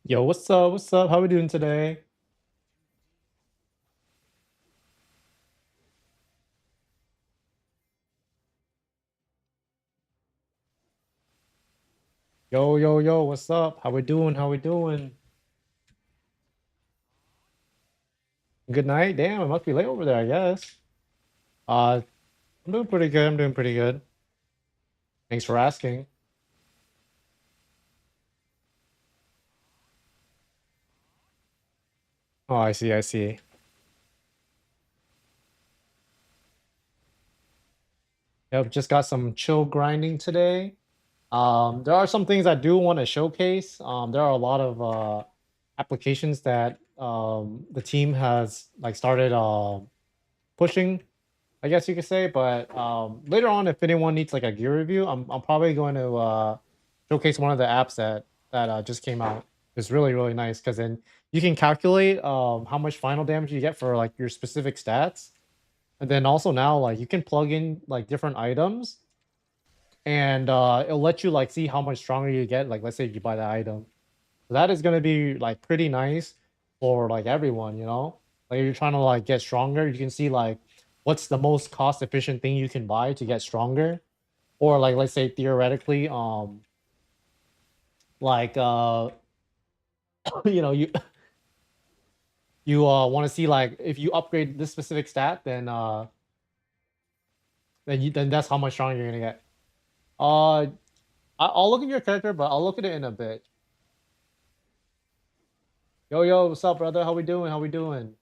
Yo, what's up? What's up? How we doing today? Yo, yo, yo, what's up? How we doing? How we doing? Good night. Damn, it must be late over there, I guess. Uh, I'm doing pretty good. I'm doing pretty good. Thanks for asking. Oh, I see, I see. Yep, just got some chill grinding today. There are some things I do want to showcase. There are a lot of applications that the team has like started pushing, I guess you could say. But later on, if anyone needs like a gear review, I'm probably going to showcase one of the apps that just came out. It's really really nice because then you can calculate how much final damage you get for like your specific stats, and then also now like you can plug in like different items, and it'll let you like see how much stronger you get. Like let's say if you buy that item, so that is gonna be like pretty nice for like everyone, you know? Like if you're trying to like get stronger, you can see like what's the most cost efficient thing you can buy to get stronger. Or like let's say theoretically, like you know, you want to see like if you upgrade this specific stat, then that's how much stronger you're gonna get. Uh I'll look at your character, but I'll look at it in a bit. Yo yo, what's up, brother? How we doing? How we doing?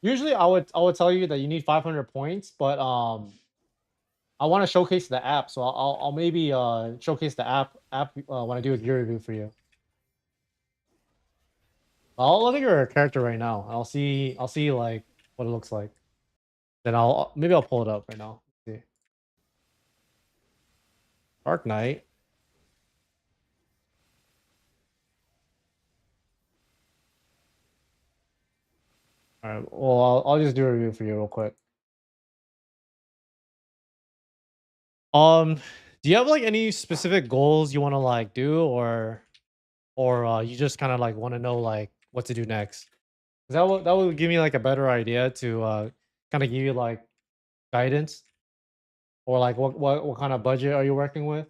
Usually I would tell you that you need 500 points, but I want to showcase the app, so I'll maybe showcase the app when I do a gear review for you. I'll look at your character right now. I'll see like what it looks like. Then I'll pull it up right now. Let's see. Dark Knight. All right. Well, I'll just do a review for you real quick. Um, do you have like any specific goals you want to like do, or you just kind of like want to know like what to do next? 'Cause that will give me like a better idea to kind of give you like guidance, or like what kind of budget are you working with?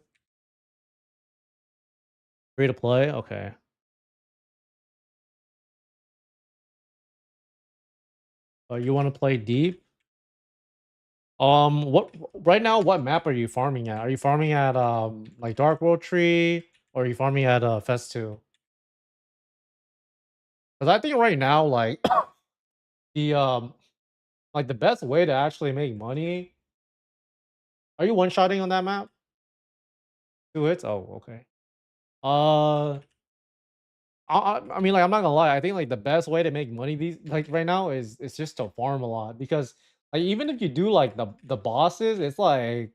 Free to play? Okay. You want to play deep? What right now? What map are you farming at? Are you farming at like Dark World Tree, or are you farming at Fest 2? Because I think right now, like the like the best way to actually make money. Are you one shotting on that map? Two hits? Oh, okay. Uh, I mean, like I'm not gonna lie. I think like the best way to make money these like right now is just to farm a lot, because like even if you do like the bosses, it's like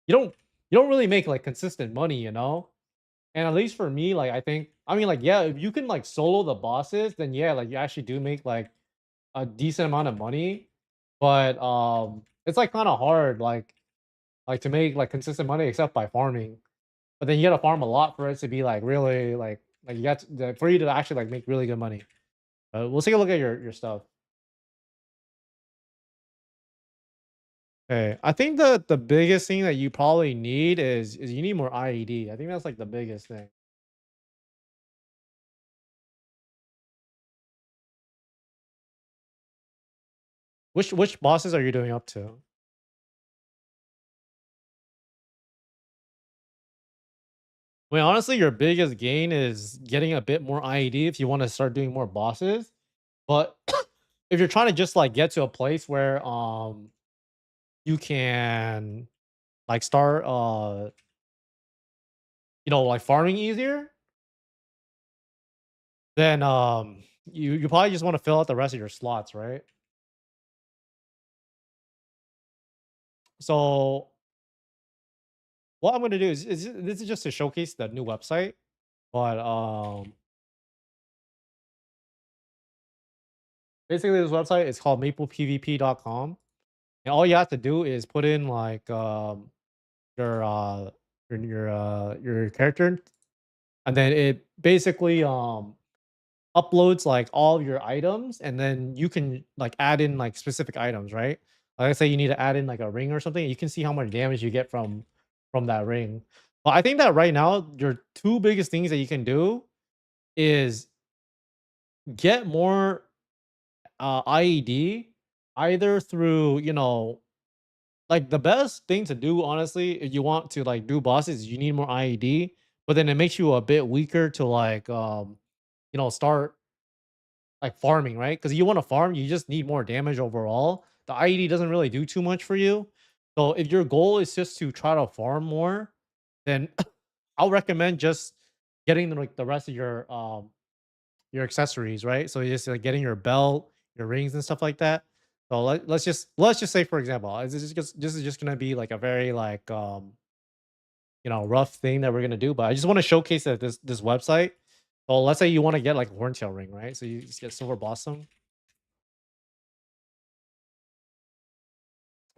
you don't you don't really make like consistent money, you know. And at least for me, like I think I mean like yeah, if you can like solo the bosses, then yeah, like you actually do make like a decent amount of money. But it's like kind of hard like to make like consistent money except by farming. But then you gotta farm a lot for it to be like really like you got for you to actually like make really good money. We'll take a look at your stuff. Okay, I think the biggest thing that you probably need is you need more IED. I think that's like the biggest thing. Which bosses are you doing up to? Well, honestly, your biggest gain is getting a bit more IED if you want to start doing more bosses. But if you're trying to just like get to a place where you can like start like farming easier, then you probably just want to fill out the rest of your slots, right? So what I'm gonna do is this is just to showcase the new website, but basically this website is called maplepvp.com, and all you have to do is put in like your your character, and then it basically uploads like all of your items, and then you can like add in like specific items, right? Like let's say you need to add in like a ring or something, you can see how much damage you get from that ring. But I think that right now your two biggest things that you can do is get more IED, either through, like the best thing to do, honestly, if you want to like do bosses, you need more IED, but then it makes you a bit weaker to like start like farming, right? Because you want to farm, you just need more damage overall. The IED doesn't really do too much for you. So if your goal is just to try to farm more, then I'll recommend just getting like the rest of your accessories, right? So you're just like getting your belt, your rings and stuff like that. So let's just say, for example, this is just gonna be like a very like rough thing that we're gonna do, but I just want to showcase that this website. So let's say you want to get like a horntail ring, right? So you just get silver blossom.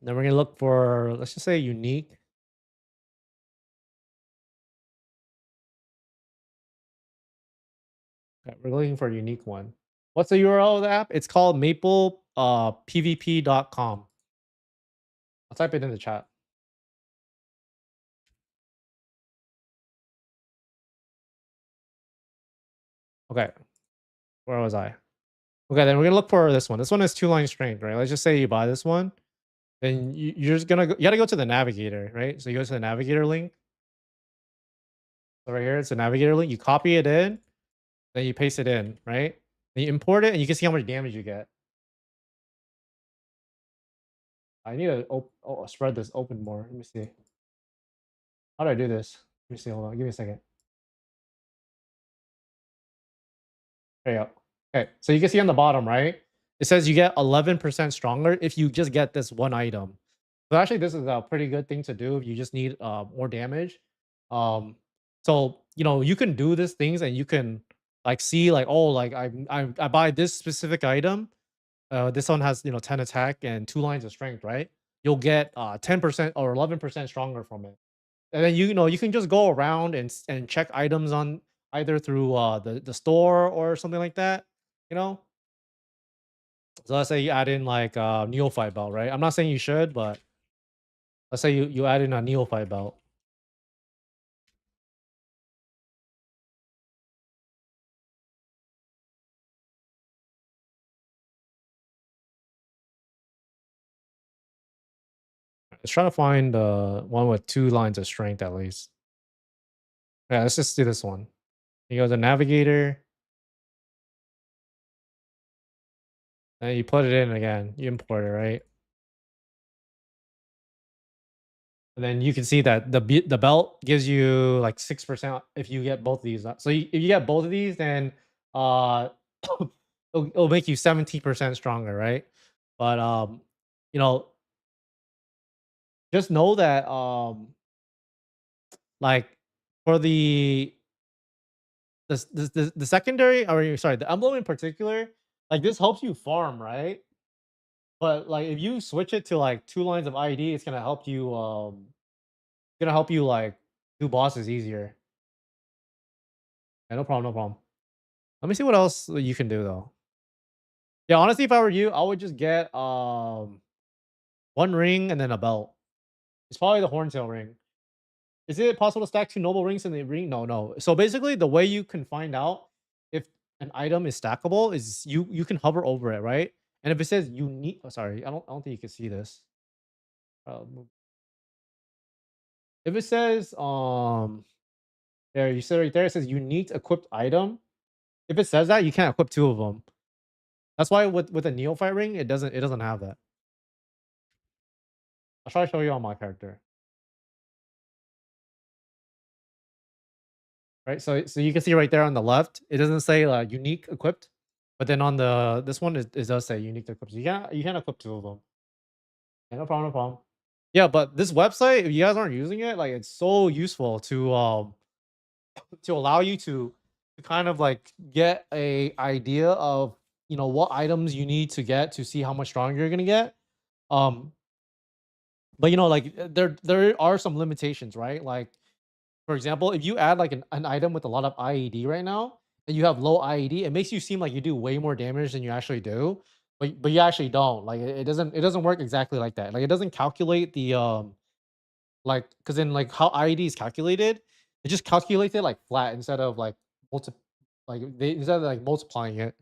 Then we're gonna look for, let's just say, unique. Okay, we're looking for a unique one. What's the URL of the app? It's called Maple PvP.com. I'll type it in the chat. Okay, where was I? Okay, then we're gonna look for this one. This one has 2-line strength, right? Let's just say you buy this one. Then you're just gonna you gotta go to the navigator, right? So you go to the navigator link. So right here, it's a navigator link. You copy it in, then you paste it in, right? Then you import it, and you can see how much damage you get. I need to spread this open more. Let me see. How do I do this? Let me see. Hold on. Give me a second. There you go. Okay, so you can see on the bottom, right? It says you get 11% stronger if you just get this one item. So actually, this is a pretty good thing to do if you just need more damage. Um, so you can do these things, and you can like see like, oh, like I buy this specific item. This one has 10 attack and 2 lines of strength, right? You'll get 10% or 11% stronger from it. And then you can just go around and check items on either through the store or something like that. You know, so let's say you add in like neophyte belt, right? I'm not saying you should, but let's say you add in a neophyte belt. Let's try to find one with 2 lines of strength at least. Yeah, let's just do this one. You go to navigator, and you put it in again. You import it, right? And then you can see that the belt gives you like 6% if you get both of these. So if you get both of these, then uh, it'll make you 17% stronger, right? But you know, just know that like for the secondary, or sorry, the emblem in particular, like this helps you farm, right? But like if you switch it to like 2 lines of ID, it's gonna help you like do bosses easier. Yeah, no problem, no problem. Let me see what else you can do though. Yeah, honestly, if I were you, I would just get one ring and then a belt. It's probably the horntail ring. Is it possible to stack 2 noble rings in the ring? No, no. So basically, the way you can find out if an item is stackable is you can hover over it, right? And if it says unique, oh, sorry, I don't think you can see this. If it says there, you said right there, it says unique equipped item. If it says that, you can't equip 2 of them. That's why with a neophyte ring, it doesn't have that. I'll try to show you on my character. Right, so you can see right there on the left, it doesn't say unique equipped, but then on this one it does say unique equipped. So you can equip 2 of them. Yeah, no problem, no problem. Yeah, but this website, if you guys aren't using it, like it's so useful to allow you to kind of like get a idea of what items you need to get to see how much stronger you're gonna get. Um, but like there are some limitations, right? Like for example, if you add like an item with a lot of IED right now, and you have low IED, it makes you seem like you do way more damage than you actually do, but you actually don't. Like it doesn't work exactly like that. Like it doesn't calculate the like because in like how IED is calculated, it just calculates it like flat instead of like multi like they instead of like multiplying it.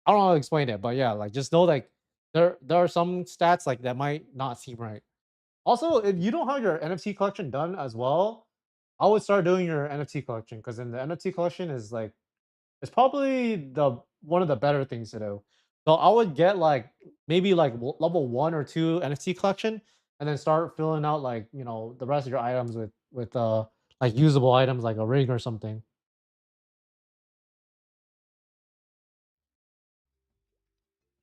I don't know how to explain it, but yeah, like just know like there are some stats like that might not seem right. Also, if you don't have your NFT collection done as well, I would start doing your NFT collection because then the NFT collection is like it's probably the one of the better things to do. So I would get like maybe like level 1 or 2 NFT collection, and then start filling out like the rest of your items with like usable items like a ring or something.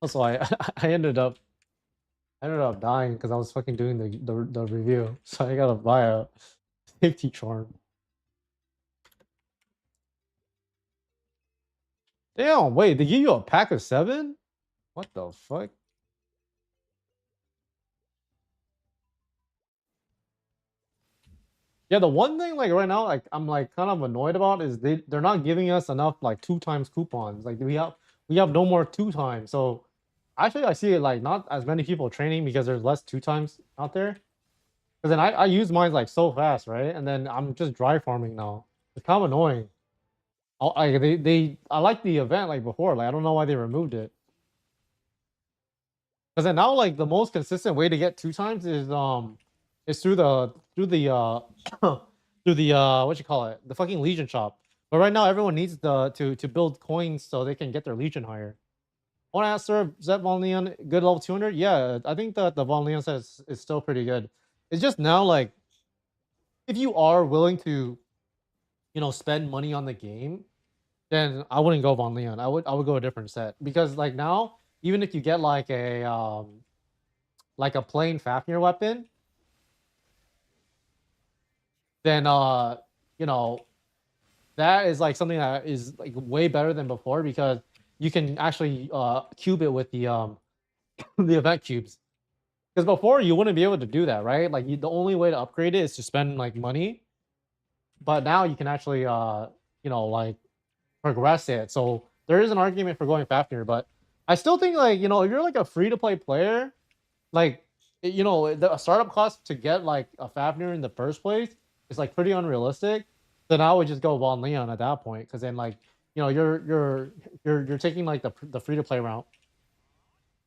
Also, I I ended up dying because I was fucking doing the review, so I gotta buy a safety charm. Damn, wait, they give you a pack of 7? What the fuck? Yeah, the one thing like right now, like I'm like kind of annoyed about is they're not giving us enough like 2 times coupons. Like we have no more 2 times. So actually I see it like not as many people training because there's less 2 times out there. Because then I use mine like so fast, right? And then I'm just dry farming now. It's kind of annoying. I like the event like before. Like I don't know why they removed it. Because then now like the most consistent way to get 2 times is through the through the what you call it, the fucking Legion shop. But right now everyone needs to build coins so they can get their Legion higher. I want to ask Sir, is that Von Leon good level 200? Yeah, I think that the Von Leon says is still pretty good. It's just now like if you are willing to spend money on the game, then I wouldn't go Von Leon. I would go a different set because like now even if you get like a plain Fafnir weapon, then you know that is like something that is like way better than before because you can actually cube it with the the event cubes. Because before you wouldn't be able to do that, right? Like the only way to upgrade it is to spend like money, but now you can actually like progress it. So there is an argument for going Fafnir, but I still think like if you're like a free to play player, like the startup cost to get like a Fafnir in the first place is like pretty unrealistic. Then I would just go Von Leon at that point because then like you're taking like the free to play route.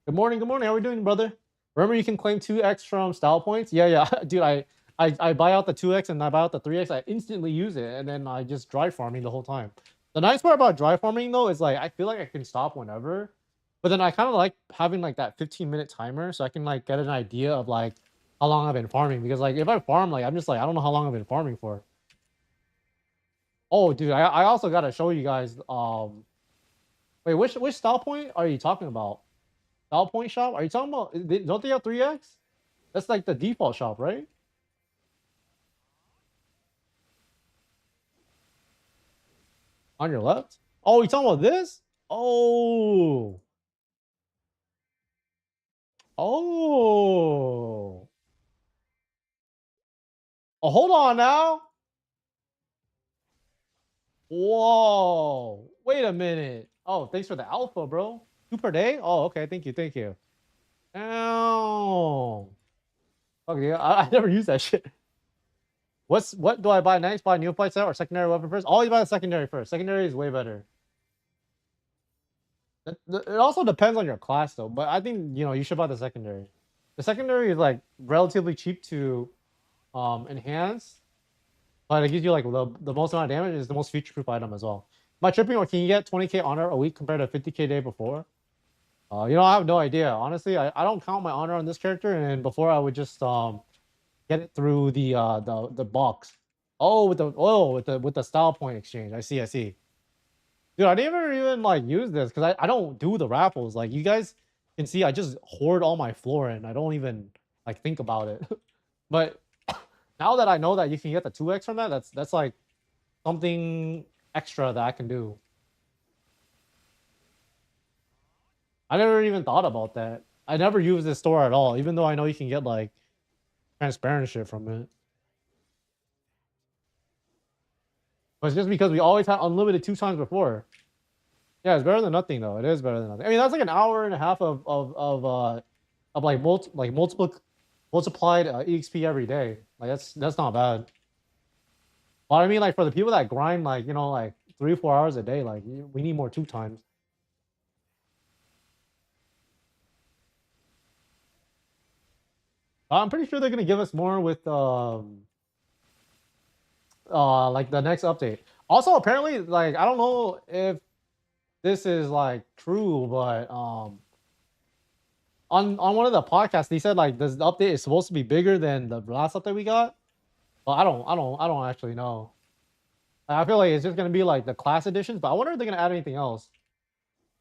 Good morning, good morning. How are we doing, brother? Remember you can claim 2x from style points? Yeah, yeah, dude. I buy out the 2x and I buy out the 3x. I instantly use it and then I just dry farming the whole time. The nice part about dry farming though is like I feel like I can stop whenever, but then I kind of like having like that 15-minute timer so I can like get an idea of like how long I've been farming because like if I farm like I'm just like I don't know how long I've been farming for. Oh, dude, I also gotta show you guys. Wait, which style point are you talking about? Style point shop? Are you talking about? Don't they have 3x? That's like the default shop, right? On your left. Oh, you talking about this? Oh, oh, oh. Hold on now. Whoa. Wait a minute. Oh, thanks for the alpha, bro. 2 per day? Oh, okay. Thank you. Thank you. Oh. Okay, I never use that shit. What do I buy next? Buy neophyte set or secondary weapon first? Always buy the secondary first. Secondary is way better. It also depends on your class though, but I think you should buy the secondary. The secondary is like relatively cheap to enhance, but it gives you like the most amount of damage. Is the most future proof item as well. Am I tripping or can you get 20k honor a week compared to 50k day before? I have no idea. Honestly, I don't count my honor on this character, and before I would just get it through the box. Oh, with the style point exchange. I see, I see. Dude, I never even like use this because I don't do the raffles. Like you guys can see, I just hoard all my floor and I don't even like think about it. But now that I know that you can get the 2x from that, that's like something extra that I can do. I never even thought about that. I never use this store at all, even though I know you can get like transparent shit from it. But it's just because we always had unlimited 2 times before. Yeah, it's better than nothing though. It is better than nothing. I mean, that's like an hour and a half of like multiplied EXP every day. Like that's not bad. But I mean, like for the people that grind like like 3 or 4 hours a day, like we need more 2 times. I'm pretty sure they're gonna give us more with like the next update. Also, apparently, like I don't know if this is like true, but on one of the podcasts they said like this update is supposed to be bigger than the last update we got. But I don't actually know. I feel like it's just gonna be like the class editions, but I wonder if they're gonna add anything else.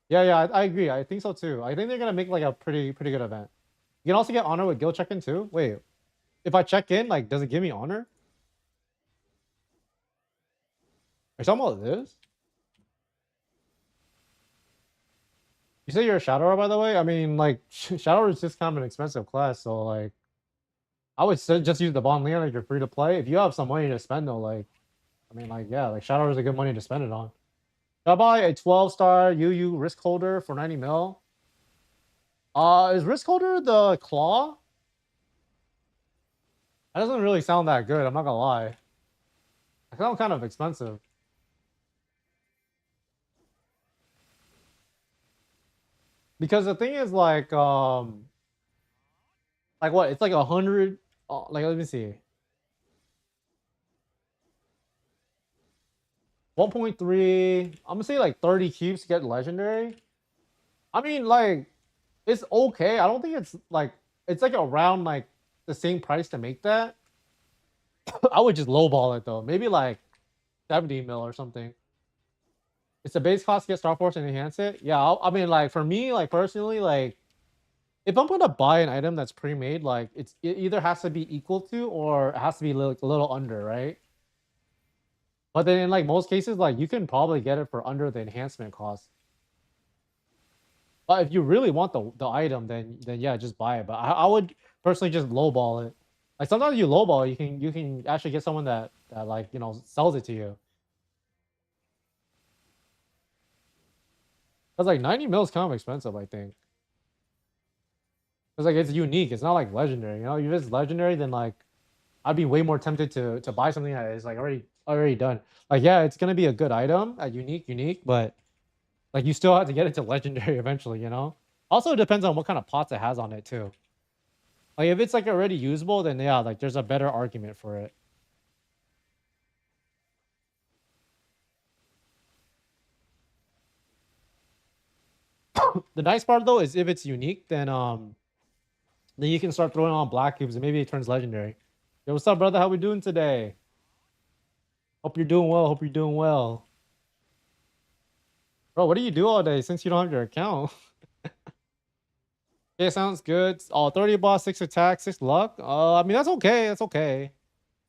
Yeah, yeah, I agree. I think so too. I think they're gonna make like a pretty good event. You can also get honor with guild check-in too. Wait, if I check in, like, does it give me honor? Are you talking about this? You say you're a Shadower, by the way? I mean, like, Shadower is just kind of an expensive class, so like, I would just use the Bond Leon if you're free to play. If you have some money to spend though, like, I mean, like, yeah, like Shadower is a good money to spend it on. Should I buy a 12-star UU risk holder for 90 mil? Is risk holder the claw? That doesn't really sound that good. I'm not gonna lie. It sounds kind of expensive. Because the thing is like what? It's like 100. Like let me see. 1.3. I'm gonna say like 30 cubes to get legendary. I mean, like it's okay. I don't think it's like around like the same price to make that. I would just lowball it though. Maybe like 70 mil or something. It's the base cost to get Star Force and enhance it. Yeah, I mean, like for me, like personally, like if I'm gonna buy an item that's pre-made, like it either has to be equal to or it has to be like a little under, right? But then in like most cases, like you can probably get it for under the enhancement cost. But if you really want the item, then yeah, just buy it. But I would personally just lowball it. Like sometimes you lowball, you can actually get someone that like sells it to you. Cause like 90 mil is kind of expensive, I think. Cause like it's unique. It's not like legendary. If it's legendary, then like I'd be way more tempted to buy something that is like already done. Like yeah, it's gonna be a good item at unique, but like you still have to get it to legendary eventually. Also, it depends on what kind of pots it has on it too. Like if it's like already usable, then yeah, like there's a better argument for it. The nice part though is if it's unique, then you can start throwing on black cubes and maybe it turns legendary. Yo, what's up, brother? How we doing today? Hope you're doing well. Hope you're doing well. Bro, what do you do all day since you don't have your account? Okay, sounds good. Oh, 30 boss, 6 attack, 6 luck. I mean that's okay. That's okay.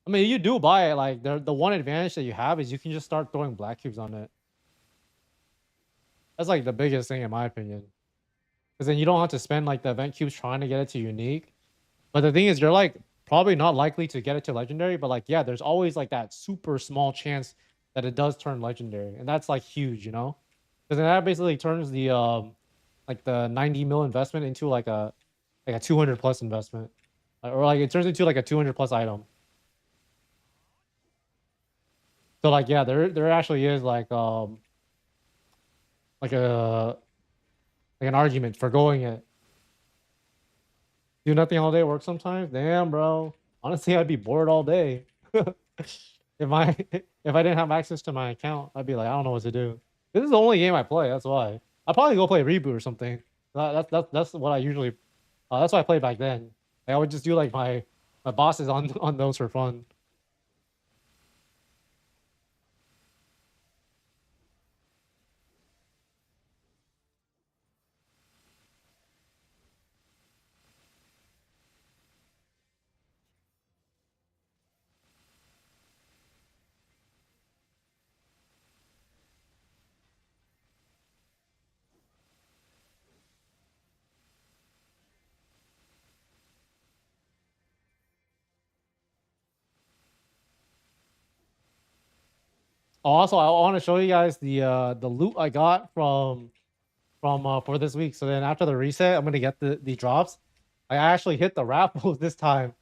I mean you do buy it. Like the one advantage that you have is you can just start throwing black cubes on it. That's like the biggest thing in my opinion. Because then you don't have to spend like the event cubes trying to get it to unique. But the thing is, you're like probably not likely to get it to legendary. But like, yeah, there's always like that super small chance that it does turn legendary, and that's like huge. Because then that basically turns the like the 90 mil investment into like a 200 plus investment, or like it turns into like a 200 plus item. So like, yeah, there actually is like a like an argument for going it. Do nothing all day, work sometimes. Damn, bro. Honestly, I'd be bored all day. If I if I didn't have access to my account, I'd be like, I don't know what to do. This is the only game I play. That's why. I'd probably go play Reboot or something. That's what I usually. That's what I played back then. Like, I would just do like my bosses on those for fun. Also, I want to show you guys the loot I got from for this week. So then after the reset, I'm gonna get the drops. I actually hit the raffles this time.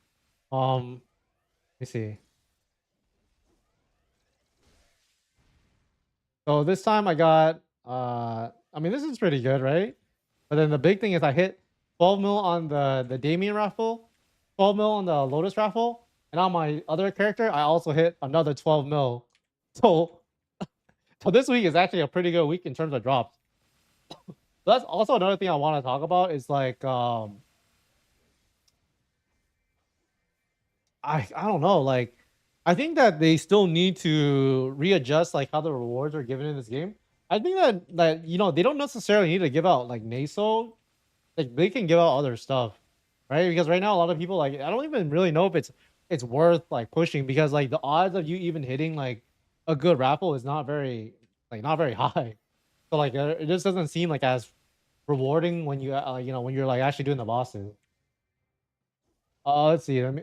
Let me see. So this time I got I mean this is pretty good, right? But then the big thing is I hit 12 mil on the Damien raffle, 12 mil on the Lotus raffle, and on my other character I also hit another 12 mil. So so this week is actually a pretty good week in terms of drops. That's also another thing I want to talk about is like I don't know, like I think that they still need to readjust like how the rewards are given in this game. I think that you know they don't necessarily need to give out like NASO, like they can give out other stuff, right? Because right now a lot of people like I don't even really know if it's worth like pushing because like the odds of you even hitting like a good raffle is not very like not very high. So like it just doesn't seem like as rewarding when you you know when you're like actually doing the bosses. Let's see. Let me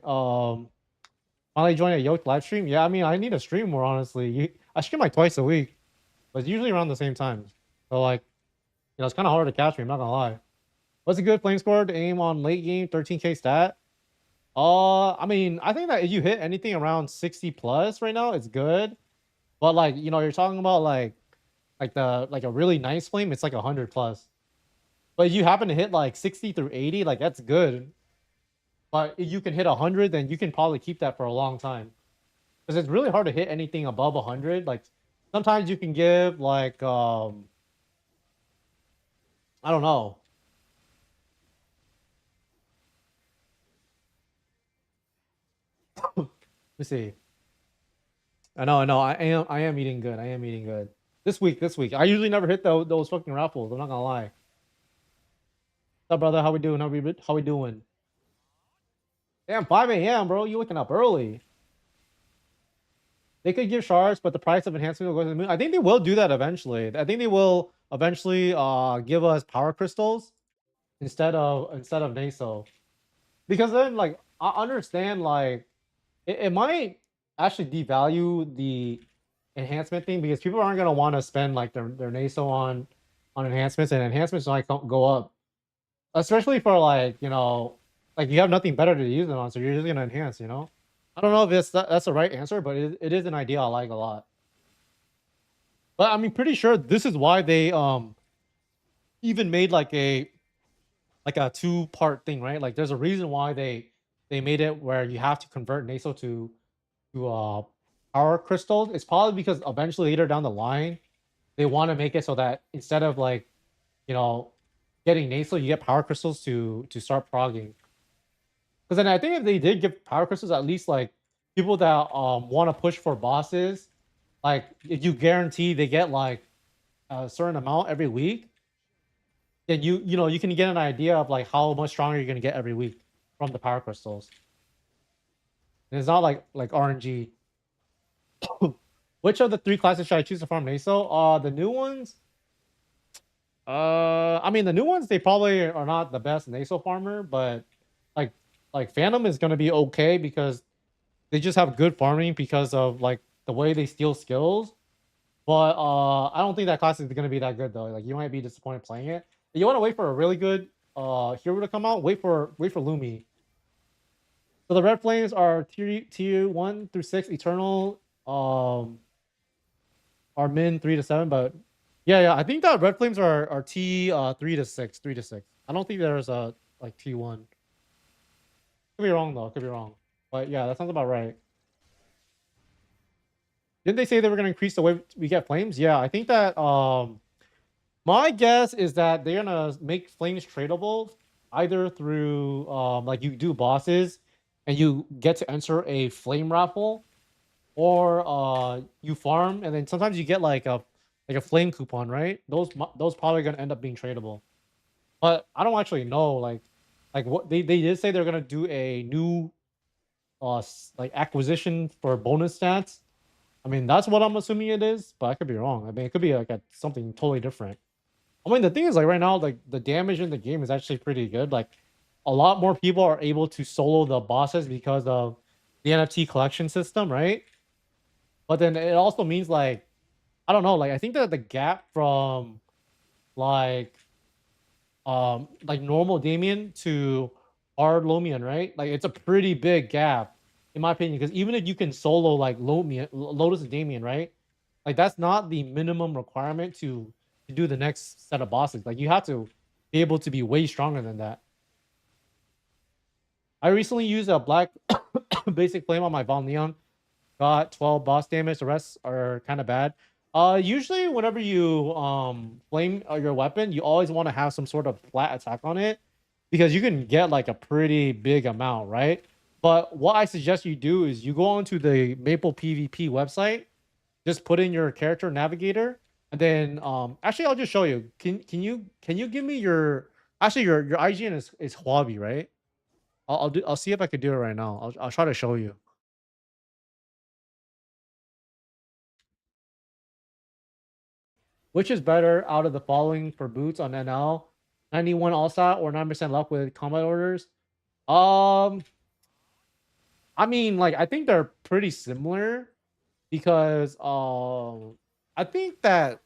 finally join a yoked live stream. Yeah, I mean I need to stream more honestly. I stream like twice a week, but it's usually around the same time. So like you know it's kind of hard to catch me. I'm not gonna lie. What's a good flame score to aim on late game 13k stat? I mean I think that if you hit anything around 60 plus right now, it's good. But like you know you're talking about like the like a really nice flame, it's like 100 plus. But if you happen to hit like 60 through 80, like that's good. But if you can hit 100, then you can probably keep that for a long time. Because it's really hard to hit anything above 100. Like sometimes you can give like I don't know. Let me see. I know. I am eating good. I am eating good. This week. I usually never hit those fucking raffles. I'm not gonna lie. What's up, brother? How we doing? How we doing? Damn, 5 a.m., bro. You waking up early. They could give shards, but the price of enhancement will go to the moon. I think they will do that eventually. I think they will eventually give us power crystals instead of Naso. Because then like I understand like it might actually devalue the enhancement thing because people aren't gonna want to spend like their Naso on enhancements and enhancements might go up. Especially for like, you know, like you have nothing better to use it on, so you're just gonna enhance, you know? I don't know if that's the right answer, but it is an idea I like a lot. But I mean, pretty sure this is why they even made like a two-part thing, right? Like there's a reason why they made it where you have to convert Naso to power crystals. It's probably because eventually later down the line they want to make it so that instead of like you know getting Naso, you get power crystals to start progging. Because then I think if they did give power crystals, at least like people that want to push for bosses, like if you guarantee they get like a certain amount every week, then you know you can get an idea of like how much stronger you're gonna get every week from the power crystals. And it's not like RNG. Which of the three classes should I choose to farm Naso? The new ones. I mean the new ones they probably are not the best Naso farmer, but like like Phantom is gonna be okay because they just have good farming because of like the way they steal skills. But I don't think that class is gonna be that good though. Like you might be disappointed playing it. If you want to wait for a really good hero to come out, wait for Lumi. So the red flames are tier 1 through 6 eternal are min 3 to 7, but yeah, I think that red flames are T 3 to 6, 3 to 6. I don't think there's a like T1. Could be wrong though, could be wrong. But yeah, that sounds about right. Didn't they say they were gonna increase the way we get flames? Yeah, I think that my guess is that they're gonna make flames tradable either through like you do bosses and you get to enter a flame raffle, or you farm and then sometimes you get like a flame coupon, right? Those probably gonna end up being tradable. But I don't actually know like what they did say they're gonna do a new like acquisition for bonus stats. I mean that's what I'm assuming it is, but I could be wrong. I mean it could be like something totally different. I mean, the thing is, like right now, like the damage in the game is actually pretty good. Like a lot more people are able to solo the bosses because of the NFT collection system, right? But then it also means like I don't know, like I think that the gap from like normal Damien to hard Lomian, right? Like it's a pretty big gap in my opinion, because even if you can solo like Lotus and Damien, right? Like that's not the minimum requirement to do the next set of bosses. Like you have to be able to be way stronger than that. I recently used a black basic flame on my Von Leon, got 12 boss damage. The rest are kind of bad. Usually whenever you flame your weapon, you always want to have some sort of flat attack on it because you can get like a pretty big amount, right? But what I suggest you do is you go onto the Maple PvP website, just put in your character navigator, and then actually I'll just show you. Can you give me your actually your IGN is Huabi, right? I'll see if I could do it right now. I'll try to show you. Which is better out of the following for boots on NL? 91 all stat or 9% luck with combat orders? Um, I mean, like I think they're pretty similar because I think that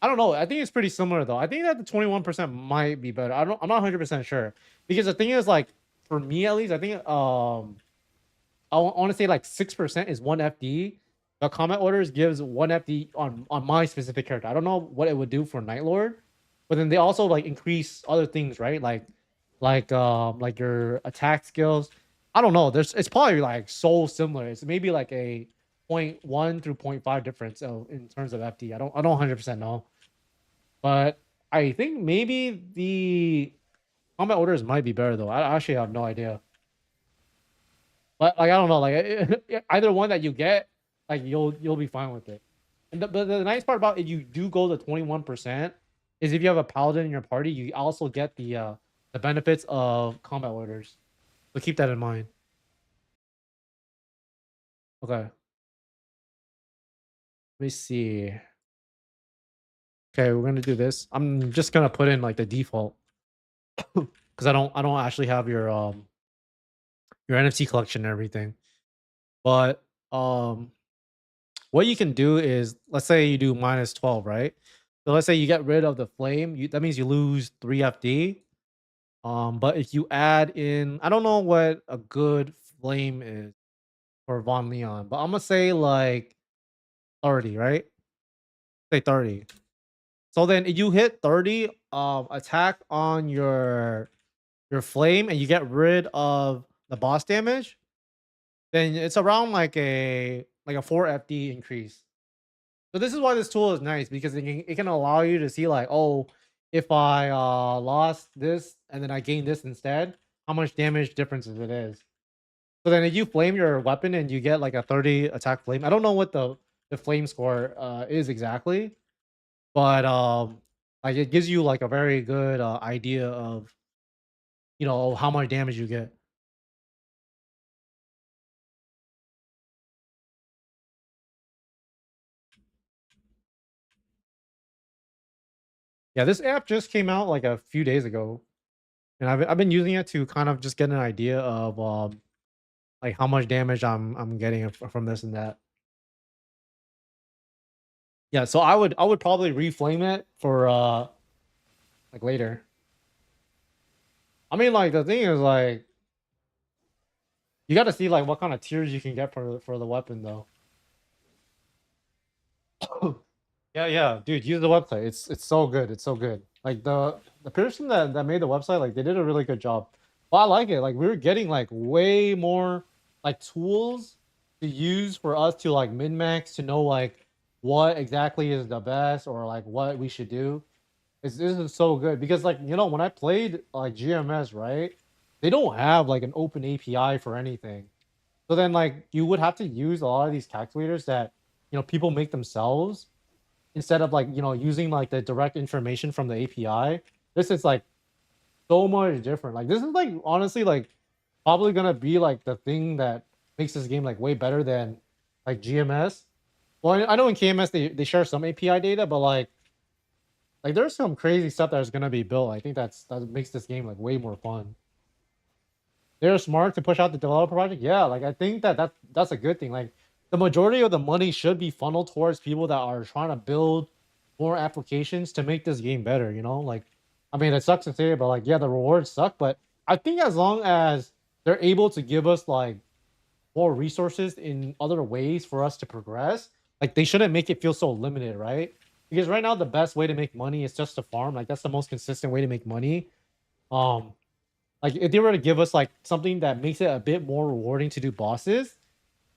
I don't know. I think it's pretty similar though. I think that the 21% might be better. I'm not 100% sure because the thing is like for me at least, I think I want to say like 6% is one FD. The comment orders gives one FD on my specific character. I don't know what it would do for Night Lord, but then they also like increase other things, right? Like your attack skills. I don't know. It's probably like so similar. It's maybe like a zero point 0.1 through 0.5 difference in terms of FD. I don't 100% know, but I think maybe the combat orders might be better though. I actually have no idea. But like I don't know, like either one that you get, like you'll be fine with it. And but the nice part about if you do go to 21% is if you have a paladin in your party, you also get the benefits of combat orders. So keep that in mind. Okay, let me see. Okay, we're gonna do this. I'm just gonna put in like the default because I don't actually have your NFT collection and everything. But what you can do is, let's say you do minus 12, right? So let's say you get rid of the flame, that means you lose 3 FD. But if you add in, I don't know what a good flame is for Von Leon, but I'm gonna say like 30, right? Say 30. So then if you hit 30 attack on your flame and you get rid of the boss damage, then it's around like a 4 FD increase. So this is why this tool is nice because it can allow you to see like, oh, if I lost this and then I gain this instead, how much damage differences it is. So then if you flame your weapon and you get like a 30 attack flame, I don't know what the flame score is exactly, but like it gives you like a very good idea of how much damage you get. Yeah, this app just came out like a few days ago, and I've been using it to kind of just get an idea of like how much damage I'm getting from this and that. Yeah, so I would probably reflame it for like later. I mean, like the thing is like you got to see like what kind of tiers you can get for the weapon though. Yeah, yeah, dude, use the website. It's so good. It's so good. Like the person that made the website, like they did a really good job. Well, I like it. Like we were getting like way more like tools to use for us to like min max to know like what exactly is the best or like what we should do. This is so good because like when I played like GMS, right? They don't have like an open API for anything. So then like you would have to use a lot of these calculators that people make themselves instead of like using like the direct information from the API. This is like so much different. Like this is like honestly like probably gonna be like the thing that makes this game like way better than like GMS. Well, I know in KMS they share some API data, but like there's some crazy stuff that's gonna be built. I think that makes this game like way more fun. They're smart to push out the developer project. Yeah, like I think that's a good thing. Like the majority of the money should be funneled towards people that are trying to build more applications to make this game better, you know? Like, I mean, it sucks to say it, but like, yeah, the rewards suck, but I think as long as they're able to give us like more resources in other ways for us to progress, like they shouldn't make it feel so limited, right? Because right now the best way to make money is just to farm. Like that's the most consistent way to make money. Um, like if they were to give us like something that makes it a bit more rewarding to do bosses,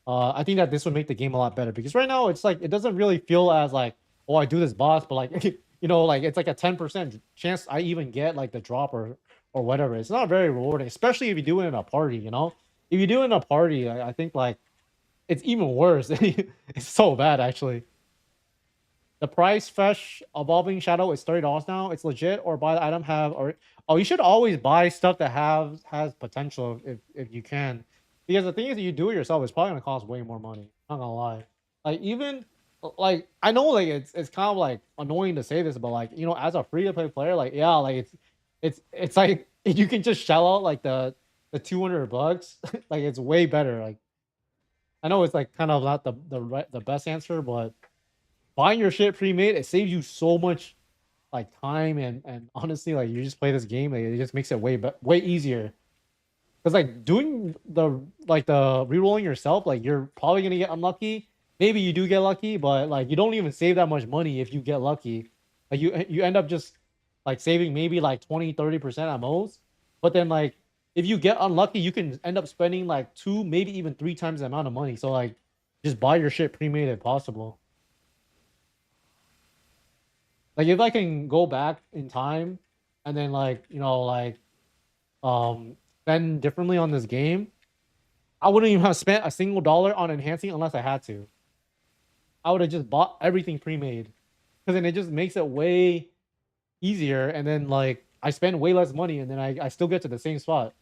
I think that this would make the game a lot better because right now it's like it doesn't really feel as like, oh, I do this boss, but like you know, like it's like a 10% chance I even get like the drop or whatever. It's not very rewarding, especially if you do it in a party, you know? If you do it in a party, I think like it's even worse. It's so bad actually. The price fresh evolving shadow is $30 now. It's legit or buy the item have or oh you should always buy stuff that has potential if you can. Because the thing is you do it yourself, it's probably gonna cost way more money. Not gonna lie. Like even like I know like it's kind of like annoying to say this, but like you know, as a free to play player, like yeah, like it's like you can just shell out like the 200 bucks. Like it's way better. Like I know it's like kind of not the best answer, but buying your shit pre-made, it saves you so much like time and honestly, like you just play this game, like, it just makes it way easier. Because like doing the re-rolling yourself, like you're probably gonna get unlucky. Maybe you do get lucky, but like you don't even save that much money if you get lucky. Like you end up just like saving maybe like 20-30% at most. But then like if you get unlucky, you can end up spending like two, maybe even three times the amount of money. So like just buy your shit pre-made if possible. Like if I can go back in time and then like, you know, like spend differently on this game, I wouldn't even have spent a single dollar on enhancing unless I had to. I would have just bought everything pre-made. Because then it just makes it way easier and then like I spend way less money and then I still get to the same spot.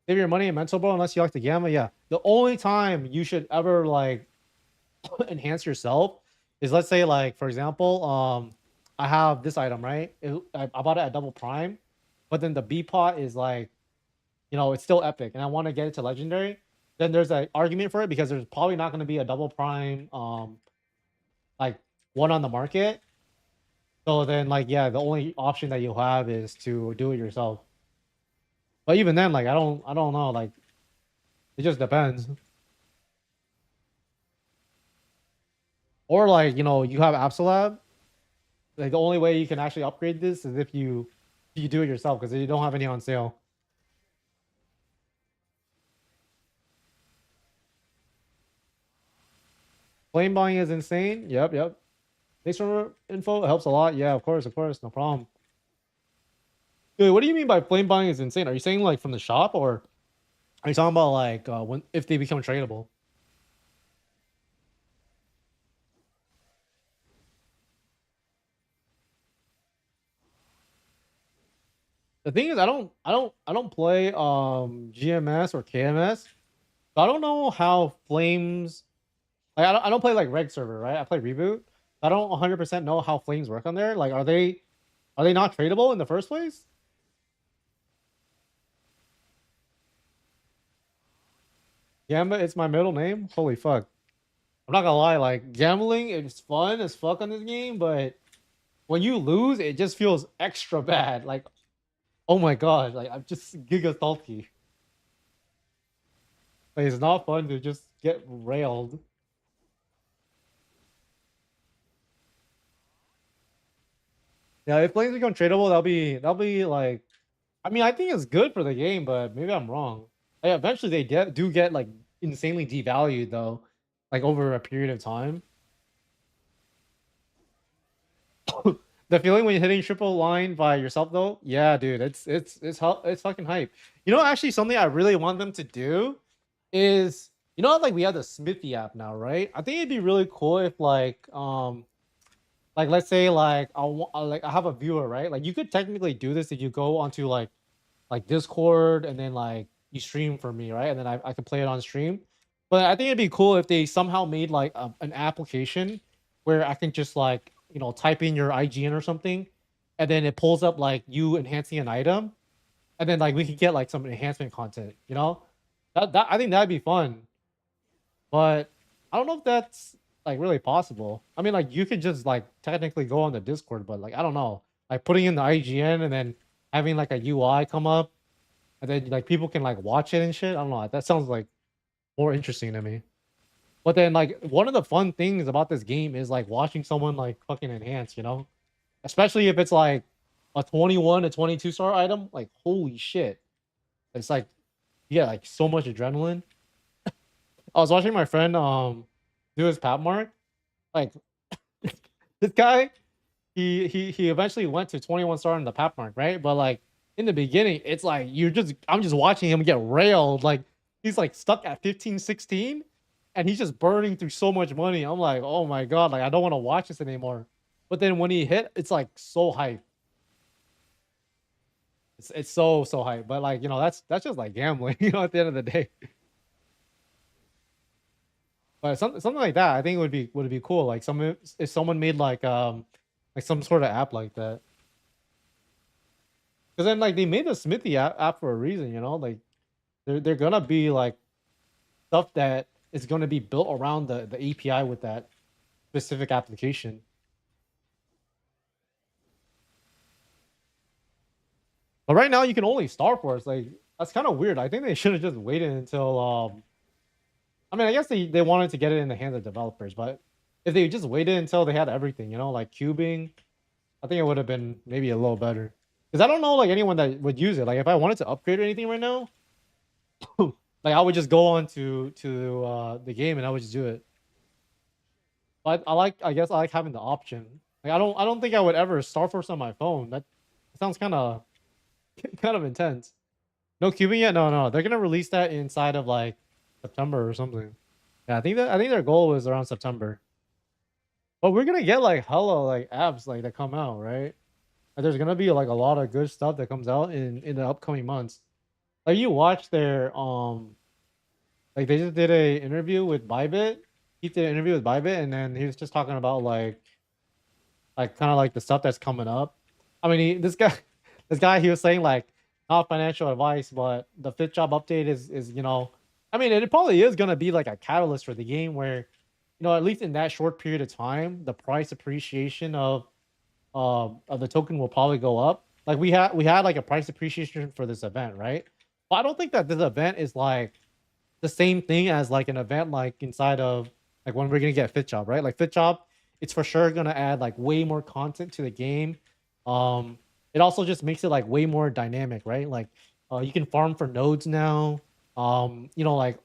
Save your money in mental bro unless you like the gamma. Yeah. The only time you should ever like enhance yourself is let's say like for example I have this item right I bought it at double prime but then the B pot is like you know it's still epic and I want to get it to legendary, then there's an argument for it because there's probably not going to be a double prime like one on the market. So then like yeah, the only option that you'll have is to do it yourself, but even then like I don't know, like it just depends. Or like you know you have Absolab. Like the only way you can actually upgrade this is if you do it yourself because you don't have any on sale. Flame buying is insane. Yep, yep. Thanks for info. It helps a lot. Yeah, of course, no problem. Dude, what do you mean by flame buying is insane? Are you saying like from the shop or are you talking about like when if they become tradable? The thing is, I don't play GMS or KMS. So I don't know how flames. Like I don't play like reg server, right? I play reboot. I don't 100% know how flames work on there. Like, are they not tradable in the first place? Gamba, it's my middle name. Holy fuck! I'm not gonna lie. Like gambling, it's fun as fuck on this game, but when you lose, it just feels extra bad. Like, oh my god, like I'm just giga salty. Like, it's not fun to just get railed. Yeah, if flames become tradable, that'll be like. I mean, I think it's good for the game, but maybe I'm wrong. Like, eventually, do get like insanely devalued though, like over a period of time. The feeling when you're hitting triple line by yourself though, yeah, dude, it's fucking hype. You know, actually, something I really want them to do is you know like we have the Smithy app now, right? I think it'd be really cool if like let's say like like I have a viewer, right? Like you could technically do this if you go onto like Discord and then like you stream for me, right? And then I can play it on stream. But I think it'd be cool if they somehow made like an application where I can just like you know type in your IGN or something, and then it pulls up like you enhancing an item, and then like we could get like some enhancement content. You know, that I think that'd be fun. But I don't know if that's like really possible. I mean, like you could just like technically go on the Discord, but like I don't know, like putting in the IGN and then having like a UI come up, and then like people can like watch it and shit. I don't know. That sounds like more interesting to me. But then like one of the fun things about this game is like watching someone like fucking enhance, you know? Especially if it's like a 21 to 22 star item, like holy shit. It's like yeah, like so much adrenaline. I was watching my friend do his pap mark. Like this guy, he eventually went to 21 star in the pap mark, right? But like in the beginning, it's like I'm just watching him get railed. Like he's like stuck at 15, 16, and he's just burning through so much money. I'm like, oh my god, like I don't want to watch this anymore. But then when he hit, it's like so hype. It's so hype. But like, you know, that's just like gambling, you know, at the end of the day. But something like that, I think would be cool. Like some if someone made like some sort of app like that. Because then like they made the Smithy app for a reason, you know, like they're gonna be like stuff that is gonna be built around the API with that specific application. But right now you can only Star Force. Like that's kind of weird. I think they should have just waited until I mean I guess they wanted to get it in the hands of developers, but if they just waited until they had everything, you know, like cubing, I think it would have been maybe a little better. Because I don't know like anyone that would use it. Like if I wanted to upgrade or anything right now, like I would just go on to the game and I would just do it. But I guess I like having the option. Like I don't think I would ever Star Force on my phone. That sounds kind of kind of intense. No cubing yet? No, no. They're gonna release that inside of like September or something. Yeah, I think their goal was around September. But we're gonna get like hella like apps like that come out, right? Like, there's gonna be like a lot of good stuff that comes out in the upcoming months. Like you watch their like they just did a interview with Bybit. He did an interview with Bybit, and then he was just talking about like kind of like the stuff that's coming up. I mean, this guy, this guy, he was saying like not financial advice, but the fit job update is you know, I mean, it probably is gonna be like a catalyst for the game where, you know, at least in that short period of time, the price appreciation of the token will probably go up. Like we had like a price appreciation for this event, right? But I don't think that this event is like the same thing as like an event like inside of like when we're gonna get Fit Job, right? Like Fit Job, it's for sure gonna add like way more content to the game. It also just makes it like way more dynamic, right? Like you can farm for nodes now. You know, like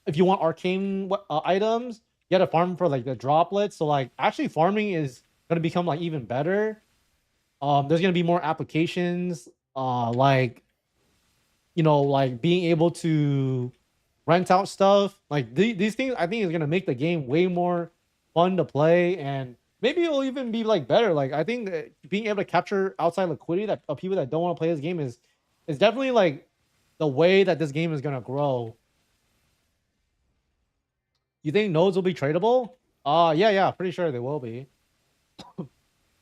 if you want arcane items, you gotta farm for like the droplets. So like actually farming is gonna become like even better. There's gonna be more applications. Like you know, like being able to rent out stuff. Like these things, I think is gonna make the game way more fun to play, and maybe it'll even be like better. Like I think that being able to capture outside liquidity that of people that don't want to play this game is definitely like the way that this game is gonna grow. You think nodes will be tradable? Yeah, yeah, pretty sure they will be.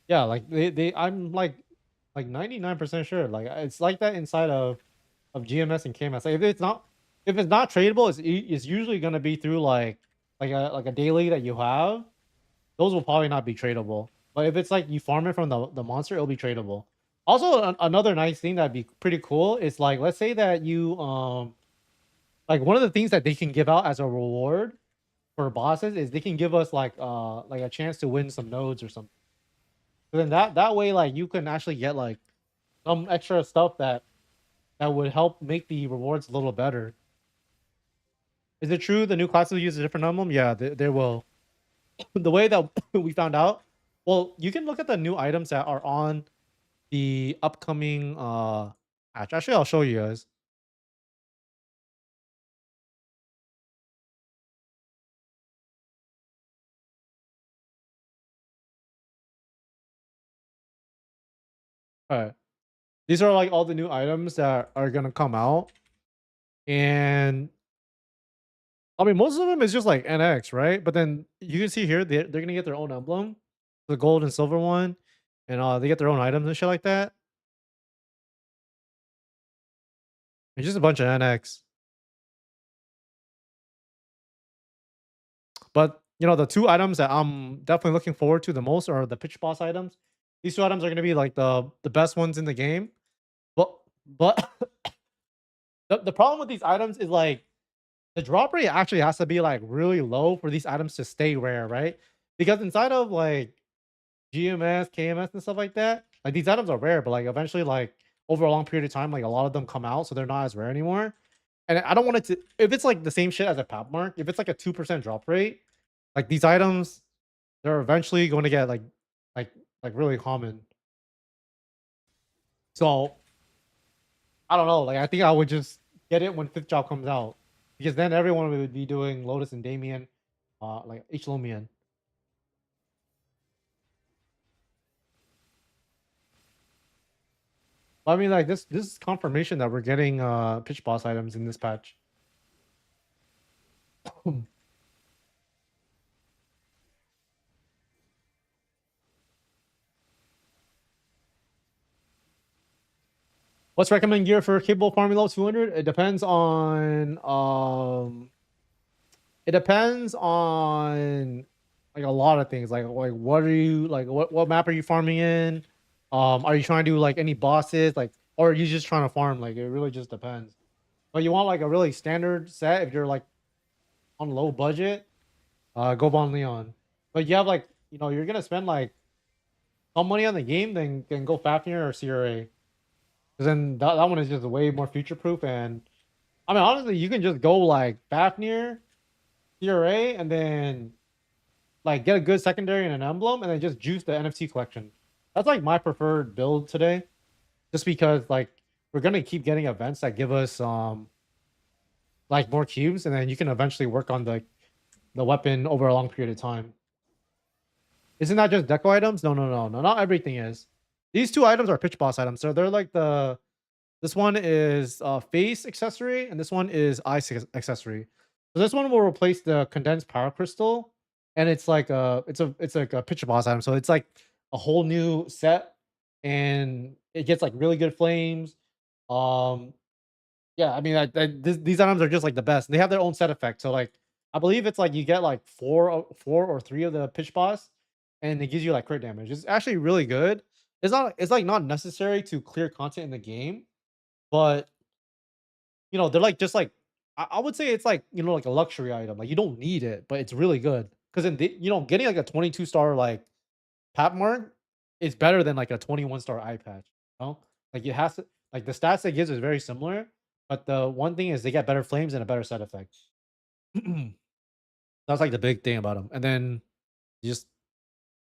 Yeah, like they I'm like 99% sure. Like it's like that inside of GMS and KMS. Like, if it's not tradable, it's usually gonna be through like a daily that you have. Those will probably not be tradable. But if it's like you farm it from the monster, it'll be tradable. Also, another nice thing that'd be pretty cool is like let's say that you like one of the things that they can give out as a reward for bosses is they can give us like a chance to win some nodes or something. So then that way like you can actually get like some extra stuff that would help make the rewards a little better. Is it true the new classes use a different emblem? Yeah, they will. The way that we found out, well, you can look at the new items that are on the upcoming patch. Actually, I'll show you guys. All right, these are like all the new items that are gonna come out, and I mean most of them is just like NX, right? But then you can see here they're gonna get their own emblem, the gold and silver one. and they get their own items and shit like that. It's just a bunch of NX. But the two items that I'm definitely looking forward to the most are the pitch boss items. These two items are gonna be like the best ones in the game. But the problem with these items is like the drop rate actually has to be like really low for these items to stay rare, right? Because inside of like GMS, KMS, and stuff like that, like these items are rare, but like eventually, like over a long period of time, like a lot of them come out, so they're not as rare anymore. And I don't want it to, if it's like the same shit as a pap mark, if it's like a 2% drop rate, like these items, they're eventually going to get like like really common. So I don't know. Like I think I would just get it when fifth job comes out, because then everyone would be doing Lotus and Damien, like H Lomian. I mean, like this is confirmation that we're getting pitch boss items in this patch. What's recommended gear for capable farming level 200? It depends on like a lot of things. Like what are you like what map are you farming in? Are you trying to do like any bosses, like, or are you just trying to farm? Like it really just depends. But you want like a really standard set if you're like on low budget, go Von Leon. But you have like you're gonna spend like some money on the game, then go Fafnir or CRA. Because then that one is just way more future proof. And I mean, honestly, you can just go like Fafnir, CRA, and then like get a good secondary and an emblem, and then just juice the NFT collection. That's like my preferred build today, just because like we're gonna keep getting events that give us like more cubes, and then you can eventually work on the weapon over a long period of time. Isn't that just deco items? No, no, no, no. Not everything is. These two items are pitch boss items, so they're like this one is face accessory, and this one is eye accessory. So this one will replace the condensed power crystal, and it's like it's like a pitch boss item. So it's like a whole new set, and it gets like really good flames. Um, yeah, I mean, these items are just like the best. They have their own set effect. So like, I believe it's like you get like four or three of the pitch boss, and it gives you like crit damage. It's actually really good. It's like not necessary to clear content in the game, but they're like just like I would say it's like like a luxury item. Like you don't need it, but it's really good because in getting like a 22-star like pap mark is better than like a 21-star eye patch. Like it has to, like the stats it gives is very similar, but the one thing is they get better flames and a better side effect. That's like the big thing about them. And then just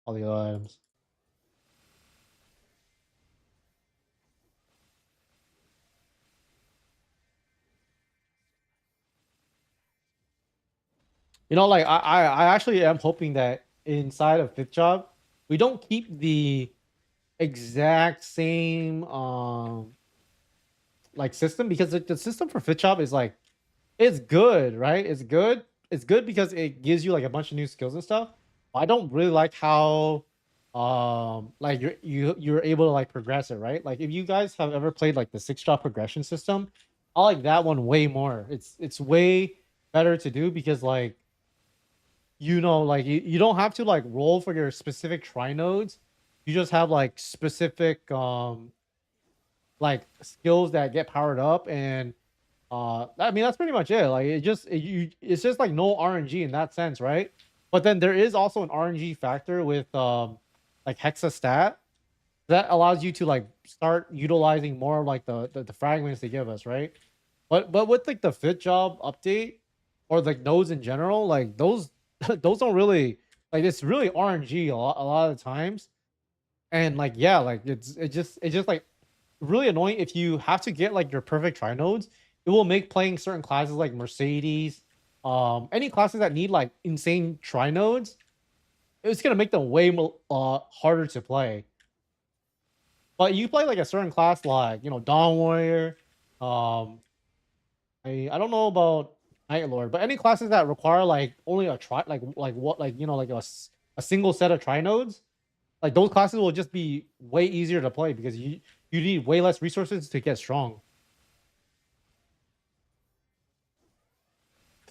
all the other items. Like I actually am hoping that inside of fifth job, we don't keep the exact same like system, because the system for fifth job is like it's good, right? It's good because it gives you like a bunch of new skills and stuff. I don't really like how like you're able to like progress it, right? Like if you guys have ever played like the 6-drop progression system, I like that one way more. It's way better to do because like like you don't have to like roll for your specific tri nodes. You just have like specific like skills that get powered up, and I mean that's pretty much it. Like it's just like no RNG in that sense, right? But then there is also an RNG factor with like hexa stat that allows you to like start utilizing more of like the fragments they give us, right? But with like the fit job update or like nodes in general, like those those don't really, like it's really RNG a lot of the times. And like yeah, like it's just like really annoying if you have to get like your perfect tri nodes. It will make playing certain classes like Mercedes, any classes that need like insane tri nodes, it's gonna make them way more harder to play. But you play like a certain class like Dawn Warrior, um, I don't know about Night Lord, but any classes that require like only a tri, like what, like like a single set of tri nodes, like those classes will just be way easier to play because you need way less resources to get strong.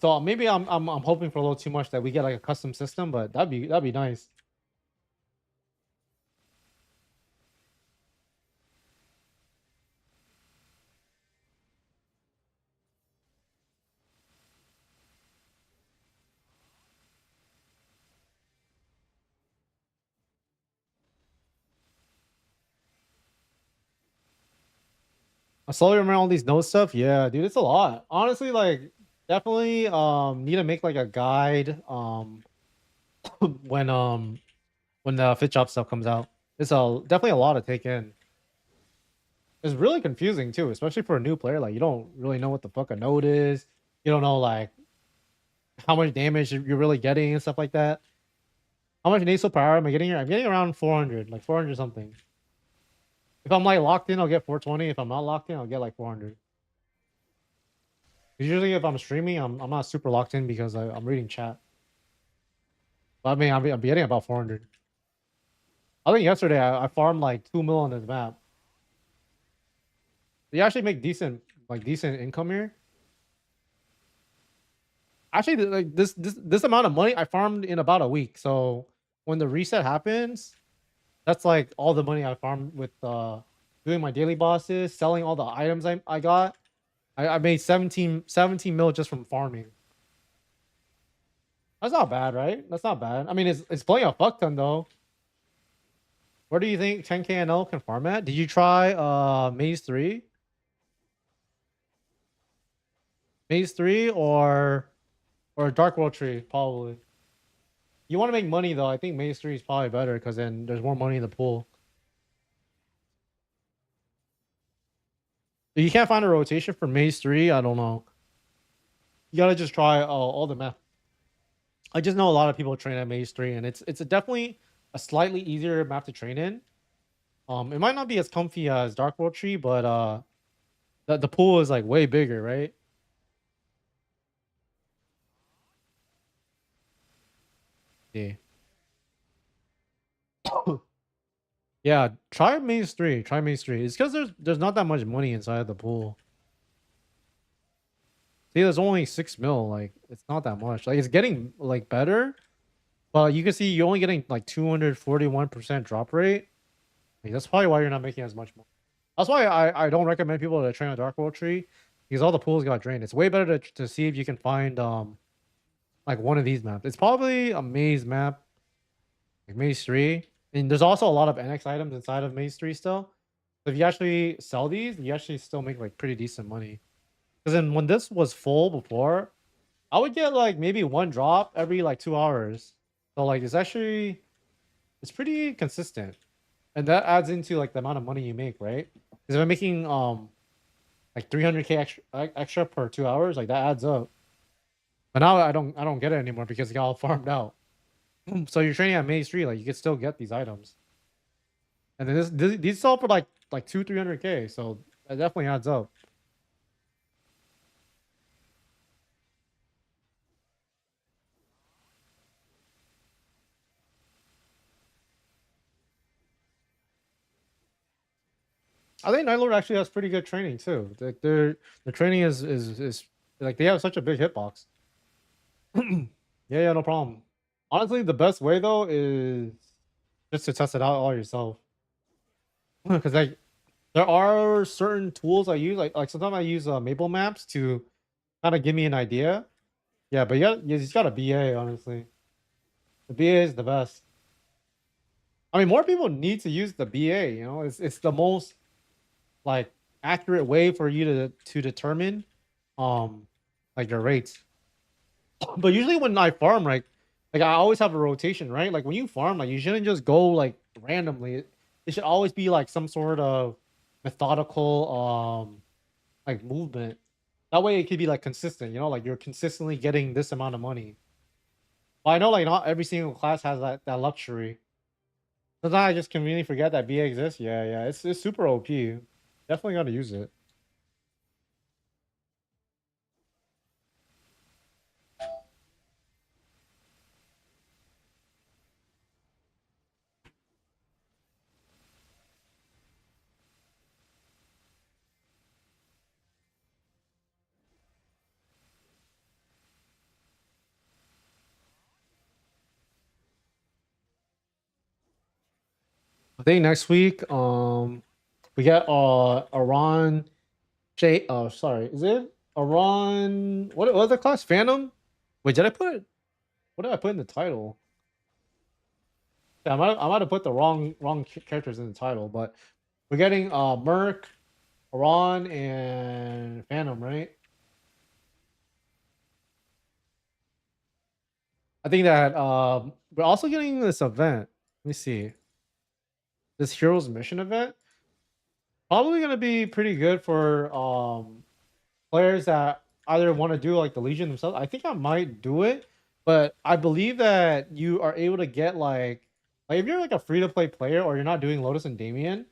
So maybe I'm hoping for a little too much that we get like a custom system, but that'd be nice. I slowly remember all these node stuff. Yeah, dude, it's a lot. Honestly, like definitely need to make like a guide when when the fit shop stuff comes out. It's a definitely a lot to take in. It's really confusing too, especially for a new player. Like you don't really know what the fuck a node is. You don't know like how much damage you're really getting and stuff like that. How much nasal power am I getting here? I'm getting around 400, like 400 something. If I'm like locked in, I'll get 420. If I'm not locked in, I'll get like 400. Usually, if I'm streaming, I'm not super locked in because I'm reading chat. But I mean, I'm getting about 400. I think yesterday I farmed like 2 mil on this map. You actually make decent income here. Actually, like this amount of money I farmed in about a week. So when the reset happens, that's like all the money I farmed with doing my daily bosses, selling all the items I got. I made 17 mil just from farming. That's not bad, right? That's not bad. I mean, it's playing a fuck ton though. Where do you think 10k NL can farm at? Did you try Maze 3? Maze 3 or Dark World Tree, probably. You want to make money though. I think Maze 3 is probably better because then there's more money in the pool. If you can't find a rotation for Maze 3, I don't know. You gotta just try all the map. I just know a lot of people train at Maze 3, and it's definitely a slightly easier map to train in. It might not be as comfy as Dark World Tree, but the pool is like way bigger, right? Yeah. Yeah, try Maze 3. Try Maze 3. It's because there's not that much money inside the pool. See, there's only 6 mil. Like, it's not that much. Like, it's getting like better, but you can see you're only getting like 241% drop rate. Like, that's probably why you're not making as much money. That's why I don't recommend people to train on Dark World Tree because all the pools got drained. It's way better to see if you can find like one of these maps. It's probably a maze map, like Maze 3. And there's also a lot of NX items inside of Maze 3 still. So if you actually sell these, you actually still make like pretty decent money. Because then when this was full before, I would get like maybe one drop every like 2 hours. So like it's pretty consistent. And that adds into like the amount of money you make, right? Because if I'm making like 300k extra per 2 hours, like that adds up. But now I don't get it anymore because it got all farmed out. So you're training at Maze 3, like you can still get these items. And then these sell for like 300k, so that definitely adds up. I think Nightlord actually has pretty good training too. Their training is like they have such a big hitbox. Yeah, no problem. Honestly, the best way though is just to test it out all yourself. Because like there are certain tools I use, like sometimes I use Maple Maps to kind of give me an idea. Yeah, but yeah, you just got a BA. Honestly, the BA is the best. I mean, more people need to use the BA. You know, it's the most like accurate way for you to determine um like your rates. But usually when I farm, right, like I always have a rotation, right? Like when you farm, like you shouldn't just go like randomly. It should always be like some sort of methodical like movement. That way it could be like consistent, you know, like you're consistently getting this amount of money. But I know like not every single class has that luxury. Sometimes I just conveniently forget that BA exists. Yeah, yeah, it's super OP. Definitely gotta use it. I think next week, we get Aran J. Oh, sorry, is it Aran? What was the class? Phantom? Wait, did I put? What did I put in the title? Yeah, I might have put the wrong characters in the title, but we're getting Merc, Aran, and Phantom, right? I think that we're also getting this event. Let me see. This Heroes Mission event. Probably gonna be pretty good for players that either want to do like the Legion themselves. I think I might do it, but I believe that you are able to get like if you're like a free to play player or you're not doing Lotus and Damien,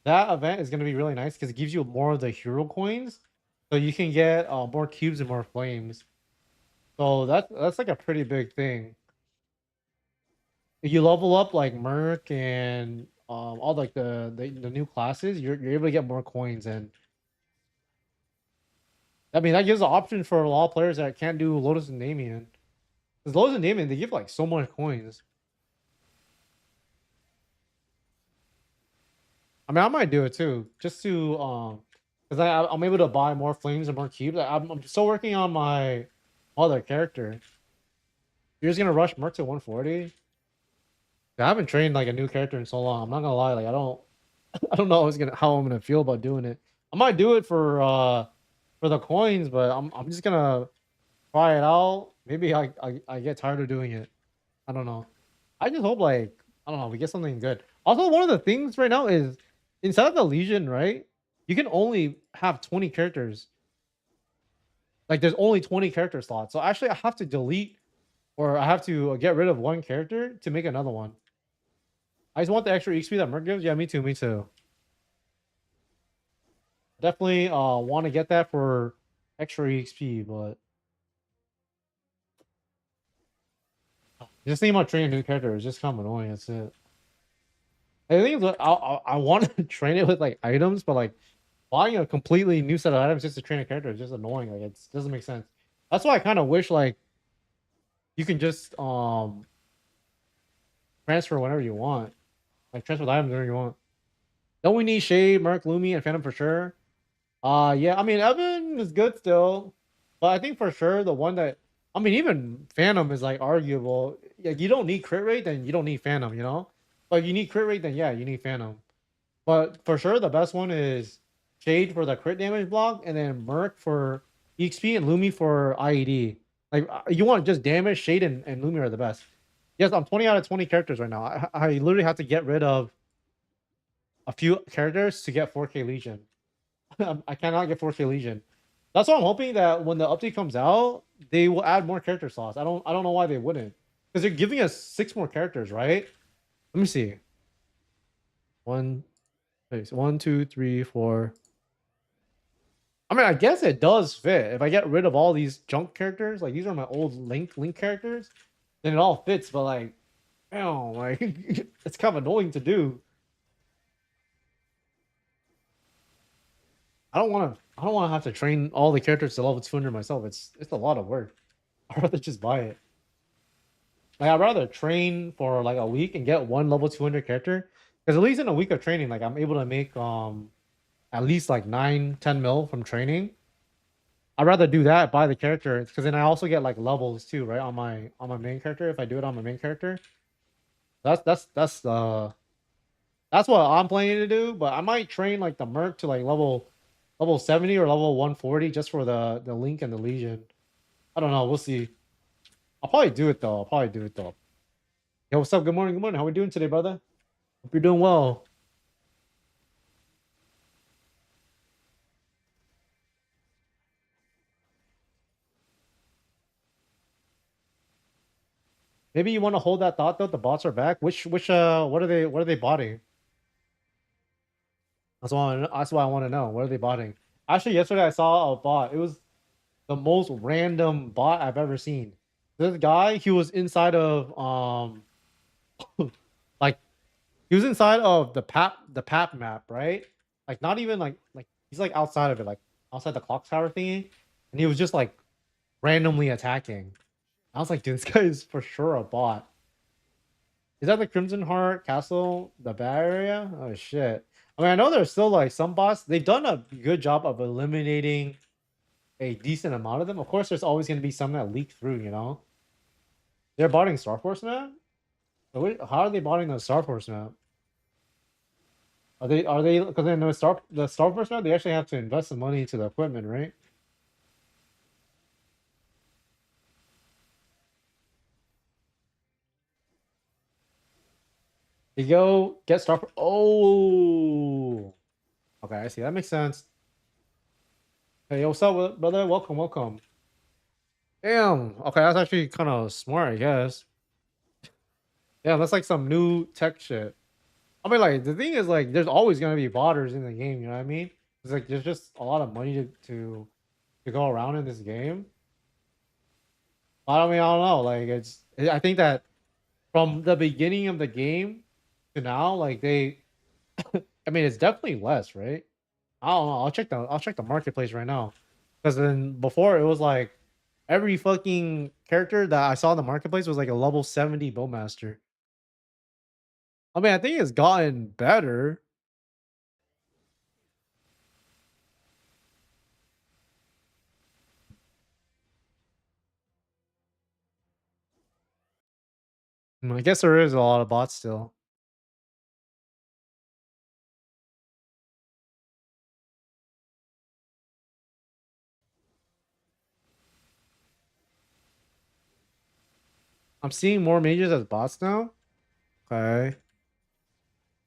that event is gonna be really nice because it gives you more of the hero coins, so you can get more cubes and more flames. So that's like a pretty big thing. If you level up like Merc and all like the new classes, you're able to get more coins, and I mean that gives an option for a lot of players that can't do Lotus and Damien. Because Lotus and Damien, they give like so much coins. I mean, I might do it too, just to because I'm able to buy more flames and more cubes. I'm still working on my other character. You're just gonna rush Merc to 140. I haven't trained like a new character in so long. I'm not gonna lie, like I don't I don't know how I'm gonna feel about doing it. I might do it for the coins, but I'm just gonna try it out. Maybe I get tired of doing it. I don't know. I just hope like I don't know, we get something good. Also, one of the things right now is inside of the Legion, right? You can only have 20 characters. Like there's only 20 character slots. So actually I have to delete or I have to get rid of one character to make another one. I just want the extra XP that Merc gives. Yeah, me too, me too. Definitely want to get that for extra EXP, but just thinking about training new characters is just kind of annoying. That's it. I think I want to train it with like items, but like buying a completely new set of items just to train a character is just annoying. Like it doesn't make sense. That's why I kind of wish like you can just transfer whenever you want, like transfer the items whenever you want. Don't we need Shade, Merc, Lumi, and Phantom for sure? Yeah, I mean Evan is good still, but I think for sure the one that I mean even Phantom is like arguable. Like you don't need crit rate, then you don't need Phantom, you know? But if you need crit rate, then yeah, you need Phantom. But for sure the best one is Shade for the crit damage block, and then Merc for EXP and Lumi for IED. Like you want just damage, Shade and Lumi are the best. Yes, I'm 20 out of 20 characters right now. I literally have to get rid of a few characters to get 4K Legion. I cannot get 4K Legion. That's why I'm hoping that when the update comes out, they will add more character slots. I don't know why they wouldn't. Because they're giving us 6 more characters, right? Let me see. One, wait, 1, 2, 3, 4. I mean, I guess it does fit. If I get rid of all these junk characters, like these are my old Link characters, then it all fits. But like, damn, like it's kind of annoying to do. I don't want to have to train all the characters to level 200 myself. It's a lot of work. I'd rather just buy it. Like I'd rather train for like a week and get one level 200 character. Because at least in a week of training, like I'm able to make at least like 9-10 mil from training. I'd rather do that, buy the character, because then I also get like levels too, right? On my main character, if I do it on my main character. That's what I'm planning to do, but I might train like the Merc to like level 70 or level 140 just for the Link and the Legion. I don't know, we'll see. I'll probably do it though. I'll probably do it though. Yo, what's up? Good morning. Good morning. How we doing today, brother? Hope you're doing well. Maybe you want to hold that thought though. The bots are back. Which what are they botting? That's why I want to know. What are they botting? Actually, yesterday I saw a bot. It was the most random bot I've ever seen. This guy, he was inside of like he was inside of the PAP map, right? Like not even like he's like outside of it, like outside the clock tower thingy, and he was just like randomly attacking. I was like, dude, this guy is for sure a bot. Is that the Crimson Heart Castle, the bad area? Oh shit. I mean, I know there's still like some bots. They've done a good job of eliminating a decent amount of them. Of course, there's always going to be some that leak through, you know? They're botting Star Force map? How are they botting the Star Force map? Are they because then the Star Force map, they actually have to invest some money into the equipment, right? You go get Star Force. Oh, okay, I see. That makes sense. Hey, what's up, brother? Welcome, welcome. Damn. Okay, that's actually kind of smart, I guess. Yeah, that's like some new tech shit. I mean, like the thing is, like, there's always gonna be botters in the game. You know what I mean? It's like there's just a lot of money to go around in this game. I mean, I don't know. Like, I think that from the beginning of the game to now, like I mean, it's definitely less, right? I don't know. I'll check the marketplace right now, because then before it was like every fucking character that I saw in the marketplace was like a level 70 bowmaster. I mean, I think it's gotten better. I guess there is a lot of bots still. I'm seeing more mages as bots now. Okay.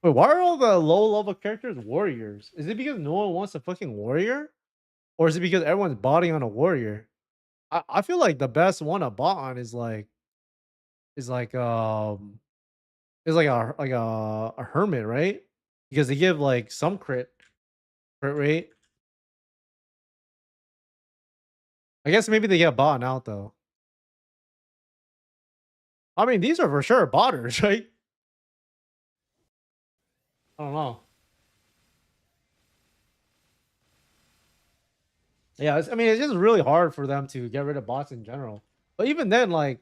Wait, why are all the low level characters warriors? Is it because no one wants a fucking warrior? Or is it because everyone's botting on a warrior? I feel like the best one to bot on is like is like a hermit, right? Because they give like some crit rate. I guess maybe they get bought out though. I mean, these are for sure botters, right? I don't know. Yeah, I mean, it's just really hard for them to get rid of bots in general. But even then, like,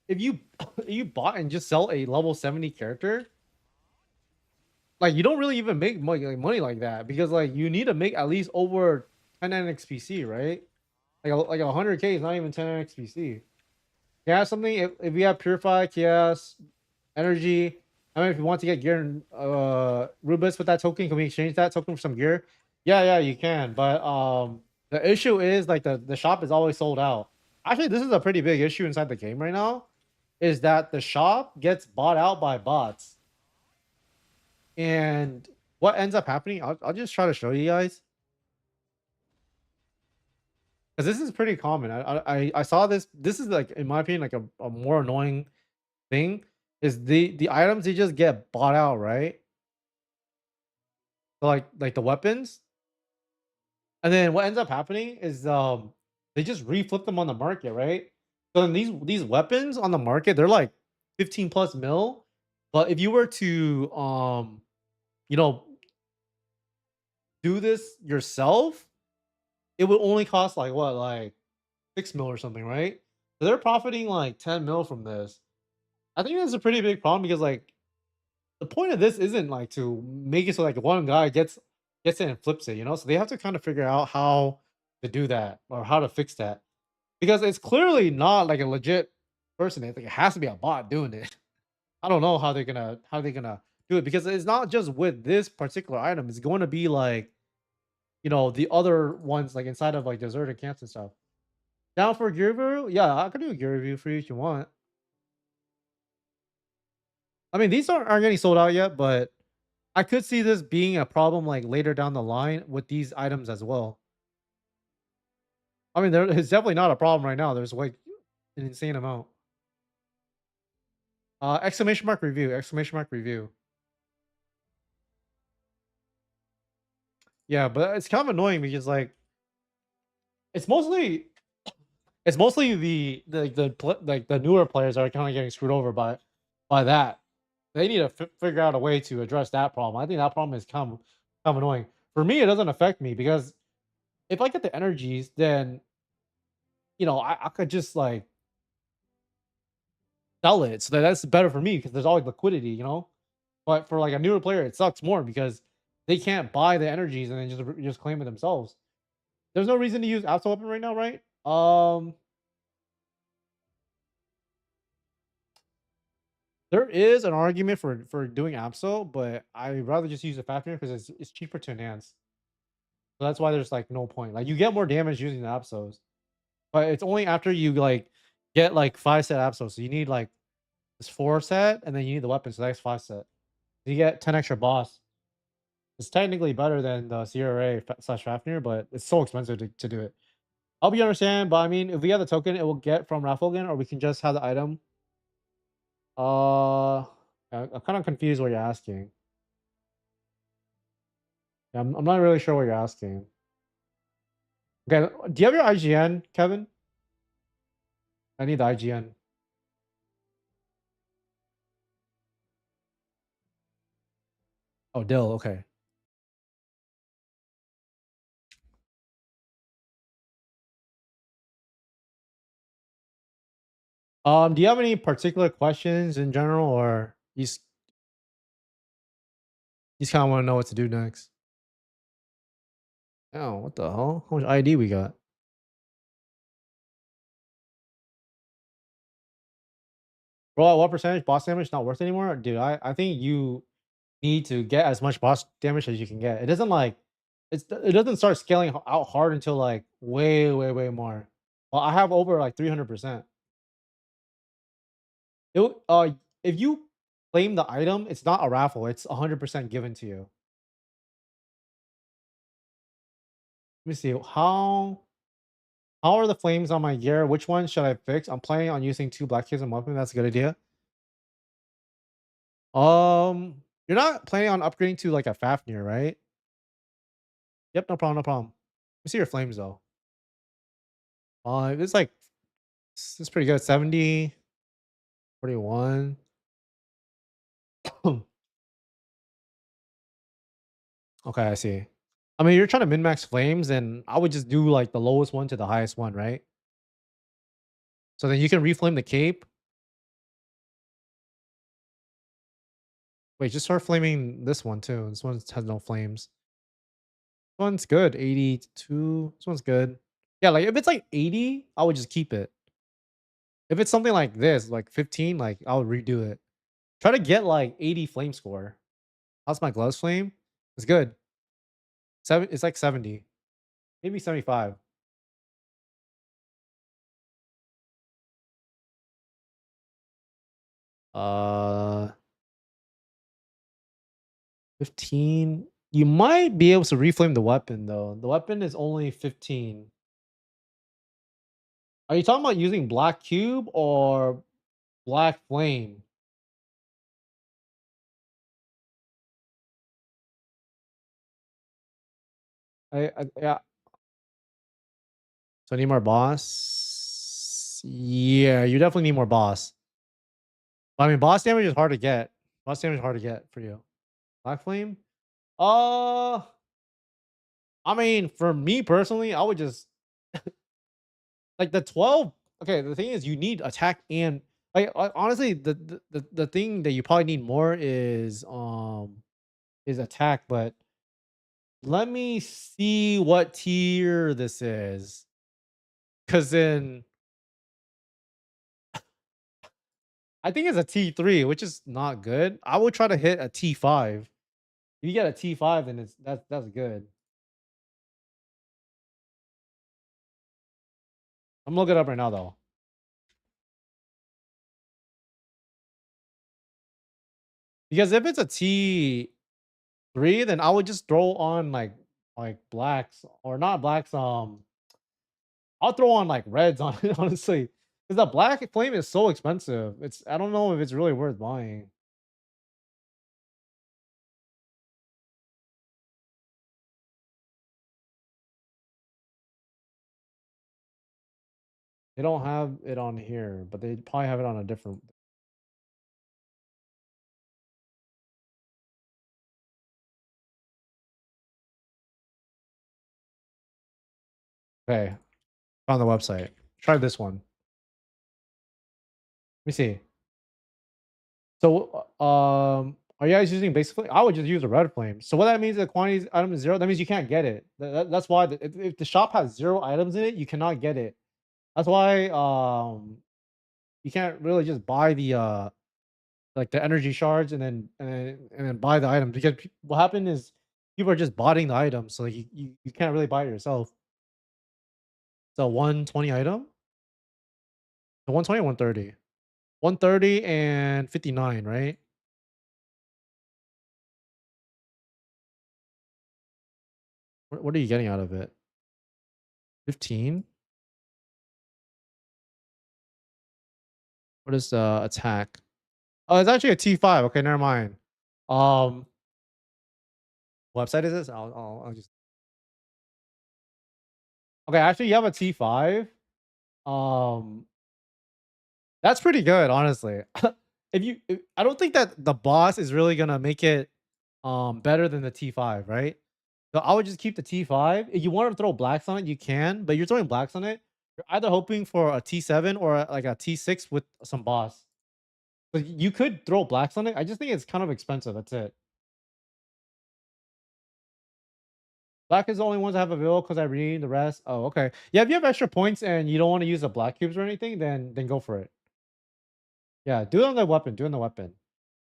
if you if you bought and just sell a level 70 character, like you don't really even make money like that, because like you need to make at least over 10 NXPC, right? Like 100K is not even 10 NXPC. Yeah, something if you have Purify, Chaos, Energy. I mean, if you want to get gear and Rubus with that token, can we exchange that token for some gear? Yeah, you can. But the issue is like the shop is always sold out. Actually, this is a pretty big issue inside the game right now, is that the shop gets bought out by bots. And what ends up happening, I'll just try to show you guys, because this is pretty common. I saw this. This is like, in my opinion, like a more annoying thing, is the items, they just get bought out, right? So like the weapons, and then what ends up happening is they just reflip them on the market, right? So then these weapons on the market, they're like 15 plus mil, but if you were to you know do this yourself, it would only cost like what, like 6 mil or something, right? So they're profiting like 10 mil from this. I think that's a pretty big problem, because like the point of this isn't like to make it so like one guy gets it and flips it, you know? So they have to kind of figure out how to do that, or how to fix that. Because it's clearly not like a legit person. It has to be a bot doing it. I don't know how they're gonna do it, because it's not just with this particular item. It's going to be like, the other ones like inside of like deserted camps and stuff. Down for a gear review? Yeah, I could do a gear review for you if you want. I mean, these aren't getting sold out yet, but I could see this being a problem like later down the line with these items as well. I mean, there is definitely not a problem right now. There's like an insane amount. Exclamation mark review! Exclamation mark review! Yeah, but it's kind of annoying, because like it's mostly it's mostly like the newer players are kind of getting screwed over by that. They need to figure out a way to address that problem. I think that problem is kind of annoying. For me, it doesn't affect me, because if I get the energies, then I could just like sell it. So that's better for me because there's always liquidity, you know. But for like a newer player, it sucks more because they can't buy the energies and then just claim it themselves. There's no reason to use Absol Weapon right now, right? There is an argument for doing Absol, but I'd rather just use the Fafnir because it's cheaper to enhance. So that's why there's like no point. Like you get more damage using the Absols, but it's only after you like get like 5 set Absols. So you need like this 4 set, and then you need the weapon. So that's 5 set. You get 10 extra boss. It's technically better than the CRA slash Fafnir, but it's so expensive to do it. I hope you understand, but I mean, if we have the token, it will get from raffle again, or we can just have the item. I'm kind of confused what you're asking. Yeah, I'm not really sure what you're asking. Okay, do you have your IGN, Kevin? I need the IGN. Oh, Dill. Okay. Do you have any particular questions in general, or you just kind of want to know what to do next? Oh, what the hell? How much ID we got? Bro, what percentage boss damage not worth anymore? Dude, I think you need to get as much boss damage as you can get. It doesn't like it doesn't start scaling out hard until like way more. Well, I have over like 300%. If you claim the item, it's not a raffle. It's 100% given to you. Let me see how are the flames on my gear? Which one should I fix? I'm planning on using 2 black keys and weapon. That's a good idea. You're not planning on upgrading to like a Fafnir, right? Yep, no problem, no problem. Let me see your flames though. It's like it's pretty good. 70, 41. Okay, I see. I mean, you're trying to min max flames, and I would just do like the lowest one to the highest one, right? So then you can reflame the cape. Wait, just start flaming this one too. This one has no flames. This one's good. 82. This one's good. Yeah, like if it's like 80, I would just keep it. If it's something like this, like 15, like I would redo it. Try to get like 80 flame score. How's my gloves flame? It's good. It's like 70, maybe 75. Uh, 15. You might be able to reflame the weapon though. The weapon is only 15. Are you talking about using black cube or black flame? Yeah. So I need more boss. Yeah, you definitely need more boss. I mean, boss damage is hard to get. Boss damage is hard to get for you. Black flame. Uh, I mean, for me personally, I would just like the 12. Okay, the thing is, you need attack and honestly, the thing that you probably need more is attack. But let me see what tier this is, because then I think it's a T3, which is not good. I would try to hit a T5. If you get a T5, then that's good. I'm looking it up right now though. Because if it's a T3, then I would just throw on like blacks or not blacks. I'll throw on like reds on it, honestly. Because the black flame is so expensive. I don't know if it's really worth buying. They don't have it on here, but they probably have it on a different. Okay, found the website. Try this one. Let me see. So, are you guys using basically? I would just use a red flame. So what that means, the quantity item is 0. That means you can't get it. That's why if the shop has 0 items in it, you cannot get it. That's why you can't really just buy the like the energy shards and then buy the items because what happened is people are just botting the items, so you can't really buy it yourself. So 120 item, so 120, 130, 130 and 59, right? What are you getting out of it? 15. What is the attack? Oh, it's actually a T5. Okay, never mind. Um, website is this? I'll just okay. Actually, you have a T5. Um, that's pretty good, honestly. I don't think that the boss is really gonna make it better than the T5, right? So I would just keep the T5. If you want to throw blacks on it, you can, but you're throwing blacks on it. You're either hoping for a T7 or like a T6 with some boss. So you could throw blacks on it. I just think it's kind of expensive. That's it. Black is the only ones that have available because I read the rest. Oh, okay. Yeah, if you have extra points and you don't want to use the black cubes or anything, then go for it. Yeah, do it on the weapon. Do it on the weapon.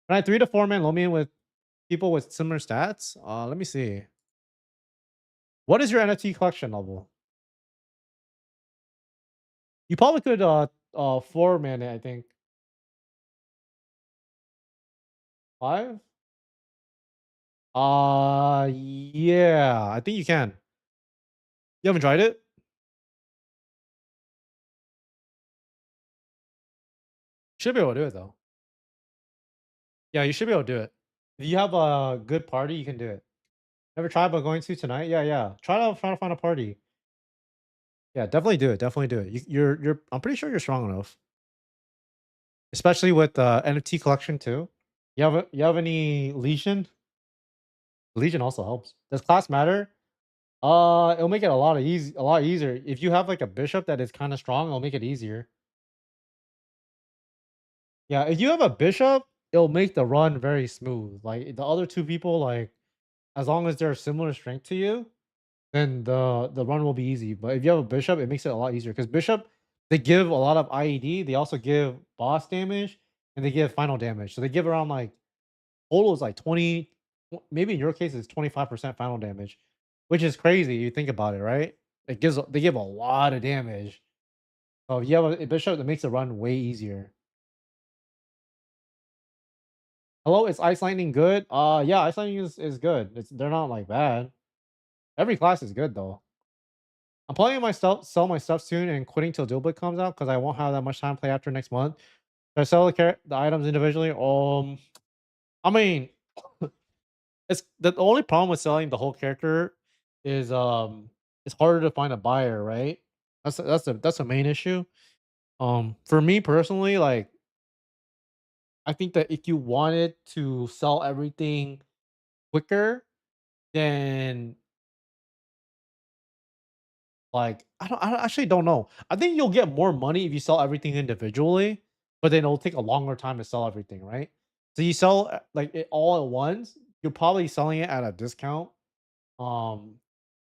Can I 3 to 4 man low with people with similar stats? Let me see. What is your NFT collection level? You probably could 4 man it, I think. 5? Yeah, I think you can. You haven't tried it? Should be able to do it though. Yeah, you should be able to do it. If you have a good party, you can do it. Ever tried about going to tonight? Yeah, yeah. Try to find a party. Yeah, definitely do it. Definitely do it. You're. I'm pretty sure you're strong enough, especially with NFT collection too. You have any Legion? Legion also helps. Does class matter? It'll make it a lot easier. If you have like a bishop that is kind of strong, it'll make it easier. Yeah, if you have a bishop, it'll make the run very smooth. Like the other two people, like as long as they're similar strength to you, then the run will be easy. But if you have a bishop, it makes it a lot easier because bishop they give a lot of IED. They also give boss damage and they give final damage. So they give around like total is like 20, maybe in your case it's 25% final damage, which is crazy. You think about it, right? They give a lot of damage. So if you have a bishop, that makes the run way easier. Hello, is Ice Lightning good? Yeah, Ice Lightning is good. They're not like bad. Every class is good though. I'm planning my stuff, sell my stuff soon, and quitting till Dealbit comes out because I won't have that much time to play after next month. Should I sell the items individually? I mean, it's the only problem with selling the whole character is it's harder to find a buyer, right? That's a main issue. For me personally, like I think that if you wanted to sell everything quicker, then like, I actually don't know. I think you'll get more money if you sell everything individually, but then it'll take a longer time to sell everything, right? So you sell like it all at once, you're probably selling it at a discount. Um,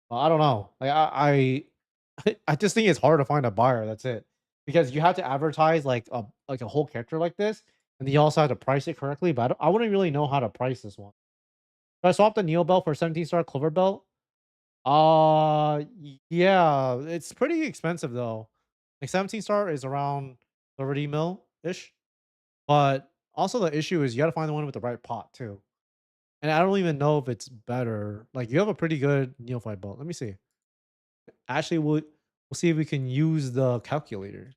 but I don't know. Like I just think it's hard to find a buyer. That's it, because you have to advertise like a whole character like this, and then you also have to price it correctly. But I wouldn't really know how to price this one. So I swapped the Neo belt for 17-star Clover belt. Yeah, it's pretty expensive though. Like 17 star is around 30 mil ish. But also the issue is you got to find the one with the right pot too. And I don't even know if it's better. Like you have a pretty good neophyte belt. Let me see. Actually, we'll see if we can use the calculator.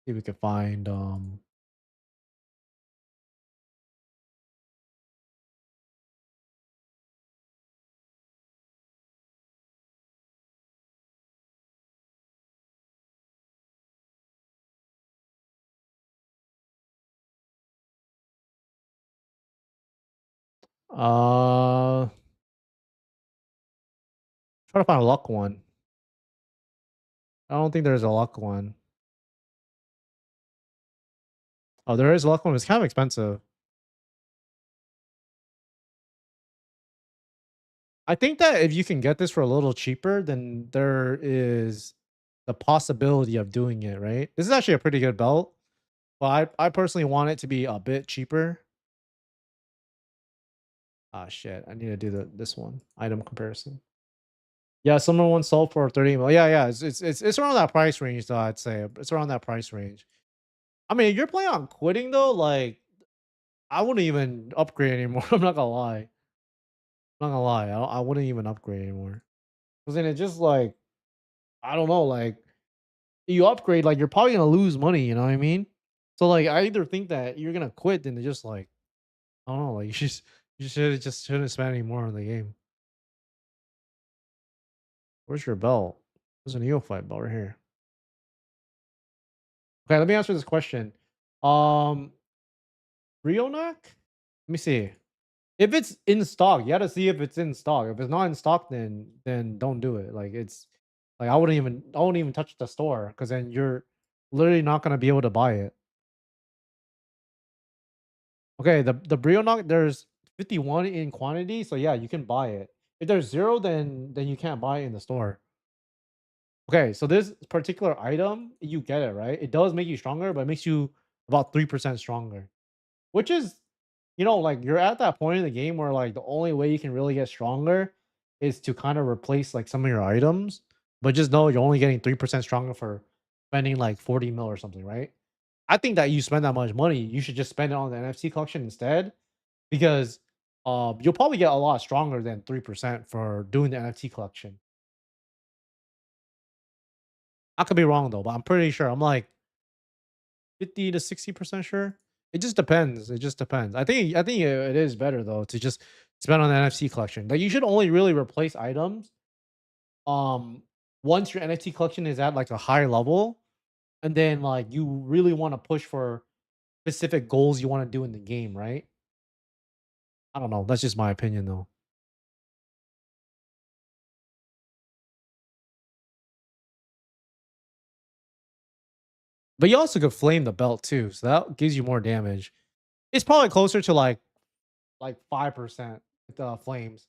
See if we can find uh try to find a luck one. I don't think there's a luck one. Oh, there is luck one. It's kind of expensive. I think that if you can get this for a little cheaper, then there is the possibility of doing it, right? This is actually a pretty good belt, but I personally want it to be a bit cheaper. Ah, shit. I need to do this one item comparison. Yeah, someone once sold for 30 mil. Yeah, yeah. It's around that price range, though. I'd say it's around that price range. I mean, if you're planning on quitting though, like I wouldn't even upgrade anymore. I'm not gonna lie. I'm not gonna lie. I wouldn't even upgrade anymore. Cause then it's just like I don't know, like you upgrade, like you're probably gonna lose money. You know what I mean? So like I either think that you're gonna quit, then it's just like I don't know, like you should just shouldn't spend any more on the game. Where's your belt? There's a neophyte belt right here. Okay, let me answer this question. Um, Rionak? Let me see. If it's in stock, you gotta see if it's in stock. If it's not in stock, then don't do it. Like it's like I wouldn't even touch the store because then you're literally not gonna be able to buy it. Okay, the Brionac, there's 51 in quantity, so yeah, you can buy it. If there's zero, then you can't buy it in the store. Okay, so this particular item, you get it, right? It does make you stronger, but it makes you about 3% stronger. Which is, like you're at that point in the game where like the only way you can really get stronger is to kind of replace like some of your items. But just know you're only getting 3% stronger for spending like 40 mil or something, right? I think that you spend that much money, you should just spend it on the NFT collection instead because you'll probably get a lot stronger than 3% for doing the NFT collection. I could be wrong though, but I'm pretty sure. I'm like 50 to 60% sure. It just depends. It just depends. I think it is better though to just spend on the NFC collection. Like you should only really replace items um once your NFT collection is at like a high level and then like you really want to push for specific goals you want to do in the game, right? I don't know. That's just my opinion though. But you also could flame the belt too, so that gives you more damage. It's probably closer to like 5% with the flames.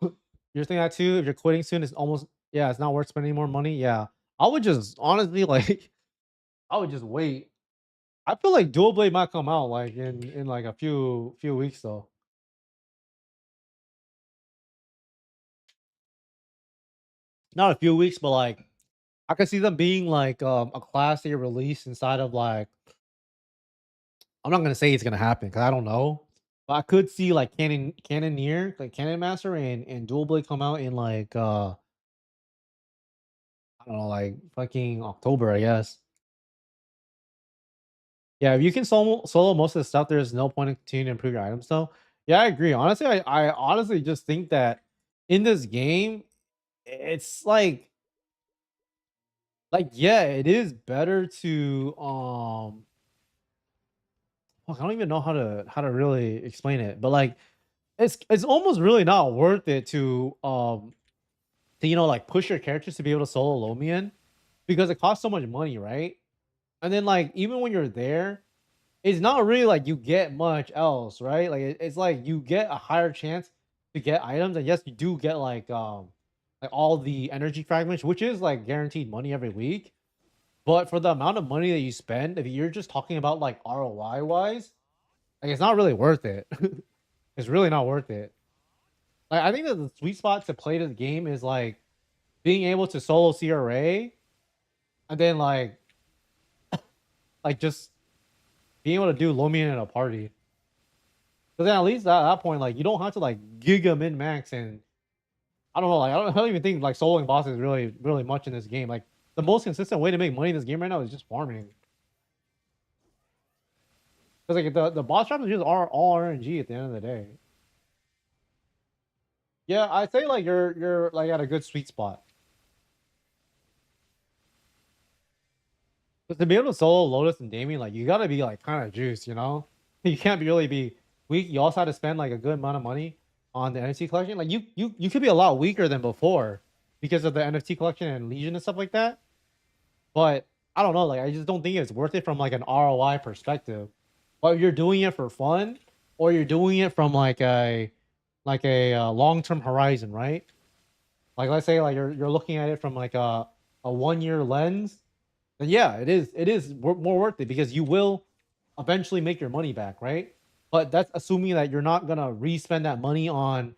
You're thinking that too? If you're quitting soon, it's almost yeah, it's not worth spending more money. Yeah. I would just honestly like I would just wait. I feel like Dual Blade might come out like in like a few weeks though. Not a few weeks, but like I could see them being like a class they release inside of like I'm not gonna say it's gonna happen because I don't know. But I could see like Cannoneer, like Cannon Master and Dual Blade come out in like I don't know, like fucking October, I guess. Yeah, if you can solo most of the stuff, there's no point in continuing to improve your items though. Yeah, I agree. Honestly, I honestly just think that in this game, it's like yeah, it is better to fuck, I don't even know how to really explain it, but like it's almost really not worth it to like push your characters to be able to solo Lomian because it costs so much money, right? And then like even when you're there, it's not really like you get much else, right? Like it's like you get a higher chance to get items, and yes, you do get like all the energy fragments, which is like guaranteed money every week. But for the amount of money that you spend, if you're just talking about like ROI wise, like it's not really worth it. It's really not worth it. Like I think that the sweet spot to play this game is like being able to solo CRA and then like just being able to do Lomian in a party. But then at least at that point, like you don't have to like giga min max and I don't know, like I don't even think like soloing bosses really much in this game. Like the most consistent way to make money in this game right now is just farming. Because like the boss traps are just all RNG at the end of the day. Yeah, I say like you're like at a good sweet spot. But to be able to solo Lotus and Damien, like you gotta be like kind of juiced, you know? You can't be really be weak. You also have to spend like a good amount of money on the NFT collection. Like you could be a lot weaker than before because of the NFT collection and Legion and stuff like that. But I don't know, like I just don't think it's worth it from like an ROI perspective. But if you're doing it for fun, or you're doing it from like a long-term horizon, right? Like let's say like you're looking at it from like a 1 year lens, then yeah, it is more worth it because you will eventually make your money back, right? But that's assuming that you're not gonna re-spend that money on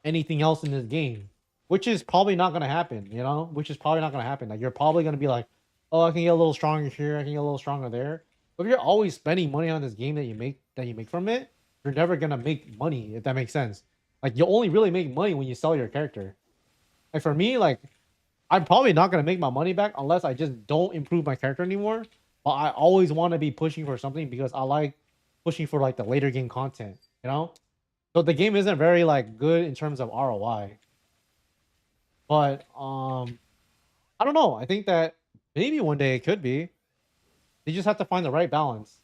anything else in this game, which is probably not gonna happen, you know? Which is probably not gonna happen. Like you're probably gonna be like, oh, I can get a little stronger here, I can get a little stronger there. But if you're always spending money on this game that you make from it, you're never gonna make money, if that makes sense. Like you only really make money when you sell your character. Like for me, like I'm probably not gonna make my money back unless I just don't improve my character anymore. But I always want to be pushing for something because I like pushing for like the later game content, you know? So the game isn't very like good in terms of ROI. But I don't know. I think that maybe one day it could be. You just have to find the right balance.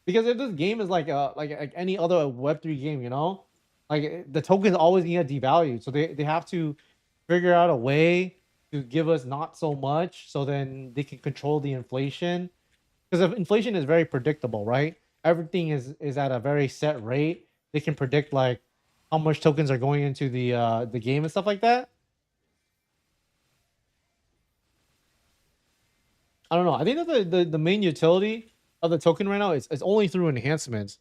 Because if this game is like any other Web3 game, you know, like the token's always gonna get devalued, so they have to figure out a way to give us not so much, so then they can control the inflation. Because if inflation is very predictable, right? Everything is at a very set rate. They can predict like how much tokens are going into the game and stuff like that. I don't know. I think that the main utility of the token right now is only through enhancements.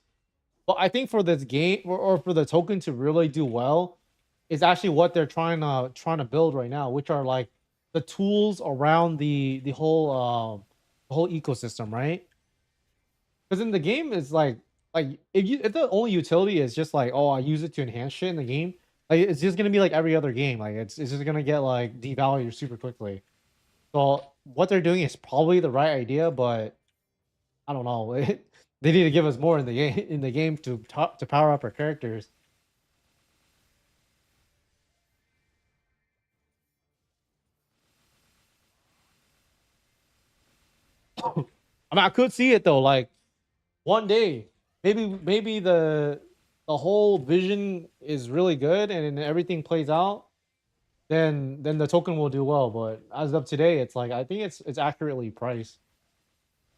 But I think for this game or for the token to really do well, is actually what they're trying to build right now, which are like the tools around the whole ecosystem, right? Because in the game, it's like if the only utility is just like, oh, I use it to enhance shit in the game, like it's just gonna be like every other game. Like it's just gonna get like devalued super quickly. So what they're doing is probably the right idea, but I don't know. They need to give us more in the game to power up our characters. I mean, I could see it though. Like one day, maybe the whole vision is really good and everything plays out. Then the token will do well. But as of today, it's like I think it's accurately priced.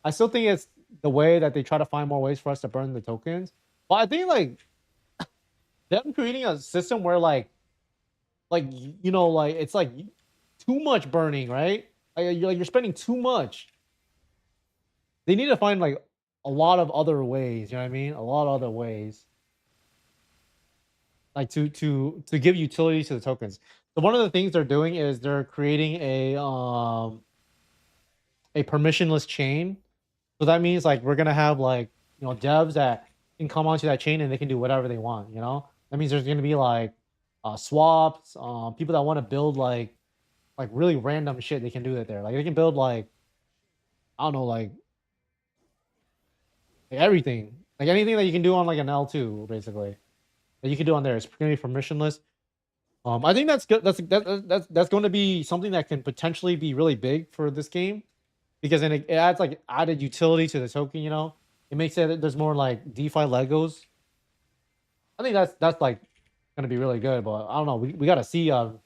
I still think it's the way that they try to find more ways for us to burn the tokens. But I think like them creating a system where like you know like it's like too much burning, right? You're spending too much. They need to find like a lot of other ways. You know what I mean? A lot of other ways, like to give utility to the tokens. So one of the things they're doing is they're creating a permissionless chain. So that means like we're gonna have like devs that can come onto that chain and they can do whatever they want. You know that means there's gonna be like swaps, people that want to build like really random shit they can do that there. Like they can build like I don't know like everything, like anything that you can do on like an L2 basically that you can do on there. It's gonna be permissionless. I think that's good. That's going to be something that can potentially be really big for this game because then it adds like added utility to the token. You know, it makes it that there's more like DeFi Legos. I think that's like going to be really good, but I don't know. We got to see on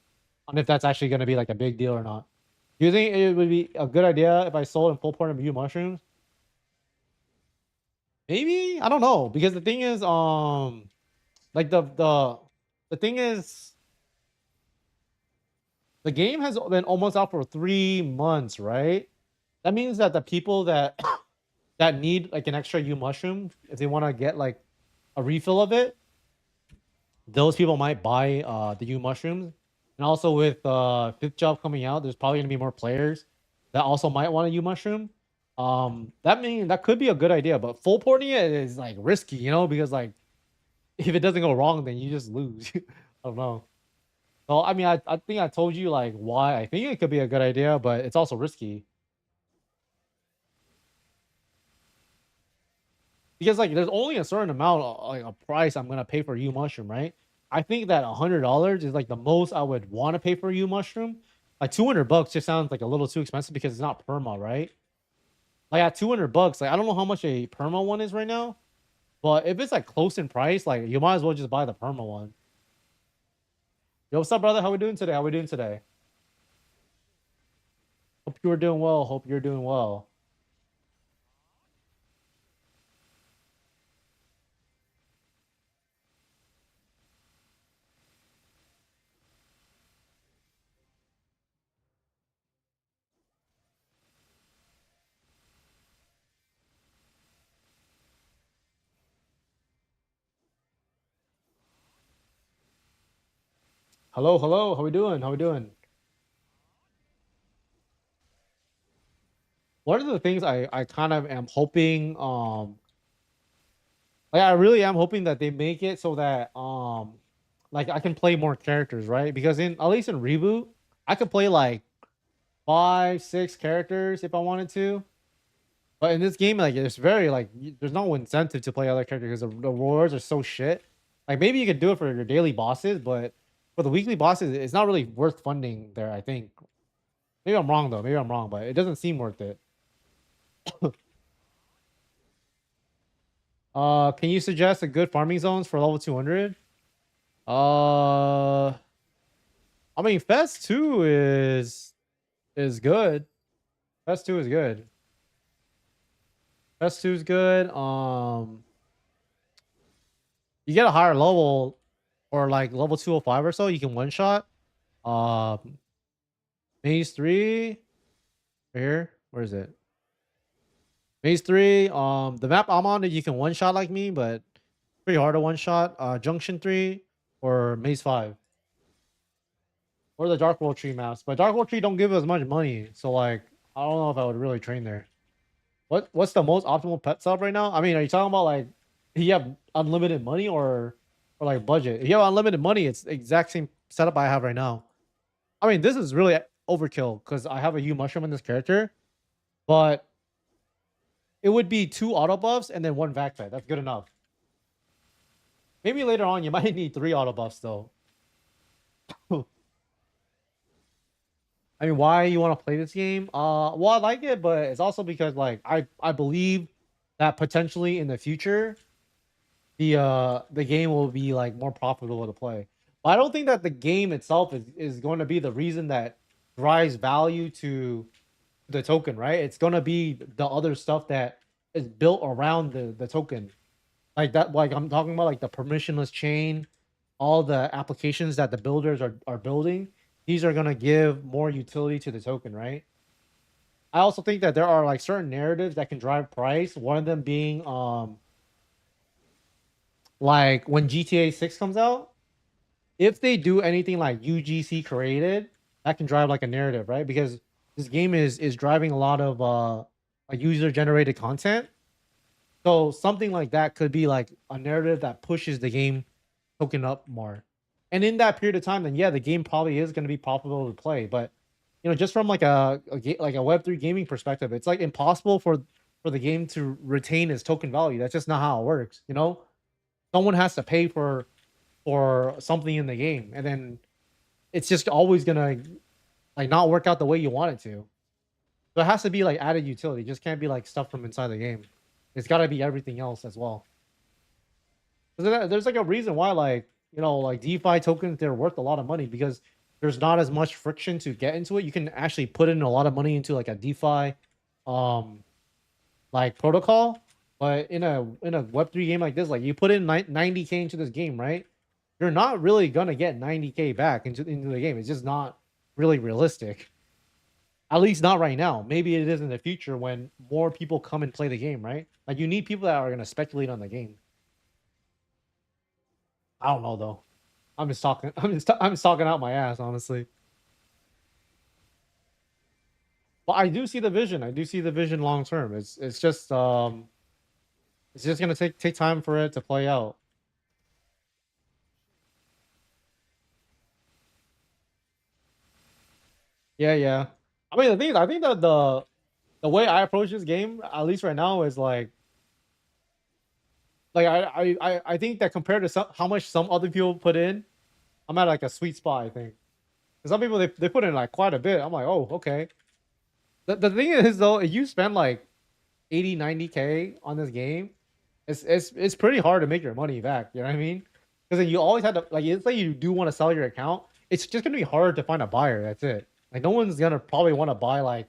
if that's actually going to be like a big deal or not. Do you think it would be a good idea if I sold and full port of you mushrooms? Maybe I don't know because the thing is like the thing is the game has been almost out for 3 months, right? That means that the people that that need like an extra U mushroom, if they want to get like a refill of it, those people might buy the U mushrooms. And also with fifth job coming out, there's probably gonna be more players that also might want a U mushroom. That could be a good idea, but full porting it is like risky, you know, because like if it doesn't go wrong, then you just lose. I don't know. So I mean, I think I told you like why I think it could be a good idea, but it's also risky because like there's only a certain amount like a price I'm gonna pay for U mushroom, right? I think that $100 is like the most I would want to pay for U mushroom. Like $200 just sounds like a little too expensive because it's not perma, right? Like at $200, like I don't know how much a perma one is right now, but if it's like close in price, like you might as well just buy the perma one. Yo, what's up, brother? How we doing today? How we doing today? Hope you are doing well. Hope you're doing well. Hello, hello. How we doing? How we doing? One of the things I kind of am hoping like I really am hoping that they make it so that like I can play more characters, right? Because in at least in reboot, I could play like 5, 6 characters if I wanted to. But in this game, like it's very like there's no incentive to play other characters because the rewards are so shit. Like maybe you could do it for your daily bosses, but for the weekly bosses, it's not really worth funding there. I think. Maybe I'm wrong though. Maybe I'm wrong, but it doesn't seem worth it. Can you suggest a good farming zones for level 200? I mean, Fest 2 is good. Fest 2 is good. Fest 2 is good. You get a higher level or like level 205 or so, you can one shot. Maze 3 right here. Where is it? Maze 3. The map I'm on, you can one shot like me, but pretty hard to one shot. Junction 3 or Maze 5. Or the Dark World Tree maps. But Dark World Tree don't give as much money. So like I don't know if I would really train there. What's the most optimal pet setup right now? I mean, are you talking about like you have unlimited money or like budget? If you have unlimited money, it's the exact same setup I have right now. I mean, this is really overkill because I have a U mushroom in this character, but it would be 2 auto buffs and then 1 vac pet. That's good enough. Maybe later on you might need 3 auto buffs though. I mean, why you want to play this game? Well, I like it, but it's also because like I believe that potentially in the future the game will be like more profitable to play. But I don't think that the game itself is going to be the reason that drives value to the token, right? It's going to be the other stuff that is built around the token. Like that, like I'm talking about like the permissionless chain, all the applications that the builders are building. These are going to give more utility to the token, right? I also think that there are like certain narratives that can drive price. One of them being like when GTA 6 comes out, if they do anything like UGC created, that can drive like a narrative, right? Because this game is driving a lot of like user generated content. So something like that could be like a narrative that pushes the game token up more. And in that period of time, then yeah, the game probably is going to be profitable to play. But you know, just from like like a Web3 gaming perspective, it's like impossible for the game to retain its token value. That's just not how it works. You know, someone has to pay for something in the game, and then it's just always gonna like not work out the way you want it to. So it has to be like added utility. It just can't be like stuff from inside the game. It's got to be everything else as well. There's like a reason why like you know like DeFi tokens they're worth a lot of money because there's not as much friction to get into it. You can actually put in a lot of money into like a DeFi um like protocol, but in a Web3 game like this, like you put in 90K into this game, right? You're not really gonna get 90K back into the game. It's just not really realistic. At least not right now. Maybe it is in the future when more people come and play the game, right? Like you need people that are gonna speculate on the game. I don't know though. I'm just talking. I'm just talking out my ass, honestly. But I do see the vision. I do see the vision long term. It's just gonna take time for it to play out. Yeah, yeah. I mean, the thing is, I think that the way I approach this game, at least right now, is like I think that compared to how much some other people put in, I'm at like a sweet spot. I think. 'Cause some people they put in like quite a bit. I'm like, oh, okay. The thing is though, if you spend like 80, 90K on this game, it's pretty hard to make your money back. You know what I mean? Because then you always have to like, let's say you do want to sell your account, it's just gonna be hard to find a buyer. That's it. Like no one's gonna probably want to buy like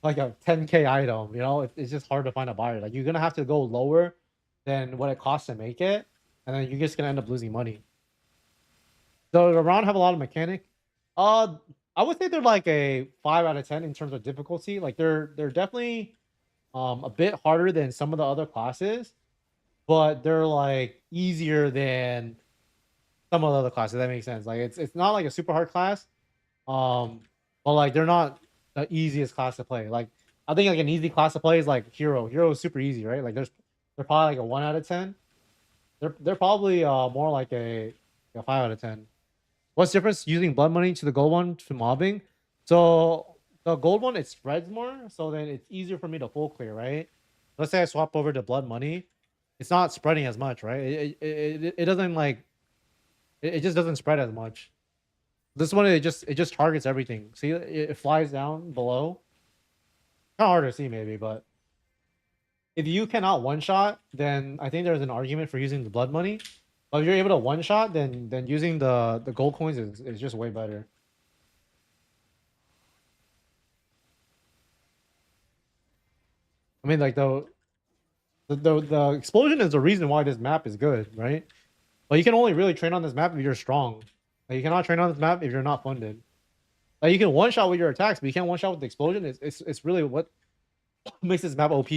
a 10K item. You know, it's just hard to find a buyer. Like you're gonna have to go lower than what it costs to make it, and then you're just gonna end up losing money. So the round have a lot of mechanic. Uh, I would say they're like a 5 out of 10 in terms of difficulty. Like they're definitely a bit harder than some of the other classes, but they're like easier than some of the other classes. That makes sense. Like it's not like a super hard class, but like they're not the easiest class to play. Like I think like an easy class to play is like Hero. Hero is super easy, right? Like they're probably like a 1 out of 10. They're probably more like a 5 out of 10. What's the difference using blood money to the gold one to mobbing? So the gold one, it spreads more, so then it's easier for me to full clear, right? Let's say I swap over to blood money, it's not spreading as much, right? It doesn't like it just doesn't spread as much. This one, it just targets everything. See, it flies down below. Kind of hard to see maybe, but if you cannot one shot, then I think there's an argument for using the blood money. But if you're able to one shot, then using the gold coins is just way better. I mean, like the explosion is the reason why this map is good, right? But you can only really train on this map if you're strong. Like you cannot train on this map if you're not funded. Like you can one shot with your attacks, but you can't one shot with the explosion. It's really what makes this map OP.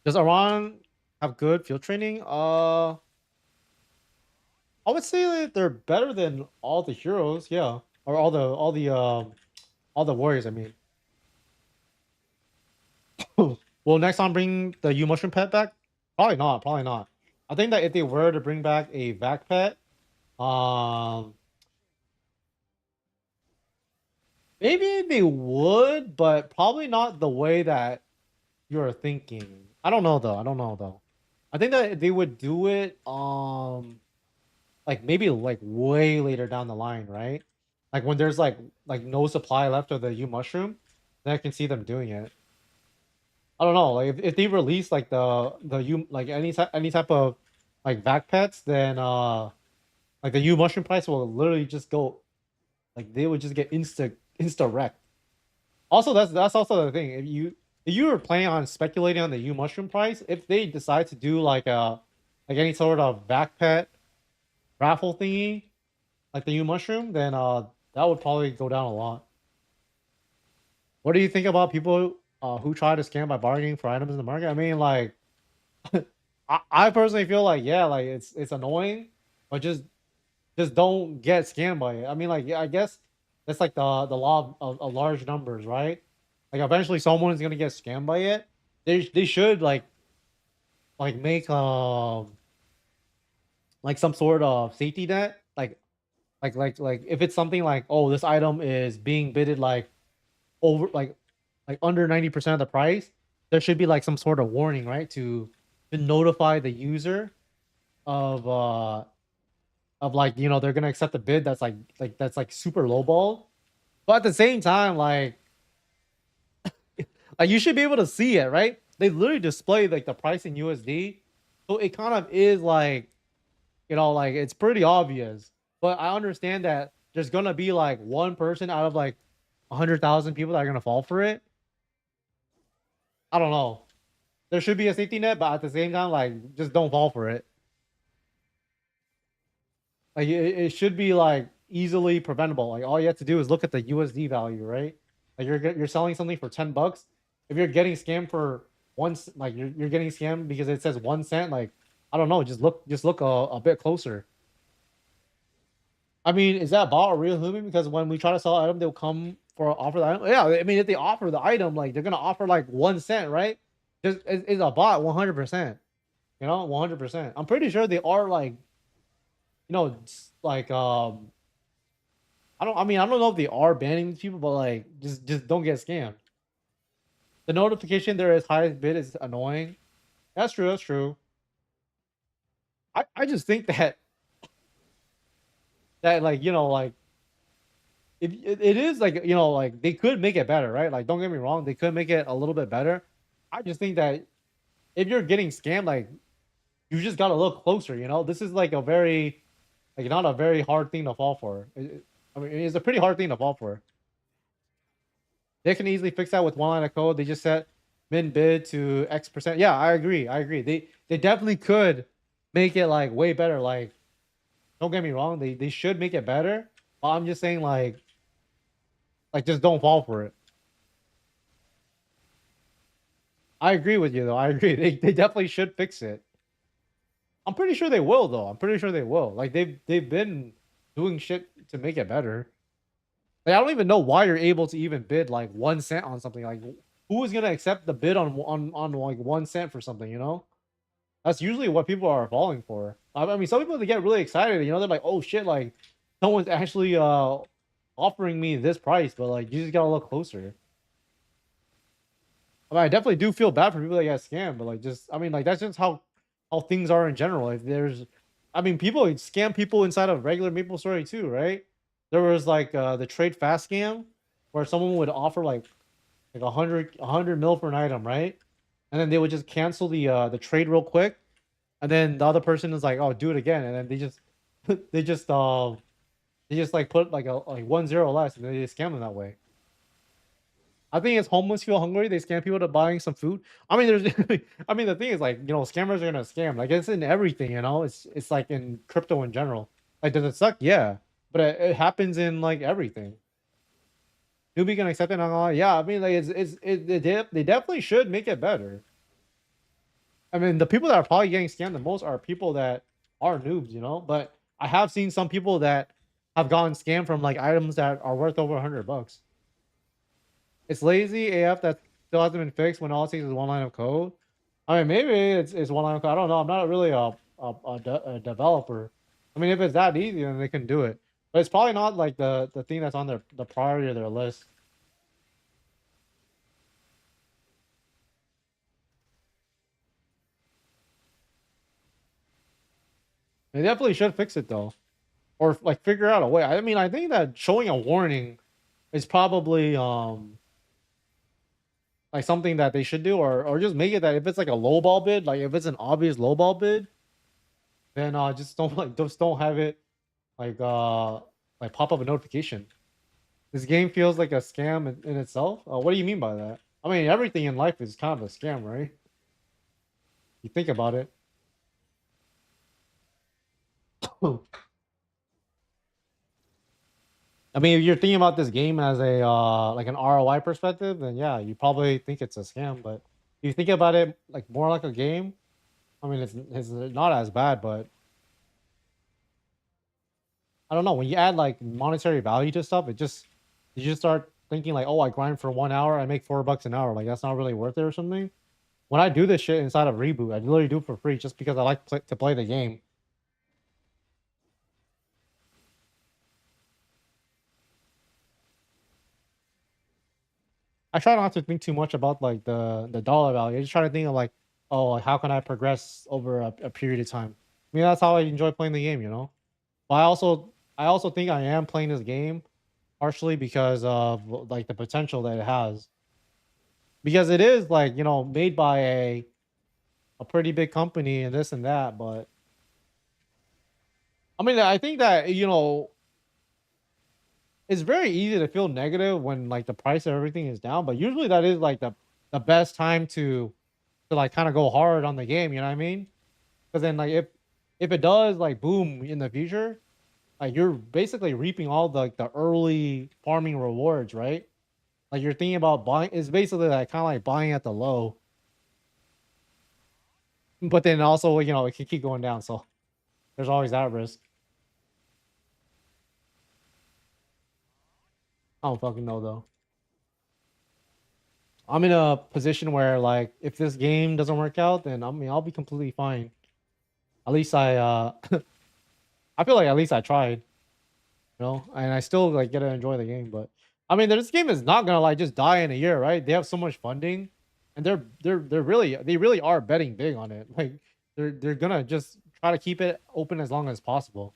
Does Aran have good field training? I would say that they're better than all the heroes, yeah, or all the warriors. I mean, will next time bring the U mushroom pet back? Probably not. Probably not. I think that if they were to bring back a vac pet, um, maybe they would, but probably not the way that you're thinking. I don't know though. I don't know though. I think that they would do it like maybe like way later down the line, right? Like when there's like no supply left of the U mushroom, then I can see them doing it. I don't know, like if they release like the U like any type of like vac pets, then like the U mushroom price will literally just go like they would just get insta wrecked. Also, that's also the thing. If you were planning on speculating on the U mushroom price, if they decide to do like any sort of vac pet raffle thingy, like the U mushroom, then that would probably go down a lot. What do you think about people who try to scam by bargaining for items in the market? I mean, like, I personally feel like yeah, like it's annoying, but just don't get scammed by it. I mean, like, yeah, I guess that's like the law of large numbers, right? Like, eventually someone's gonna get scammed by it. They should like make like some sort of safety net, like if it's something like, oh, this item is being bidded like over like under 90% of the price, there should be like some sort of warning, right, to notify the user of like, you know, they're gonna accept a bid that's like super lowball. But at the same time, like you should be able to see it, right? They literally display like the price in USD, so it kind of is like, you know, like it's pretty obvious. But I understand that there's gonna be like one person out of like 100,000 people that are gonna fall for it. I don't know. There should be a safety net, but at the same time, like just don't fall for it. Like it should be like easily preventable. Like all you have to do is look at the USD value, right? Like you're selling something for $10. If you're getting scammed for like you're getting scammed because it says 1 cent, like I don't know, just look a bit closer. I mean, is that bot a real human? Because when we try to sell an item, they'll come for offer the item. Yeah, I mean, if they offer the item, like they're gonna offer like 1 cent, right? Just it's a bot, 100%. You know, 100%. I'm pretty sure they are like, you know, like I don't know if they are banning these people, but like just don't get scammed. The notification there is highest bid is annoying. That's true. That's true. I just think that like, you know, like it is like, you know, like they could make it better, right? Like don't get me wrong, they could make it a little bit better. I just think that if you're getting scammed, like you just gotta look closer. You know, this is like a very like not a very hard thing to fall for. I mean, it's a pretty hard thing to fall for. They can easily fix that with one line of code. They just set min bid to X%. Yeah, I agree. I agree. They definitely could make it like way better. Like, don't get me wrong, they should make it better. But I'm just saying like just don't fall for it. I agree with you though. I agree. They definitely should fix it. I'm pretty sure they will though. I'm pretty sure they will. Like they've been doing shit to make it better. Like I don't even know why you're able to even bid like 1 cent on something. Like who is gonna accept the bid on like 1 cent for something? You know, that's usually what people are falling for. I mean, some people they get really excited. You know, they're like, oh shit, like someone's actually offering me this price, but like you just gotta look closer. I mean, I definitely do feel bad for people that get scammed, but like just I mean, like that's just how things are in general. If there's, I mean, people scam people inside of regular MapleStory too, right? There was like the trade fast scam where someone would offer like 100 mil for an item, right? And then they would just cancel the trade real quick, and then the other person is like, "Oh, do it again," and then they just they just like put like a like 1 0 less, and then they scam them that way. I think it's homeless feel hungry. They scam people to buying some food. I mean, there's, I mean, the thing is like, you know, scammers are gonna scam. Like it's in everything, you know. It's like in crypto in general. Like, does it suck? Yeah, but it happens in like everything. Newbie can accept it. Not gonna lie. Yeah, I mean, like they definitely should make it better. I mean, the people that are probably getting scammed the most are people that are noobs, you know. But I have seen some people that have gotten scammed from like items that are worth over $100. It's lazy AF that still hasn't been fixed when all it takes is one line of code. I mean, maybe it's one line of code. I don't know. I'm not really a developer. I mean, if it's that easy, then they can do it. But it's probably not like the thing that's on the priority of their list. They definitely should fix it though, or like figure out a way. I mean, I think that showing a warning is probably like something that they should do, or just make it that if it's like a lowball bid, like if it's an obvious lowball bid, then just don't just don't have it like pop up a notification. This game feels like a scam in itself. What do you mean by that? I mean, everything in life is kind of a scam, right? You think about it. I mean, if you're thinking about this game as a like an ROI perspective, then yeah, you probably think it's a scam. But if you think about it like more like a game, I mean, it's not as bad. But I don't know, when you add like monetary value to stuff, you just start thinking like, oh, I grind for 1 hour, I make $4 an hour. Like that's not really worth it or something. When I do this shit inside of Reboot, I literally do it for free just because I like to play the game. I try not to think too much about like the dollar value. I just try to think of like, oh, like, how can I progress over a period of time? I mean, that's how I enjoy playing the game, you know. But I also think I am playing this game partially because of like the potential that it has. Because it is like, you know, made by a pretty big company and this and that, but I mean, I think that, you know, it's very easy to feel negative when like the price of everything is down, but usually that is like the best time to like kind of go hard on the game, you know what I mean? Because then like if it does like boom in the future, like you're basically reaping all the early farming rewards, right? Like you're thinking about buying, it's basically like kind of like buying at the low, but then also, you know, it can keep going down, so there's always that risk. I don't fucking know though. I'm in a position where like if this game doesn't work out, then I mean I'll be completely fine. At least I I feel like at least I tried, you know, and I still like get to enjoy the game. But I mean, this game is not gonna like just die in a year, right? They have so much funding, and they really are betting big on it. Like they're gonna just try to keep it open as long as possible.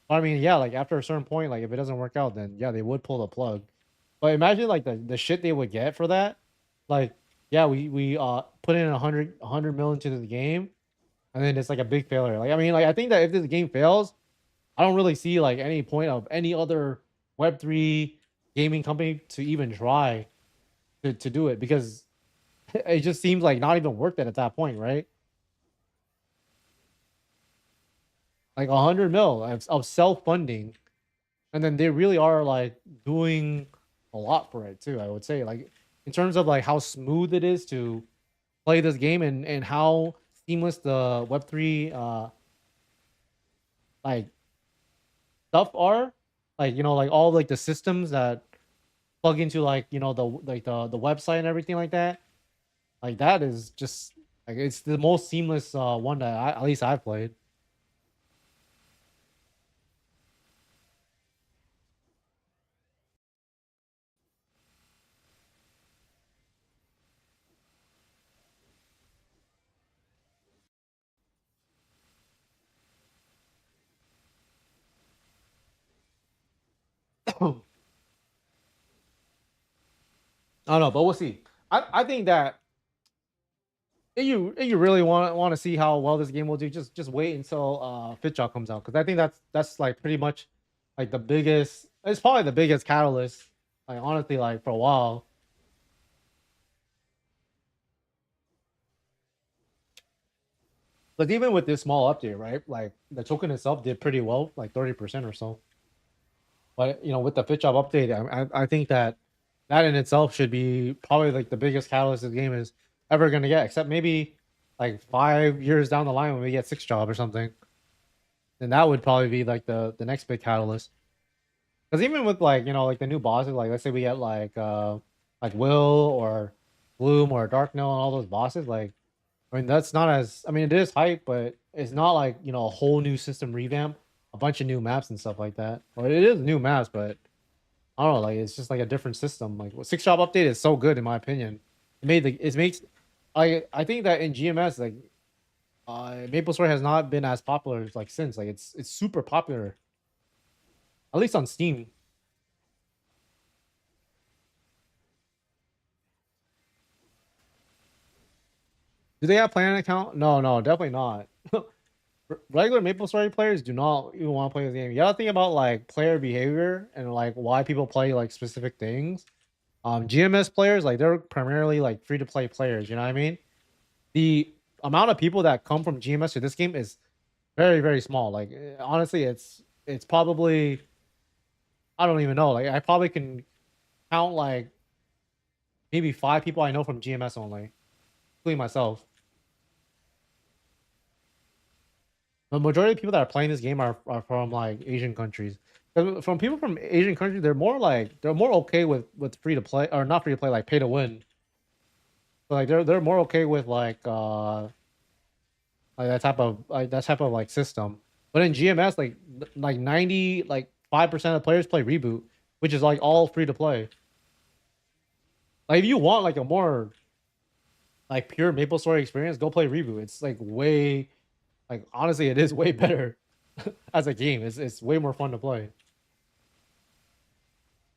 But I mean, yeah, like after a certain point, like if it doesn't work out, then yeah, they would pull the plug. But imagine like the shit they would get for that. Like, yeah, we put in a hundred million to the game, and then it's like a big failure. Like I mean, like I think that if this game fails, I don't really see like any point of any other Web3 gaming company to even try to do it because it just seems like not even worth it at that point, right? Like 100 mil of self funding, and then they really are like doing a lot for it too. I would say like in terms of like how smooth it is to play this game and how seamless the Web3 like stuff are, like like all like the systems that plug into like the website and everything like that. Like that is just like it's the most seamless one that at least I've played. I don't know, but we'll see. I think that if you really want to see how well this game will do, just wait until Fitchall comes out, because I think that's like pretty much like the biggest. It's probably the biggest catalyst. Like honestly, like for a while. But even with this small update, right? Like the token itself did pretty well, like 30% or so. But with the Fitch update, I think that that in itself should be probably like the biggest catalyst the game is ever gonna get, except maybe like 5 years down the line when we get six job or something. Then that would probably be like the next big catalyst. Because even with like like the new bosses, like let's say we get like Will or Bloom or Dark Nail and all those bosses, like I mean that's not as, I mean it is hype, but it's not like a whole new system revamp, a bunch of new maps and stuff like that. Well, it is new maps, but I don't know, like it's just like a different system. Like six job update is so good in my opinion. It makes I think that in GMS like MapleStory has not been as popular like since. Like it's super popular, at least on Steam. Do they have player account? No, no, definitely not. Regular MapleStory players do not even want to play this game. You gotta think about like player behavior and like why people play like specific things. GMS players, like they're primarily like free to play players, you know what I mean? The amount of people that come from GMS to this game is very, very small. Like honestly, it's probably, I don't even know. Like I probably can count like maybe five people I know from GMS only, including myself. The majority of people that are playing this game are from like Asian countries. From people from Asian countries, they're more okay with free to play, or not free to play, like pay to win. So like they're more okay with like that type of like system. But in GMS, like 90 like 5% of players play reboot, which is like all free to play. Like if you want like a more like pure MapleStory experience, go play reboot. It's like way, like honestly, it is way better as a game. It's way more fun to play.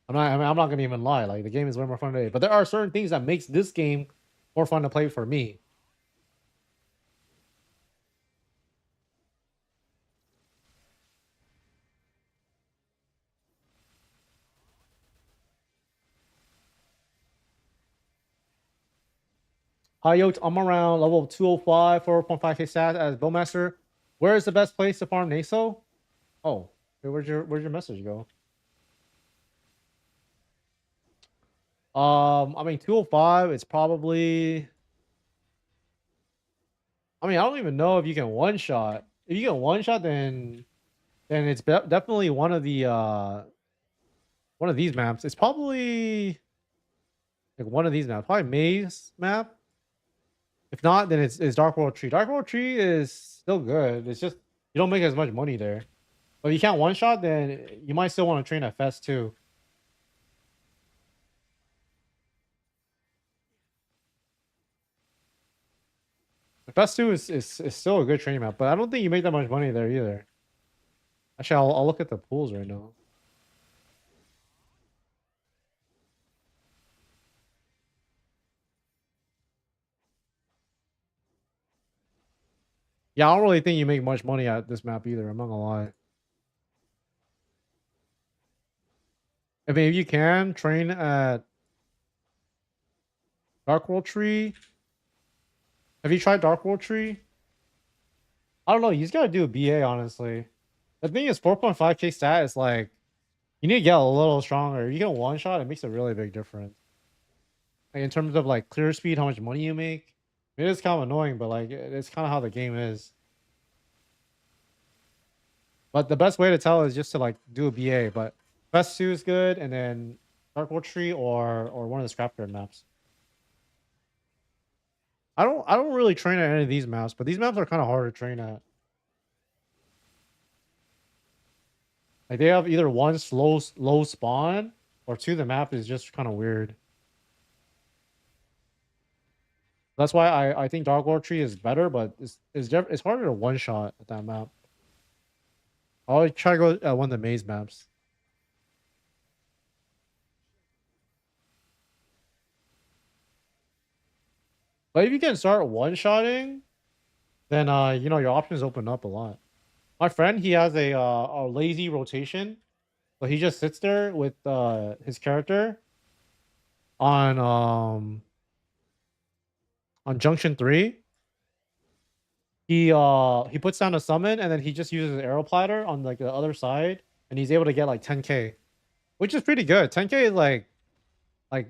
I'm not gonna even lie. Like the game is way more fun to play. But there are certain things that makes this game more fun to play for me. Hi yo, I'm around level 205, 4.5k stats as Bowmaster. Where is the best place to farm Naso? Oh, where's your message go? I mean 205. It's probably. I mean I don't even know if you can one shot. If you can one shot, then it's definitely one of these maps. It's probably like one of these maps. Probably Maze map. If not, then it's Dark World Tree. Dark World Tree is still good. It's just you don't make as much money there. But if you can't one shot, then you might still want to train at Fest too. Fest 2 is still a good training map, but I don't think you make that much money there either. Actually, I'll look at the pools right now. Yeah, I don't really think you make much money at this map either. I'm not gonna lie. I mean, if you can train at Dark World Tree, have you tried Dark World Tree? I don't know. You just gotta do a BA, honestly. The thing is, 4.5k stat is like you need to get a little stronger. You get a one shot, it makes a really big difference. Like in terms of like clear speed, how much money you make. It is kind of annoying, but like it's kind of how the game is. But the best way to tell is just to like do a BA. But Best 2 is good, and then Dark World Tree or one of the Scrapyard maps. I don't really train at any of these maps, but these maps are kind of hard to train at. Like they have either one low spawn, or two, the map is just kind of weird. That's why I think Dark World Tree is better, but it's harder to one shot at that map. I'll try to go at one of the maze maps. But if you can start one shotting, then you know your options open up a lot. My friend, he has a lazy rotation, so he just sits there with his character on on junction 3. He puts down a summon, and then he just uses an arrow platter on like the other side, and he's able to get like 10k, which is pretty good. 10k is like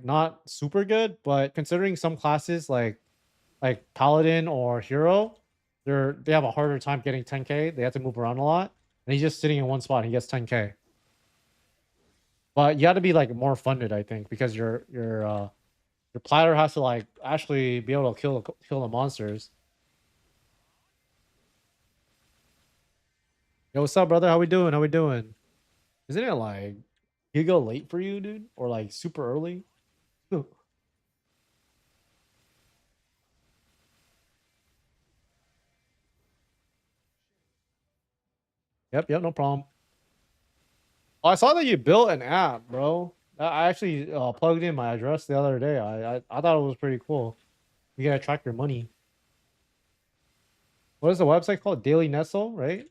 not super good, but considering some classes like paladin or hero, they have a harder time getting 10k. They have to move around a lot, and he's just sitting in one spot and he gets 10k. But you got to be like more funded, I think, because your platter has to like actually be able to kill the monsters. Yo, what's up, brother? How we doing? How we doing? Isn't it like you go late for you, dude, or like super early? Yep, no problem. Oh, I saw that you built an app, bro. I actually plugged in my address the other day. I thought it was pretty cool. You gotta track your money. What is the website called? Daily Nestle, right?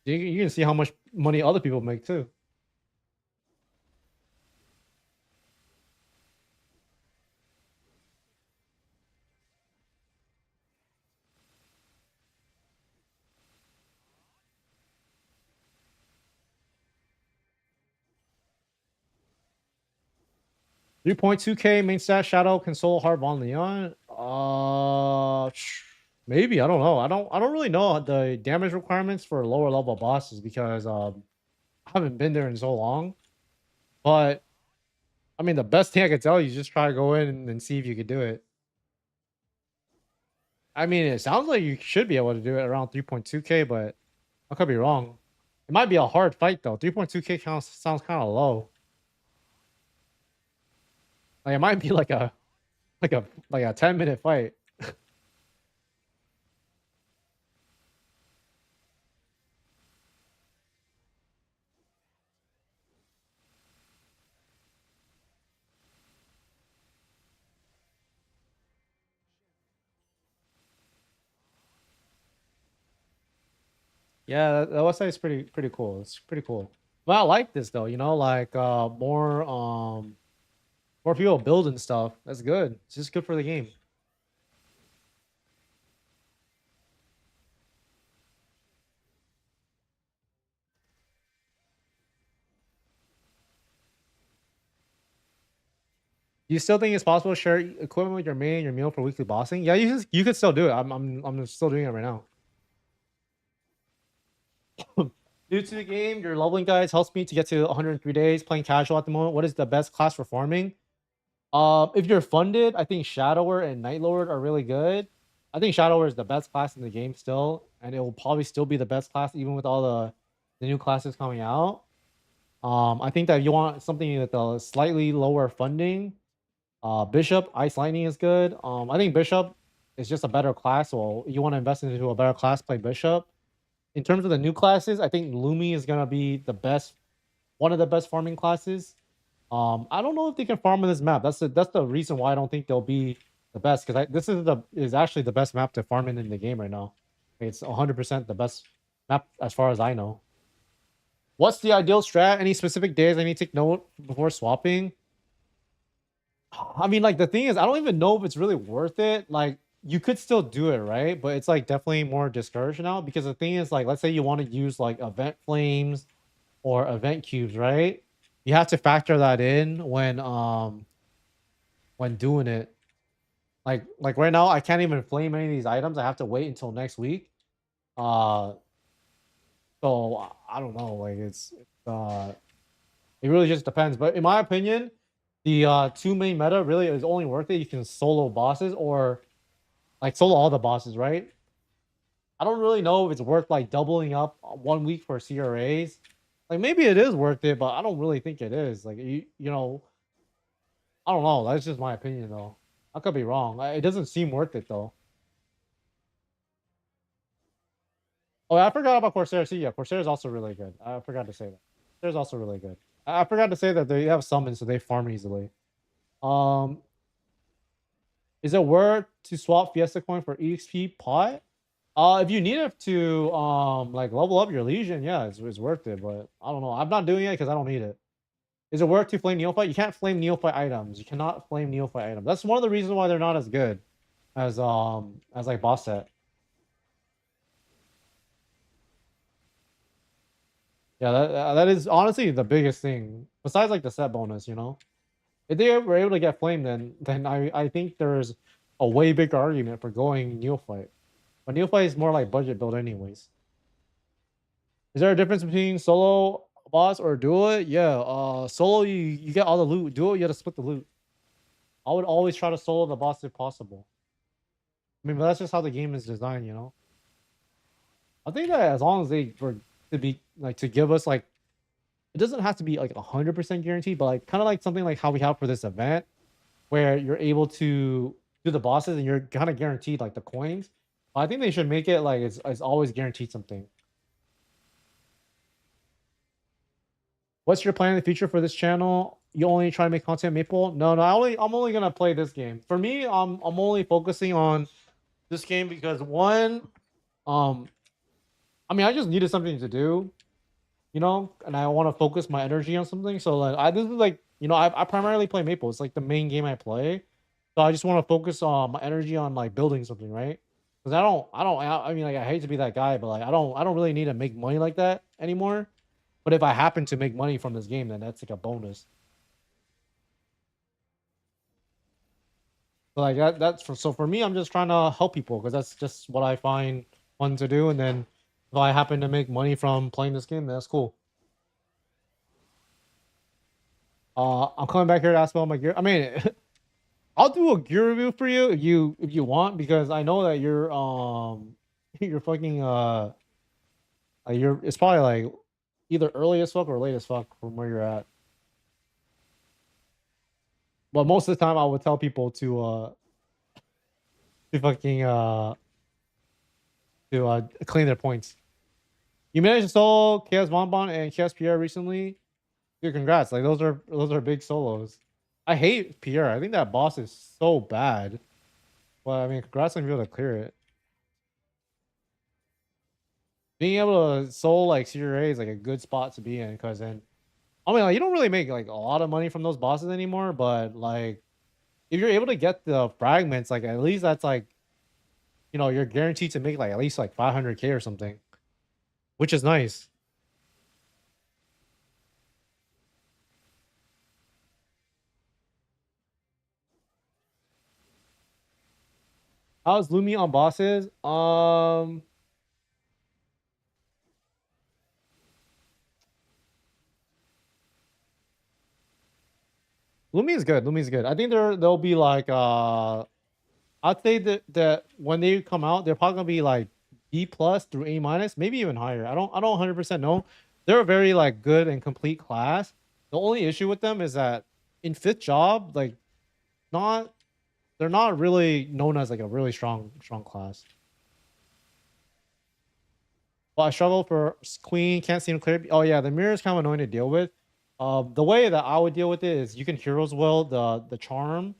You can see how much money other people make too. 3.2k main stat Shadow Console Hard Von Leon. Maybe, I don't know. I don't really know the damage requirements for lower level bosses because I haven't been there in so long. But I mean, the best thing I could tell you is just try to go in and see if you could do it. I mean, it sounds like you should be able to do it around 3.2k, but I could be wrong. It might be a hard fight though. 3.2k sounds kind of low. Like it might be like a 10-minute fight. Yeah, that website is pretty cool. It's pretty cool. But I like this though, you know, like more people building stuff. That's good. It's just good for the game. Do you still think it's possible to share equipment with your main and your meal for weekly bossing? Yeah, you could still do it. I'm still doing it right now. Due to the game, your leveling guides helps me to get to 103 days playing casual at the moment. What is the best class for farming? If you're funded, I think Shadower and Night Lord are really good. I think Shadower is the best class in the game still, and it will probably still be the best class even with all the new classes coming out. I think that you want something with a slightly lower funding. Bishop, Ice Lightning is good. I think Bishop is just a better class. So you want to invest into a better class, play Bishop. In terms of the new classes, I think Lumi is gonna be the best, one of the best farming classes. I don't know if they can farm on this map. That's the reason why I don't think they'll be the best because this is actually the best map to farm in the game right now. It's 100% the best map as far as I know. What's the ideal strat? Any specific days I need to take note before swapping? I mean, like the thing is, I don't even know if it's really worth it. Like you could still do it, right? But it's like definitely more discouraged now because the thing is, like, let's say you want to use like event flames or event cubes, right? You have to factor that in when doing it. Like right now, I can't even flame any of these items. I have to wait until next week. Uh, so I don't know. Like it really just depends. But in my opinion, the two main meta really is only worth it. You can solo bosses or like solo all the bosses, right? I don't really know if it's worth like doubling up 1 week for CRAs. Like maybe it is worth it, but I don't really think it is. Like you know, I don't know. That's just my opinion though. I could be wrong. It doesn't seem worth it though. Oh, I forgot about Corsair. See, yeah, Corsair is also really good. I forgot to say that. Corsair is also really good. I forgot to say that they have summons, so they farm easily. Um, is it worth to swap Fiesta coin for EXP pot? If you need it to like level up your Legion, yeah, it's worth it. But I don't know. I'm not doing it because I don't need it. Is it worth to flame Neophyte? You can't flame Neophyte items. You cannot flame Neophyte items. That's one of the reasons why they're not as good as like boss set. Yeah, that is honestly the biggest thing. Besides like the set bonus, you know. If they were able to get flamed, then I think there's a way bigger argument for going Neophyte. But Neophyte is more like budget build anyways. Is there a difference between solo boss or duo it? Yeah, solo you get all the loot. Duo you have to split the loot. I would always try to solo the boss if possible. I mean, but that's just how the game is designed, you know. I think that as long as they were to be like to give us like it doesn't have to be like 100% guaranteed, but like kind of like something like how we have for this event where you're able to do the bosses and you're kind of guaranteed like the coins. I think they should make it like it's always guaranteed something. What's your plan in the future for this channel? You only try to make content Maple? No, I'm only gonna play this game. For me, I'm only focusing on this game because one, um, I mean I just needed something to do, you know, and I want to focus my energy on something. So like this is like you know I primarily play Maple. It's like the main game I play. So I just want to focus on my energy on like building something, right? Because I mean like I hate to be that guy, but like I don't really need to make money like that anymore. But if I happen to make money from this game, then that's like a bonus. So like so for me, I'm just trying to help people because that's just what I find fun to do. And then if I happen to make money from playing this game, that's cool. I'm coming back here to ask about my gear. I mean, I'll do a gear review for you if you want because I know that you're you're fucking you're it's probably like either early as fuck or late as fuck from where you're at. But most of the time, I would tell people to fucking clean their points. You managed to solo Chaos Bonbon and Chaos Pierre recently. Dude, congrats! Like those are big solos. I hate Pierre. I think that boss is so bad. But I mean, congrats on being able to clear it. Being able to solo like CRA is like a good spot to be in because then I mean like you don't really make like a lot of money from those bosses anymore, but like if you're able to get the fragments, like at least that's like you know you're guaranteed to make like at least like 500k or something, which is nice. How's Lumi on bosses? Lumi is good. Lumi is good. I think they'll be like I'd say that when they come out, they're probably gonna be like B plus through A minus, maybe even higher. I don't 100% know. They're a very like good and complete class. The only issue with them is that in fifth job, like not they're not really known as like a really strong class. But I struggle for queen, can't seem to clear. Oh yeah, the mirror is kind of annoying to deal with. The way that I would deal with it is you can heroes will the charm,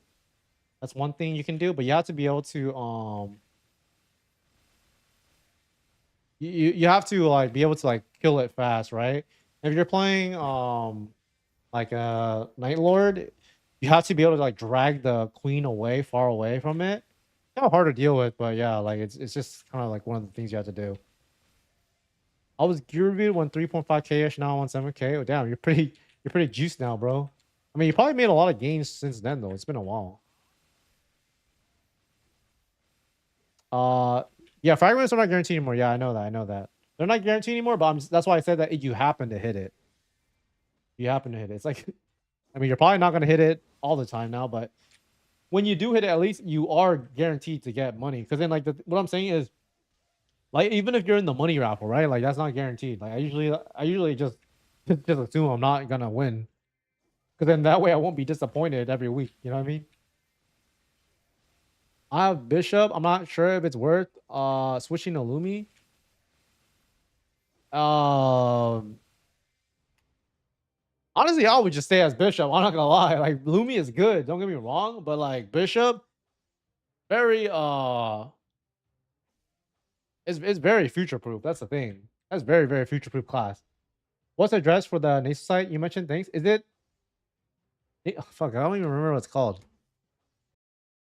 That's one thing you can do, but you have to be able to you have to like be able to like kill it fast, right? If you're playing like a Night Lord, you have to be able to like drag the queen away, far away from it. Kind of hard to deal with, but yeah, like it's just kind of like one of the things you have to do. I was gear reviewed when 3.5k ish, now on 7k. Oh damn, you're pretty juiced now, bro. I mean, you probably made a lot of gains since then though. It's been a while. Uh, yeah, fragments are not guaranteed anymore. Yeah, I know that. I know that. They're not guaranteed anymore, but that's why I said that you happen to hit it. You happen to hit it. It's like, I mean, you're probably not going to hit it all the time now, but when you do hit it, at least you are guaranteed to get money. Because then, like, what I'm saying is, like, even if you're in the money raffle, right? Like, that's not guaranteed. Like, I usually just assume I'm not gonna win, because then that way I won't be disappointed every week. You know what I mean? I have Bishop. I'm not sure if it's worth switching to Lumi. Um, Honestly, I would just stay as Bishop. I'm not gonna lie. Like Lumi is good. Don't get me wrong, but like Bishop, very it's very future proof. That's the thing. That's very future proof class. What's the address for the nasal site you mentioned? Thanks. Is it? Fuck, I don't even remember what it's called.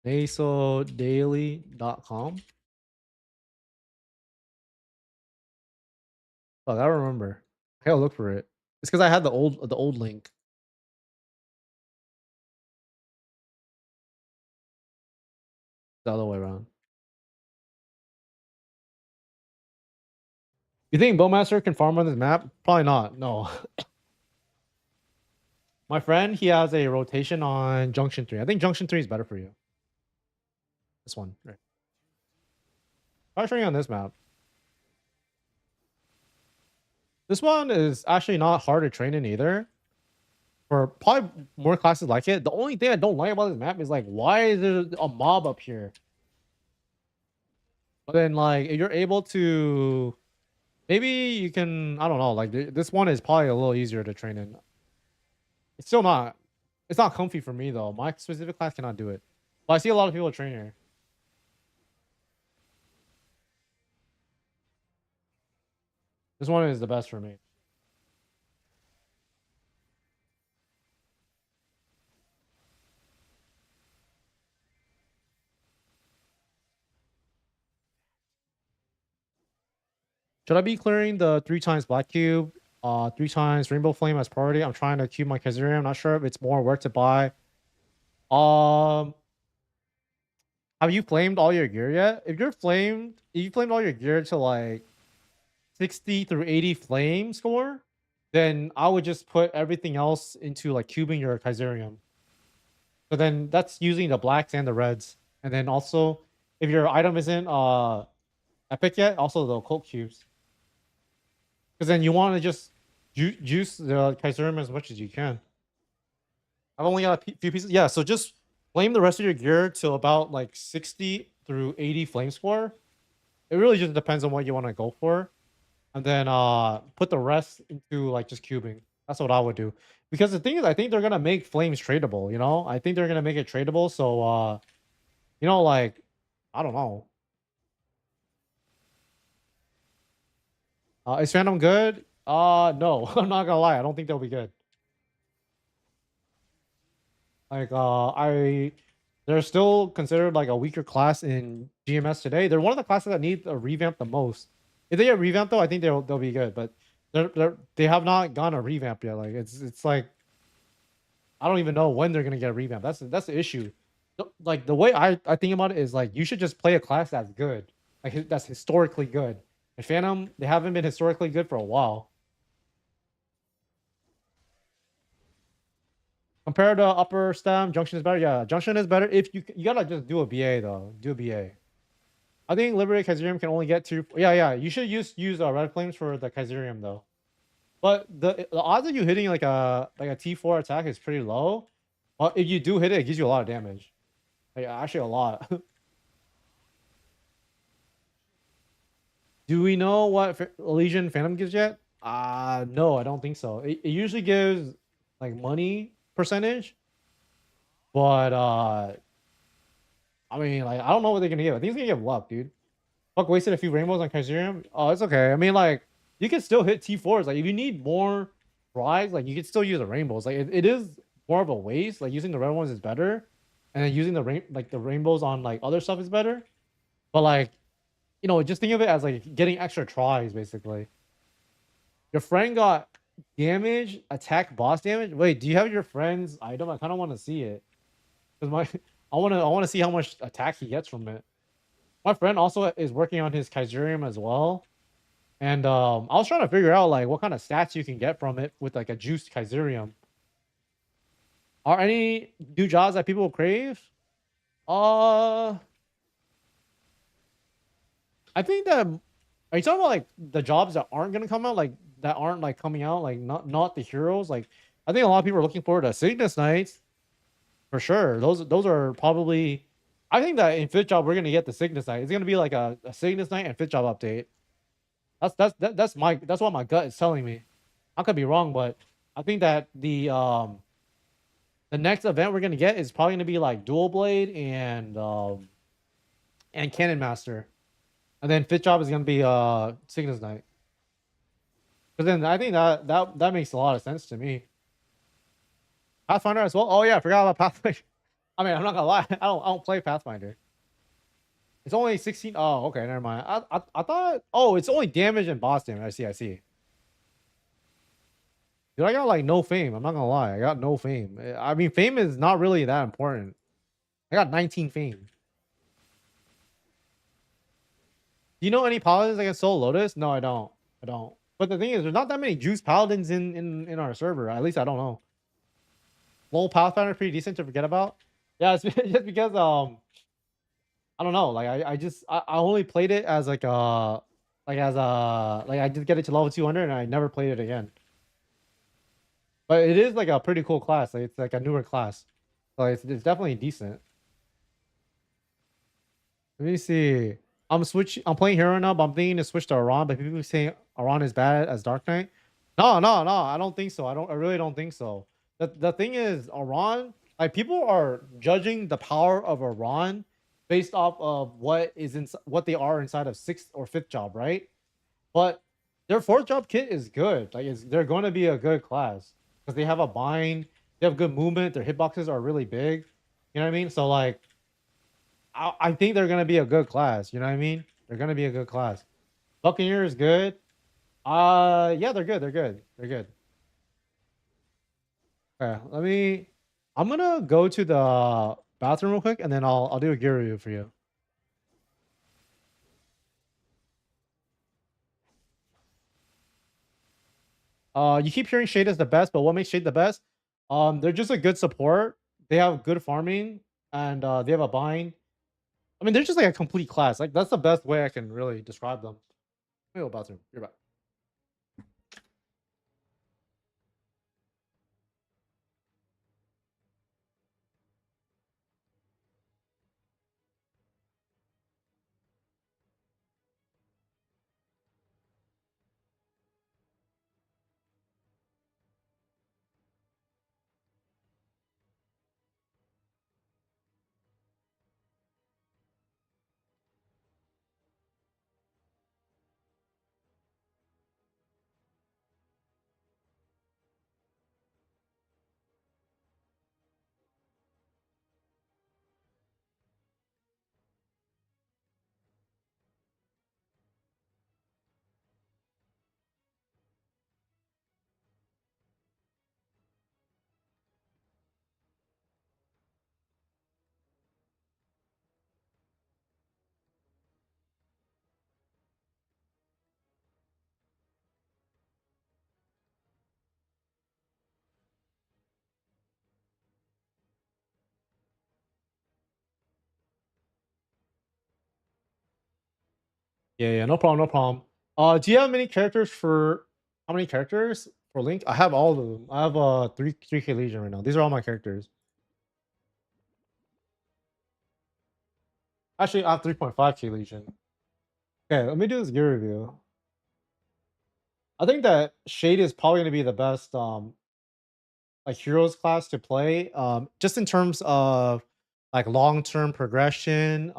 Nasaldaily.com. Fuck, I don't remember. I gotta look for it. It's because I had the old link. The other way around. You think Bowmaster can farm on this map? Probably not. No. My friend, he has a rotation on Junction 3. I think Junction 3 is better for you. This one. Right. Try showing you on this map. This one is actually not hard to train in either. For probably more classes like it. The only thing I don't like about this map is like, why is there a mob up here? But then like, if you're able to, maybe you can, I don't know, like this one is probably a little easier to train in. It's still not, it's not comfy for me though. My specific class cannot do it. But I see a lot of people train here. This one is the best for me. Should I be clearing the 3 times black cube, 3 times rainbow flame as priority? I'm trying to cube my Kazarian. I'm not sure if it's more worth to buy. Um, have you flamed all your gear yet? If you flamed all your gear to like 60 through 80 flame score, then I would just put everything else into like cubing your Kaiserium. So then that's using the blacks and the reds. And then also, if your item isn't epic yet, also the occult cubes. Because then you want to just juice the Kaiserium as much as you can. I've only got a few pieces. Yeah, so just flame the rest of your gear to about like 60 through 80 flame score. It really just depends on what you want to go for. And then put the rest into like just cubing. That's what I would do. Because the thing is, I think they're gonna make flames tradable, you know? I think they're gonna make it tradable. So you know, like, I don't know. Is Phantom good? No, I'm not gonna lie. I don't think they'll be good. Like, they're still considered like a weaker class in GMS today. They're one of the classes that need a revamp the most. If they get revamped though, I think they'll be good. But they have not gone a revamp yet. Like it's like I don't even know when they're gonna get a revamp. That's the issue. Like the way I think about it is like you should just play a class that's good, like that's historically good. And Phantom, they haven't been historically good for a while. Compared to upper stem, junction is better. Yeah, junction is better. If you gotta just do a BA though. Do a BA. I think Liberate Kaiserium can only get to. Yeah. You should use red flames for the Kaiserium though. But the odds of you hitting like a T4 attack is pretty low. But if you do hit it, it gives you a lot of damage. Like actually a lot. Do we know what Elysian Phantom gives yet? No, I don't think so. It usually gives like money percentage, but I mean, like, I don't know what they're gonna give. I think he's gonna give luck, dude. Fuck, wasted a few rainbows on Kazarium. Oh, it's okay. I mean, like, you can still hit T4s. Like, if you need more tries, like, you can still use the rainbows. Like, it is more of a waste. Like, using the red ones is better, and then using the rainbows on like other stuff is better. But like, just think of it as like getting extra tries, basically. Your friend got damage, attack, boss damage. Wait, do you have your friend's item? I kind of want to see it because my I want to see how much attack he gets from it. My friend also is working on his Kaizurium as well, and I was trying to figure out like what kind of stats you can get from it with like a juiced Kaizurium. Are any new jobs that people crave? Uh, I think that are you talking about like the jobs that aren't gonna come out, like that aren't like coming out, like not the heroes? Like I think a lot of people are looking forward to Cygnus Knights for sure. Those are probably. I think that in fifth job we're gonna get the Cygnus Knight. It's gonna be like a Cygnus Knight and fifth job update. That's what my gut is telling me. I could be wrong, but I think that the next event we're gonna get is probably gonna be like Dual Blade and Cannon Master. And then fifth job is gonna be Cygnus Knight. But then I think that makes a lot of sense to me. Pathfinder as well. Oh yeah, I forgot about Pathfinder. I mean, I'm not gonna lie, I don't play Pathfinder. It's only 16. Oh, okay, never mind. I thought. Oh, it's only damage and boss damage. I see. Dude, I got like no fame. I'm not gonna lie. I got no fame. I mean, fame is not really that important. I got 19 fame. Do you know any paladins that can Soul Lotus? No, I don't. I don't. But the thing is, there's not that many juice paladins in our server. At least I don't know. Lol Pathfinder is pretty decent to forget about. Yeah, it's just because I don't know. Like I only played it as like I just get it to level 200 and I never played it again. But it is like a pretty cool class. Like it's like a newer class. So it's definitely decent. Let me see. I'm playing Hero now, but I'm thinking to switch to Aran, but people say Aran is bad as Dark Knight. No. I don't think so. I really don't think so. The thing is, Aran, like people are judging the power of Aran based off of what they are inside of sixth or fifth job, right? But their fourth job kit is good. Like they're going to be a good class because they have a bind, they have good movement, their hitboxes are really big. You know what I mean? So like I think they're gonna be a good class. You know what I mean? They're gonna be a good class. Buccaneer is good. Yeah, they're good. They're good. They're good. Okay, I'm gonna go to the bathroom real quick, and then I'll do a gear review for you. You keep hearing Shade is the best, but what makes Shade the best? They're just a good support. They have good farming, and they have a bind. I mean, they're just like a complete class. Like that's the best way I can really describe them. Let me go bathroom. You're back. Yeah, no problem, no problem. Do you have many characters for how many characters for Link? I have all of them. I have 3K Legion right now. These are all my characters. Actually, I have 3.5K Legion. Okay, let me do this gear review. I think that Shade is probably gonna be the best like heroes class to play. Just in terms of like long-term progression,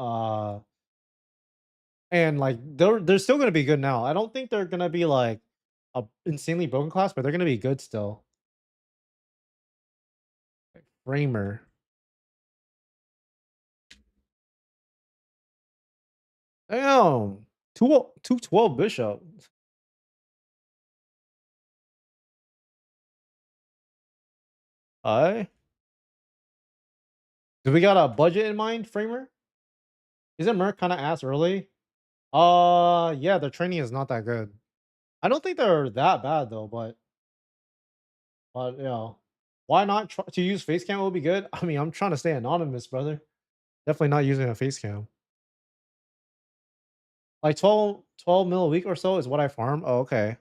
and like they're still gonna be good now. I don't think they're gonna be like a insanely broken class, but they're gonna be good still. Framer. Damn. 212 bishop. Alright. Do we got a budget in mind, Framer? Isn't Merc kind of ass early? Yeah, their training is not that good. I don't think they're that bad though, but why not try to use face cam would be good. I mean, I'm trying to stay anonymous, brother. Definitely not using a face cam. Like 12 mil a week or so is what I farm. Oh, okay.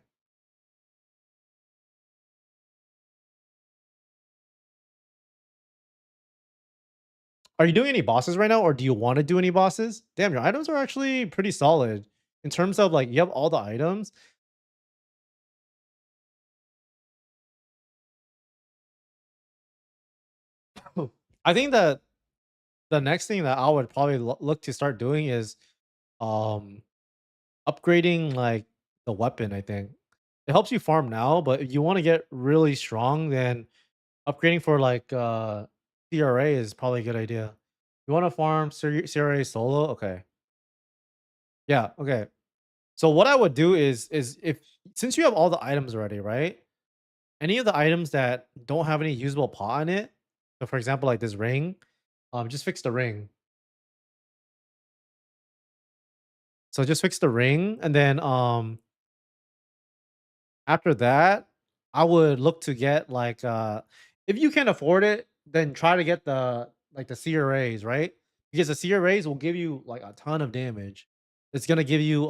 Are you doing any bosses right now, or do you want to do any bosses? Damn, your items are actually pretty solid in terms of like you have all the items. I think that the next thing that I would probably look to start doing is um upgrading like the weapon. I think it helps you farm now, but if you want to get really strong, then upgrading for like CRA is probably a good idea. You want to farm CRA solo? Okay. Yeah, okay. So what I would do is if since you have all the items already, right? Any of the items that don't have any usable pot in it, so for example, like this ring, just fix the ring. So just fix the ring, and then after that, I would look to get like if you can afford it, then try to get the like the CRAs, right? Because the CRAs will give you like a ton of damage. It's gonna give you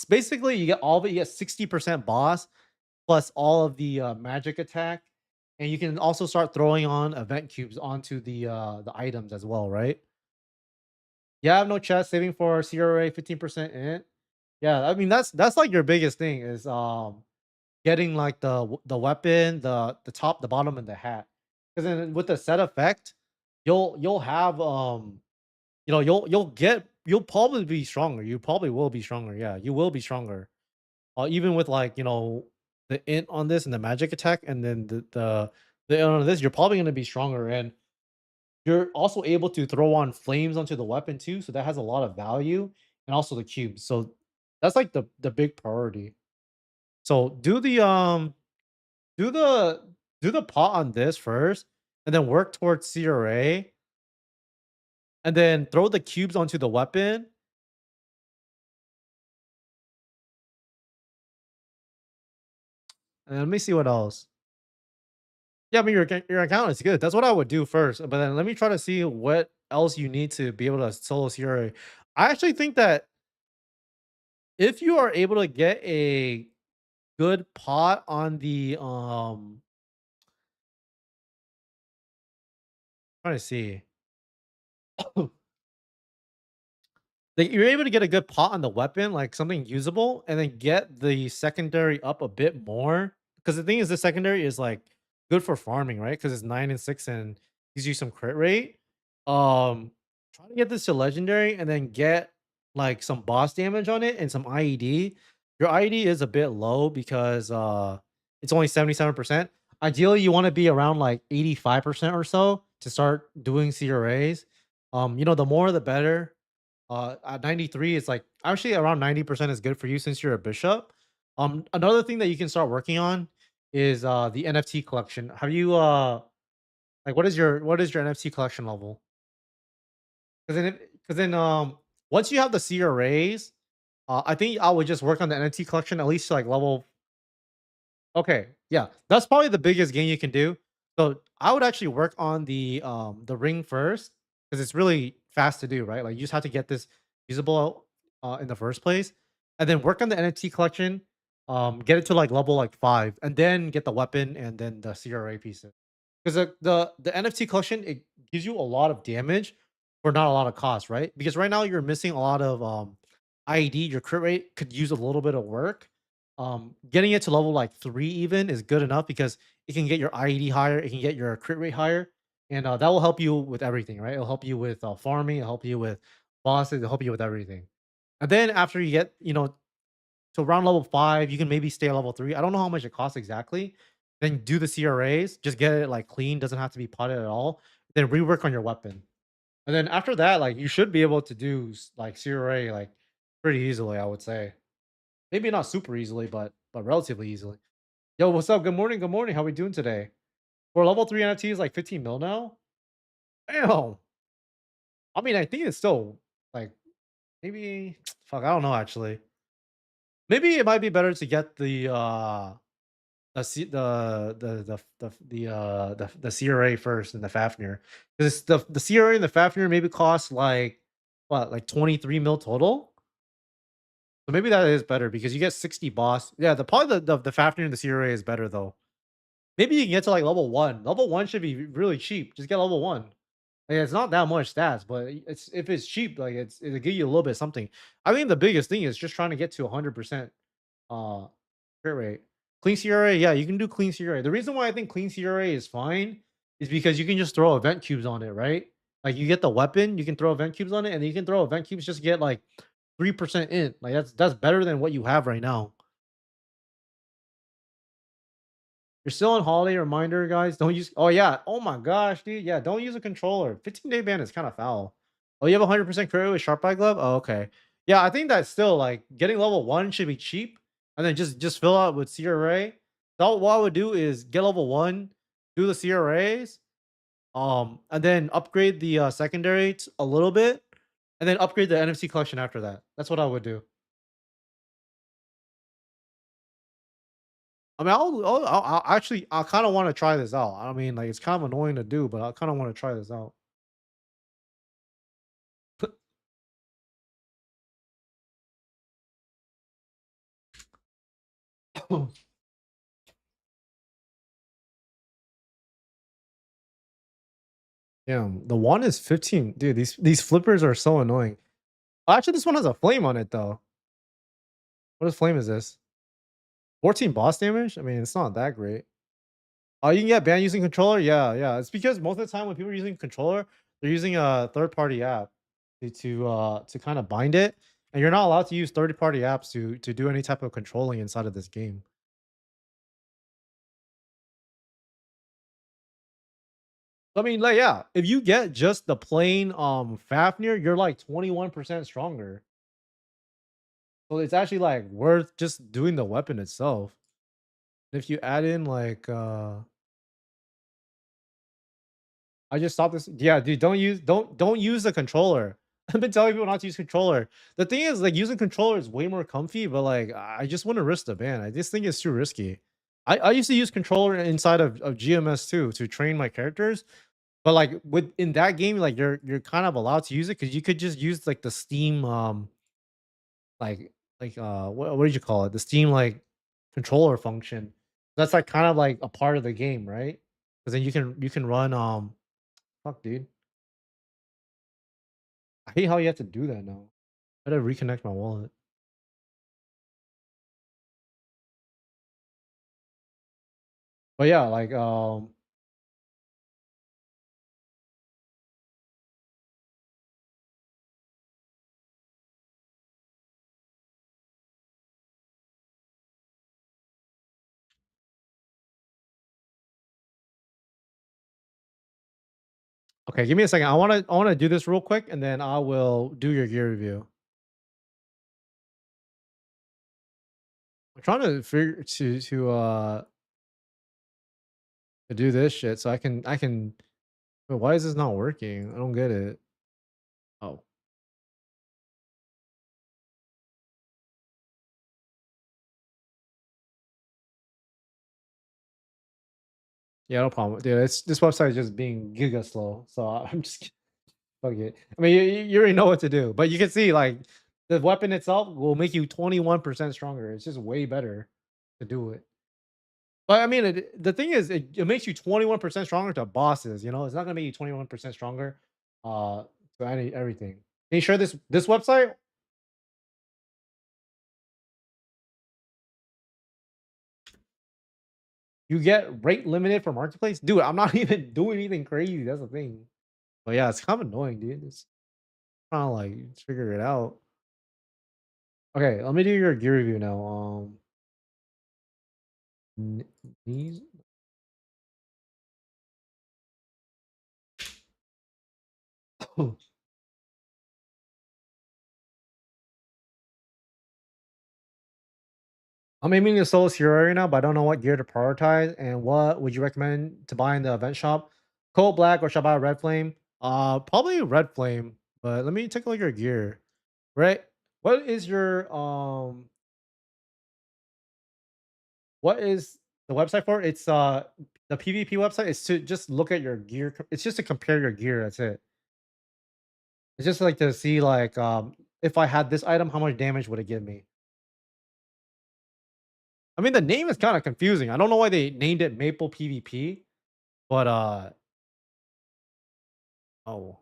basically you get all of it, you get 60% boss plus all of the magic attack. And you can also start throwing on event cubes onto the items as well, right? Yeah, I have no chest saving for CRA 15% in it. Yeah, I mean that's like your biggest thing is getting like the weapon, the top, the bottom, and the hat. Because then with the set effect, you'll have you'll probably be stronger. You probably will be stronger. Yeah, you will be stronger. Even with like the int on this and the magic attack, and then the int on this, you're probably gonna be stronger, and you're also able to throw on flames onto the weapon too. So that has a lot of value, and also the cubes. So that's like the big priority. So do the do the pot on this first, and then work towards CRA, and then throw the cubes onto the weapon. And let me see what else. Yeah, I mean your account is good. That's what I would do first. But then let me try to see what else you need to be able to solo CRA. I actually think that if you are able to get a good pot on the trying to see. Like, you're able to get a good pot on the weapon, like something usable, and then get the secondary up a bit more. Because the thing is, the secondary is like good for farming, right? Because it's 9 and 6 and gives you some crit rate. Try to get this to legendary and then get like some boss damage on it and some IED. Your IED is a bit low because it's only 77%. Ideally, you want to be around like 85% or so to start doing CRAs. The more the better. At 93, it's like actually around 90% is good for you since you're a bishop. Another thing that you can start working on is the NFT collection. Have you like what is your NFT collection level? Because then once you have the CRAs, I think I would just work on the NFT collection at least to like level. Okay, yeah, that's probably the biggest gain you can do. So I would actually work on the ring first because it's really fast to do, right? Like you just have to get this usable in the first place, and then work on the NFT collection. Get it to like level like 5, and then get the weapon and then the CRA pieces. Because the NFT collection, it gives you a lot of damage for not a lot of cost, right? Because right now you're missing a lot of IED. Your crit rate could use a little bit of work. Getting it to level like 3 even is good enough because it can get your IED higher, it can get your crit rate higher. and that will help you with everything, right? It'll help you with farming, it'll help you with bosses, it'll help you with everything. And then after you get, to around level 5, you can maybe stay at level 3. I don't know how much it costs exactly. Then do the CRAs, just get it like clean, doesn't have to be potted at all. Then rework on your weapon. And then after that, like you should be able to do like CRA like pretty easily, I would say. Maybe not super easily, but relatively easily. Yo, what's up? Good morning. Good morning. How we doing today? For level 3 NFT is like 15 mil now. Damn. I mean, I think it's still like maybe fuck, I don't know actually. Maybe it might be better to get the CRA first and the Fafnir. Because the CRA and the Fafnir maybe cost like what, like 23 mil total? So maybe that is better because you get 60 boss. Yeah, probably the Fafnir and the CRA is better though. Maybe you can get to like level 1. Level 1 should be really cheap. Just get level 1. Like, it's not that much stats, but it's if it's cheap, like it'll give you a little bit of something. I think the biggest thing is just trying to get to 100% uh crit rate. Clean CRA, yeah, you can do clean CRA. The reason why I think clean CRA is fine is because you can just throw event cubes on it, right? Like you get the weapon, you can throw event cubes on it, and you can throw event cubes just to get like 3% in. Like that's better than what you have right now. You're still on holiday reminder, guys. Don't use. Oh yeah. Oh my gosh, dude. Yeah, don't use a controller. 15-day ban is kind of foul. Oh, you have 100% crit rate with sharp eye glove. Oh, okay. Yeah, I think that's still like getting level 1 should be cheap, and then just fill out with CRA. So what I would do is get level 1, do the CRAs, and then upgrade the secondaries a little bit, and then upgrade the NFC collection after that. That's what I would do. I mean, I'll actually, I kind of want to try this out. I mean, like it's kind of annoying to do, but I kind of want to try this out. Damn, the one is 15. Dude, these flippers are so annoying. Oh, actually, this one has a flame on it though. What flame is this? 14 boss damage? I mean, it's not that great. Oh, you can get banned using controller? Yeah, yeah. It's because most of the time when people are using controller, they're using a third-party app to kind of bind it. And you're not allowed to use third-party apps to do any type of controlling inside of this game. I mean, like, yeah, if you get just the plain Fafnir, you're like 21% stronger. So it's actually like worth just doing the weapon itself. If you add in like I just stopped this. Yeah, dude, don't use the controller. I've been telling people not to use controller. The thing is, like using controller is way more comfy, but like I just want to risk the ban. I just think it's too risky. I used to use controller inside of GMS too to train my characters. But like with in that game, like you're kind of allowed to use it because you could just use like the Steam like what did you call it? The Steam like controller function. That's like kind of like a part of the game, right? Because then you can run fuck dude. I hate how you have to do that now. I gotta reconnect my wallet. But yeah, like okay, give me a second. I wanna do this real quick and then I will do your gear review. I'm trying to figure to do this shit so I can wait, why is this not working? I don't get it. Oh. Yeah, no problem. Dude, it's this website is just being giga slow. So I'm just fuck it. I mean, you already know what to do, but you can see like the weapon itself will make you 21% stronger. It's just way better to do it. But I mean, the thing is, it makes you 21% stronger to bosses. It's not gonna make you 21% stronger uh to everything. Can you share this website? you get rate limited for marketplace. Dude, I'm not even doing anything crazy. That's the thing. But yeah, it's kind of annoying, dude. It's kind of like figure it out. Okay, let me do your gear review now. N- these. I'm aiming to solo Sierra right now, but I don't know what gear to prioritize. And what would you recommend to buy in the event shop? Cold Black or should I buy Red Flame? Probably Red Flame. But let me take a look at your gear. Right? What is your what is the website for? It's the PvP website is to just look at your gear. It's just to compare your gear. That's it. It's just like to see like if I had this item, how much damage would it give me? I mean, the name is kind of confusing. I don't know why they named it Maple PvP, but oh,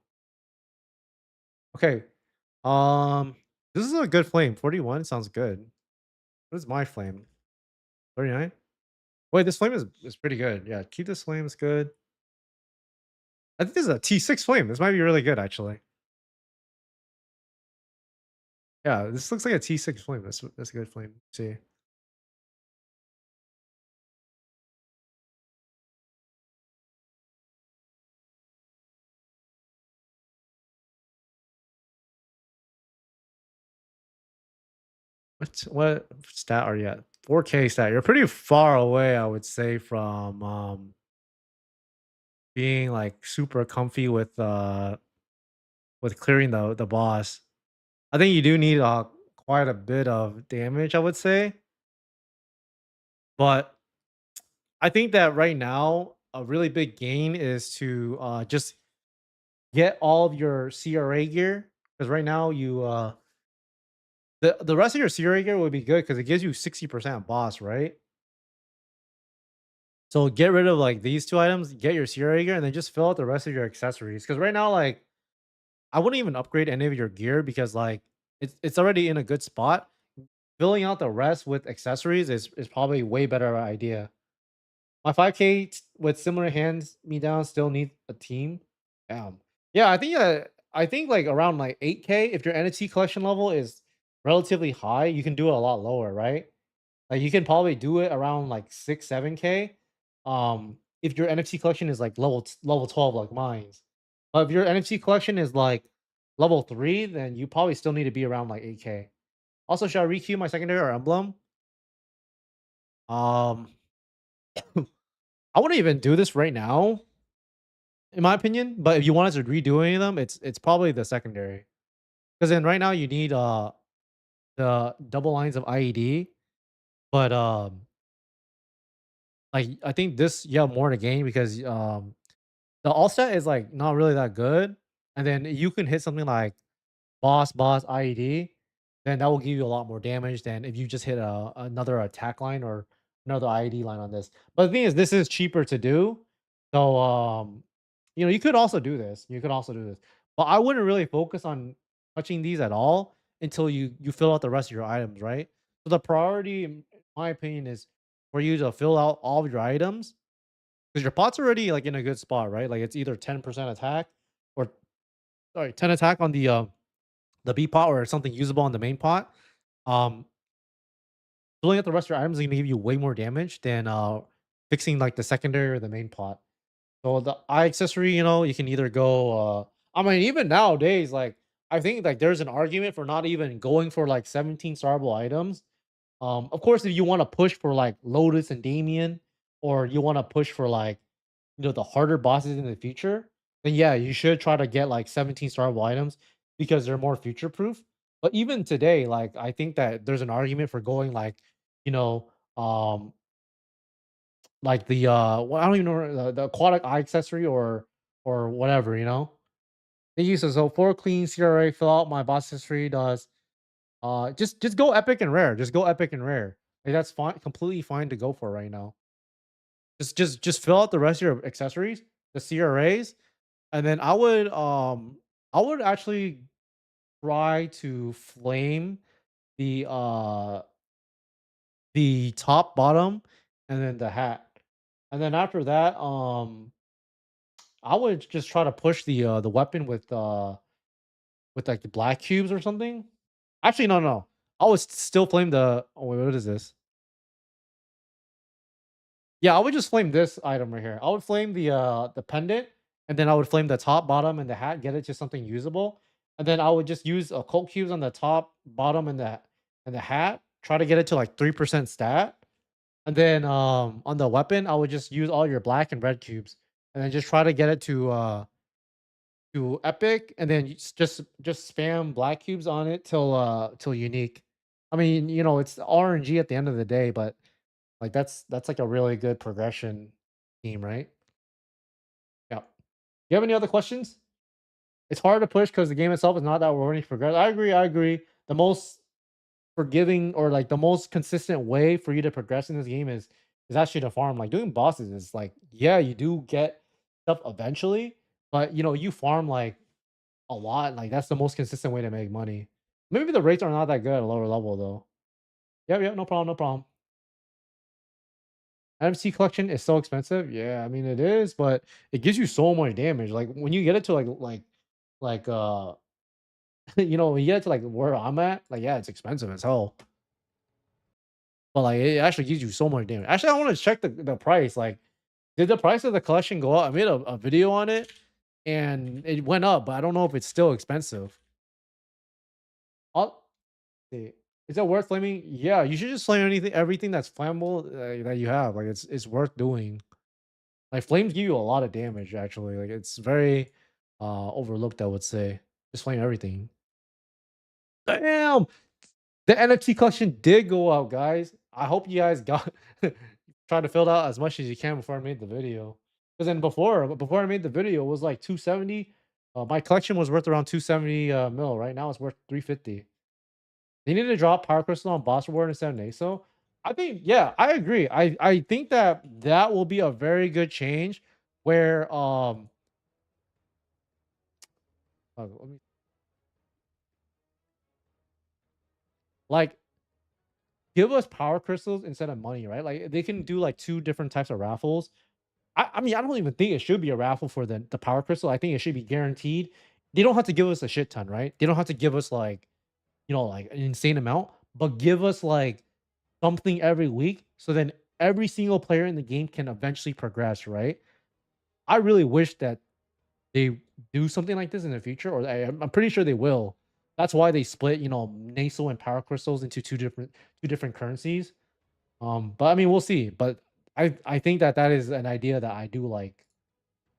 okay. Um, this is a good flame. 41 sounds good. What is my flame? 39. Wait, this flame is pretty good. Yeah, keep this flame. It's good. I think this is a T6 flame. This might be really good actually. Yeah, this looks like a T6 flame. That's a good flame. See. What stat are you at? 4K stat. You're pretty far away, I would say, from being like super comfy with clearing the boss. I think you do need quite a bit of damage, I would say. But I think that right now a really big gain is to just get all of your CRA gear. Because right now you the rest of your CRA gear would be good because it gives you 60% boss, right? So get rid of like these two items, get your CRA gear, and then just fill out the rest of your accessories. Because right now, like I wouldn't even upgrade any of your gear because like it's already in a good spot. Filling out the rest with accessories is probably way better idea. My 5K with similar hands me down still need a team. Yeah, I think like around like 8K if your NFT collection level is relatively high, you can do it a lot lower, right? Like you can probably do it around like 6, 7K. If your NFT collection is like level 12 like mine's. But if your NFT collection is like level 3, then you probably still need to be around like 8K. Also, should I requeue my secondary or emblem? Um, I wouldn't even do this right now, in my opinion. But if you wanted to redo any of them, it's probably the secondary. Because then right now you need the double lines of IED, but like I think this you have more to gain because the all set is like not really that good, and then you can hit something like boss IED, then that will give you a lot more damage than if you just hit another attack line or another IED line on this. But the thing is, this is cheaper to do, so you know, you could also do this. You could also do this, but I wouldn't really focus on touching these at all until you fill out the rest of your items, right? So the priority, in my opinion, is for you to fill out all of your items because your pot's already like in a good spot, right? Like it's either 10% attack or sorry, 10 attack on the B pot or something usable on the main pot. Um, Filling out the rest of your items is gonna give you way more damage than fixing like the secondary or the main pot. So the eye accessory, you know, you can either go I mean, even nowadays, like I think like there's an argument for not even going for like 17 starable items. Of course, if you want to push for like Lotus and Damien, or you want to push for like you know the harder bosses in the future, then yeah, you should try to get like 17 starable items because they're more future proof. But even today, like I think that there's an argument for going like, you know, like the well, I don't even know the aquatic eye accessory or whatever, you know. They use it so for clean CRA, fill out my boss history does just go epic and rare. Just go epic and rare. Like that's fine, completely fine to go for right now. Just fill out the rest of your accessories, the CRAs, and then I would actually try to flame the the top, bottom, and then the hat. And then after that, I would just try to push the weapon with like the black cubes or something. Actually, no, no. I would still flame the. Oh wait, what is this? Yeah, I would just flame this item right here. I would flame the pendant, and then I would flame the top, bottom, and the hat. Get it to something usable, and then I would just use a cult cubes on the top, bottom, and the hat. Try to get it to like 3% stat, and then on the weapon, I would just use all your black and red cubes, and then just try to get it to epic, and then just spam black cubes on it till unique. I mean, it's RNG at the end of the day, but like that's like a really good progression theme, right? Yeah. You have any other questions? It's hard to push because the game itself is not that rewarding to progress. I agree. I agree. The most forgiving or like the most consistent way for you to progress in this game is actually to farm. Like doing bosses is like, yeah, you do get stuff eventually, but you farm like a lot. Like that's the most consistent way to make money. Maybe the rates are not that good at a lower level though. Yep, yep, no problem, no problem. NFC collection is so expensive. Yeah, I mean it is, but it gives you so much damage. Like when you get it to like when you get it to like where I'm at, like yeah, it's expensive as hell. But like it actually gives you so much damage. Actually, I want to check the price. Like, did the price of the collection go up? I made a video on it and it went up, but I don't know if it's still expensive. I'll see. Is it worth flaming? Yeah, you should just flame everything that's flammable that you have. Like it's worth doing. Like flames give you a lot of damage actually. Like it's very overlooked, I would say. Just flame everything. Damn! The NFT collection did go out, guys. I hope you guys got try to fill it out as much as you can before I made the video. Because then before I made the video, it was like 270. My collection was worth around 270 mil. Right now, it's worth 350. They need to drop Power Crystal on Boss Reward instead of Naso. I think, yeah, I agree. I think that will be a very good change where let me like give us Power Crystals instead of money, right? Like they can do like two different types of raffles. I mean, I don't even think it should be a raffle for the Power Crystal. I think it should be guaranteed. They don't have to give us a shit ton, right? They don't have to give us like, like an insane amount, but give us like something every week. So then every single player in the game can eventually progress, right? I really wish that they do something like this in the future, or I'm pretty sure they will. That's why they split, Naso and Power Crystals into two different currencies. But I mean, we'll see. But I think that is an idea that I do like.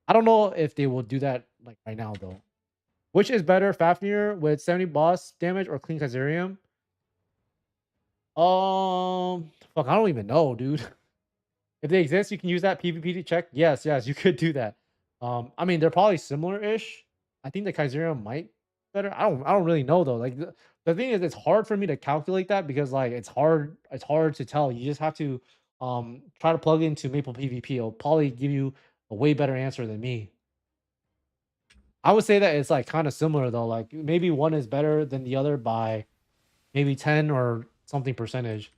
I don't know if they will do that like right now though. Which is better, Fafnir with 70 boss damage or Clean Kazarium? Fuck, I don't even know, dude. If they exist, you can use that PvP to check. Yes, yes, you could do that. I mean, they're probably similar-ish. I think the Kaizerium might be better. I don't really know though. Like the thing is, it's hard for me to calculate that because like it's hard to tell. You just have to try to plug into Maple PvP. It'll probably give you a way better answer than me. I would say that it's like kind of similar though. Like maybe one is better than the other by maybe 10 or something percentage.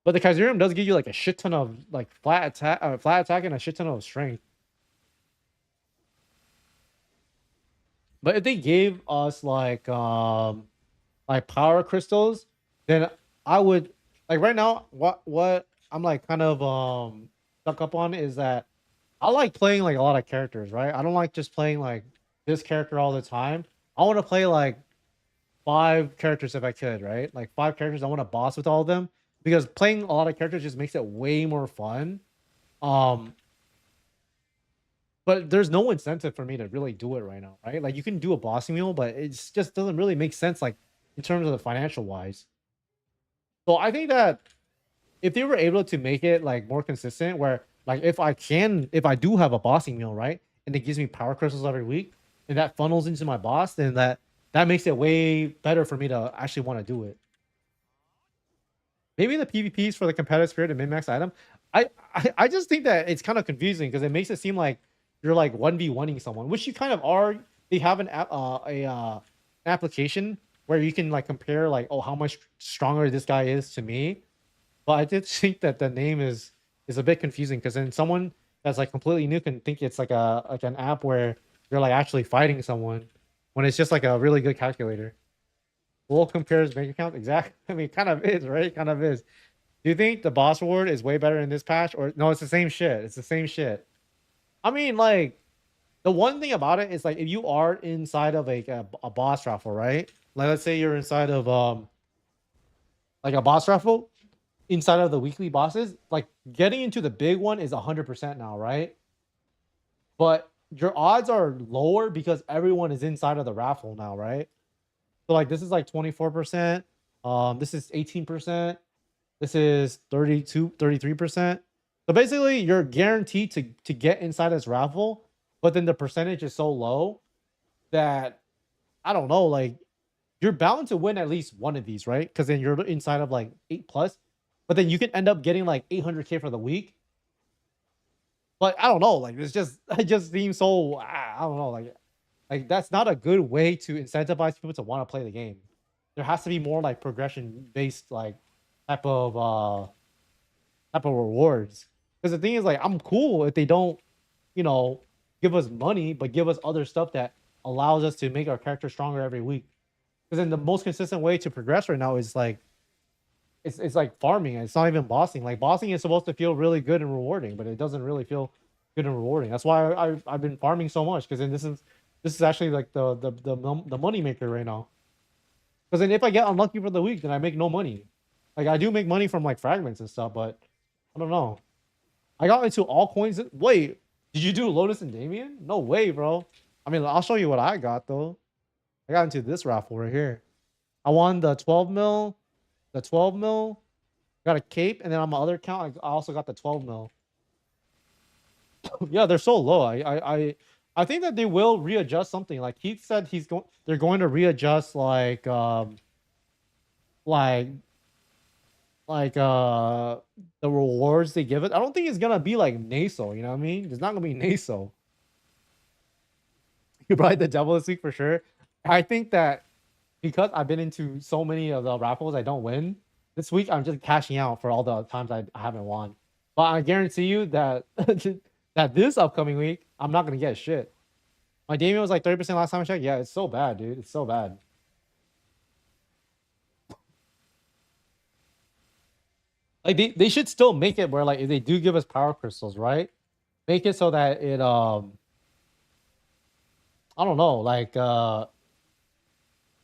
But the Kaizerium does give you like a shit ton of like flat attack and a shit ton of strength. But if they gave us like power crystals, then I would like right now what I'm like kind of stuck up on is that I like playing like a lot of characters, right? I don't like just playing like this character all the time. I want to play like 5 characters if I could, right? Like 5 characters. I want to boss with all of them because playing a lot of characters just makes it way more fun. Um, but there's no incentive for me to really do it right now, right? Like you can do a bossing wheel, but it just doesn't really make sense, like in terms of the financial wise. So I think that if they were able to make it like more consistent, where like if I do have a bossing wheel, right, and it gives me power crystals every week, and that funnels into my boss, then that makes it way better for me to actually want to do it. Maybe the PvPs for the competitive spirit and min-max item. I just think that it's kind of confusing because it makes it seem like you're like 1v1ing someone, which you kind of are. They have an application where you can like compare like, oh, how much stronger this guy is to me. But I did think that the name is a bit confusing because then someone that's like completely new can think it's like an app where you're like actually fighting someone when it's just like a really good calculator. Will compares bank account exactly. I mean, kind of is, right? Kind of is. Do you think the boss reward is way better in this patch, or no? It's the same shit. It's the same shit. I mean, like the one thing about it is like if you are inside of a boss raffle, right? Like let's say you're inside of like a boss raffle inside of the weekly bosses, like getting into the big one is 100% now, right? But your odds are lower because everyone is inside of the raffle now, right? So like this is like 24%, this is 18%, this is 32, 33%. So basically you're guaranteed to get inside this raffle, but then the percentage is so low that I don't know, like you're bound to win at least one of these, right? Because then you're inside of like 8 plus, but then you can end up getting like 800K for the week. But I don't know, like it's just it just seems so I don't know, like that's not a good way to incentivize people to want to play the game. There has to be more like progression based like type of uh type of rewards. Because the thing is like I'm cool if they don't, you know, give us money, but give us other stuff that allows us to make our character stronger every week. Because then the most consistent way to progress right now is like it's like farming. It's not even bossing. Like bossing is supposed to feel really good and rewarding, but it doesn't really feel good and rewarding. That's why I've been farming so much because then this is actually like the money maker right now. Because then if I get unlucky for the week, then I make no money. Like I do make money from like fragments and stuff, but I don't know. I got into all coins. Wait, did you do Lotus and Damien? No way, bro. I mean, I'll show you what I got though. I got into this raffle right here. I won the 12 mil, the 12 mil, got a cape, and then on my other account, I also got the 12 mil. Yeah, they're so low. I think that they will readjust something. Like Keith said, they're going to readjust like the rewards they give it. I don't think it's gonna be like Naso, you know what I mean? It's not gonna be Naso. You ride the devil this week for sure. I think that because I've been into so many of the raffles I don't win, this week I'm just cashing out for all the times I haven't won. But I guarantee you that that this upcoming week I'm not gonna get shit. My Damien was like 30% last time I checked. Yeah, it's so bad, dude. It's so bad. Like they should still make it where like if they do give us power crystals, right? Make it so that it I don't know, like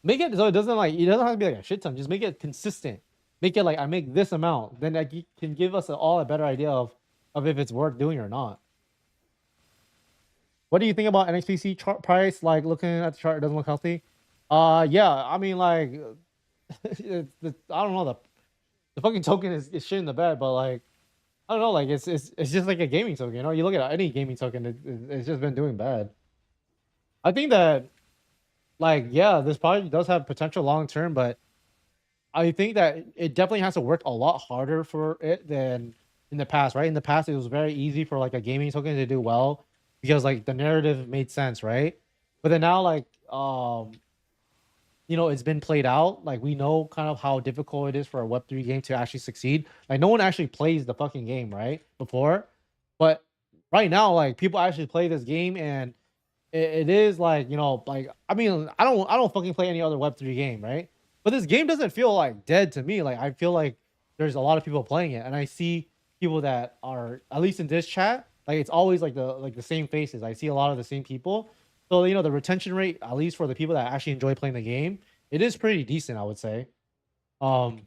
make it so it doesn't like it doesn't have to be like a shit ton. Just make it consistent. Make it like I make this amount, then that can give us all a better idea of if it's worth doing or not. What do you think about NXPC chart price? Like looking at the chart, it doesn't look healthy. Yeah, I mean like I don't know, the fucking token is shit in the bed, but like I don't know, like it's just like a gaming token. You know, you look at any gaming token, it's just been doing bad. I think that like yeah, this project does have potential long term, but I think that it definitely has to work a lot harder for it than in the past, right? In the past, it was very easy for like a gaming token to do well because like the narrative made sense, right? But then now, like, you know, it's been played out. Like we know kind of how difficult it is for a Web3 game to actually succeed. Like no one actually plays the fucking game, right? Before, but right now, like people actually play this game and it is like, you know, like I mean, I don't fucking play any other Web3 game, right? But this game doesn't feel like dead to me. Like I feel like there's a lot of people playing it, and I see people that are at least in this chat. Like it's always like the same faces. I see a lot of the same people. So you know the retention rate, at least for the people that actually enjoy playing the game, it is pretty decent, I would say. Um,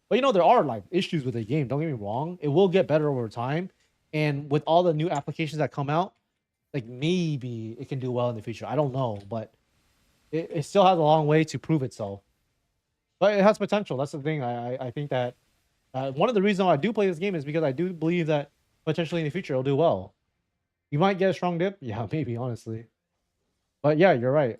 but you know there are like issues with the game. Don't get me wrong. It will get better over time, and with all the new applications that come out, like maybe it can do well in the future. I don't know, but it still has a long way to prove itself. But it has potential. That's the thing. I think that one of the reasons why I do play this game is because I do believe that potentially in the future it'll do well. You might get a strong dip. Yeah, maybe, honestly. But yeah, you're right.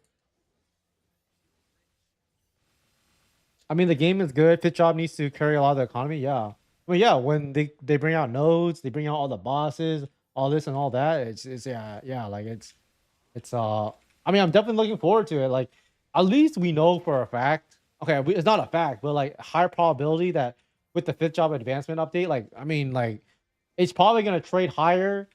I mean, the game is good. FitJob needs to carry a lot of the economy. Yeah. I mean, yeah, when they bring out nodes, they bring out all the bosses, all this and all that. It's yeah, like it's I mean, I'm definitely looking forward to it. Like at least we know for a fact. Okay, it's not a fact, but like higher probability that with the fifth job advancement update, like I mean, like it's probably gonna trade higher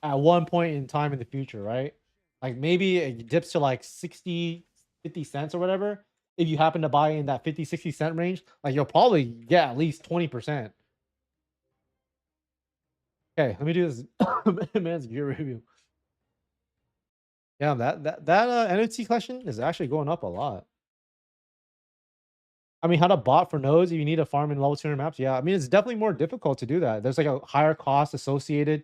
at one point in time in the future, right? Like maybe it dips to like 60, 50 cents or whatever. If you happen to buy in that 50, 60 cent range, like you'll probably get at least 20%. Okay, let me do this man's gear review. Yeah, that NFT collection is actually going up a lot. I mean, how to bot for nodes if you need to farm in level 200 maps? Yeah, I mean, it's definitely more difficult to do that. There's like a higher cost associated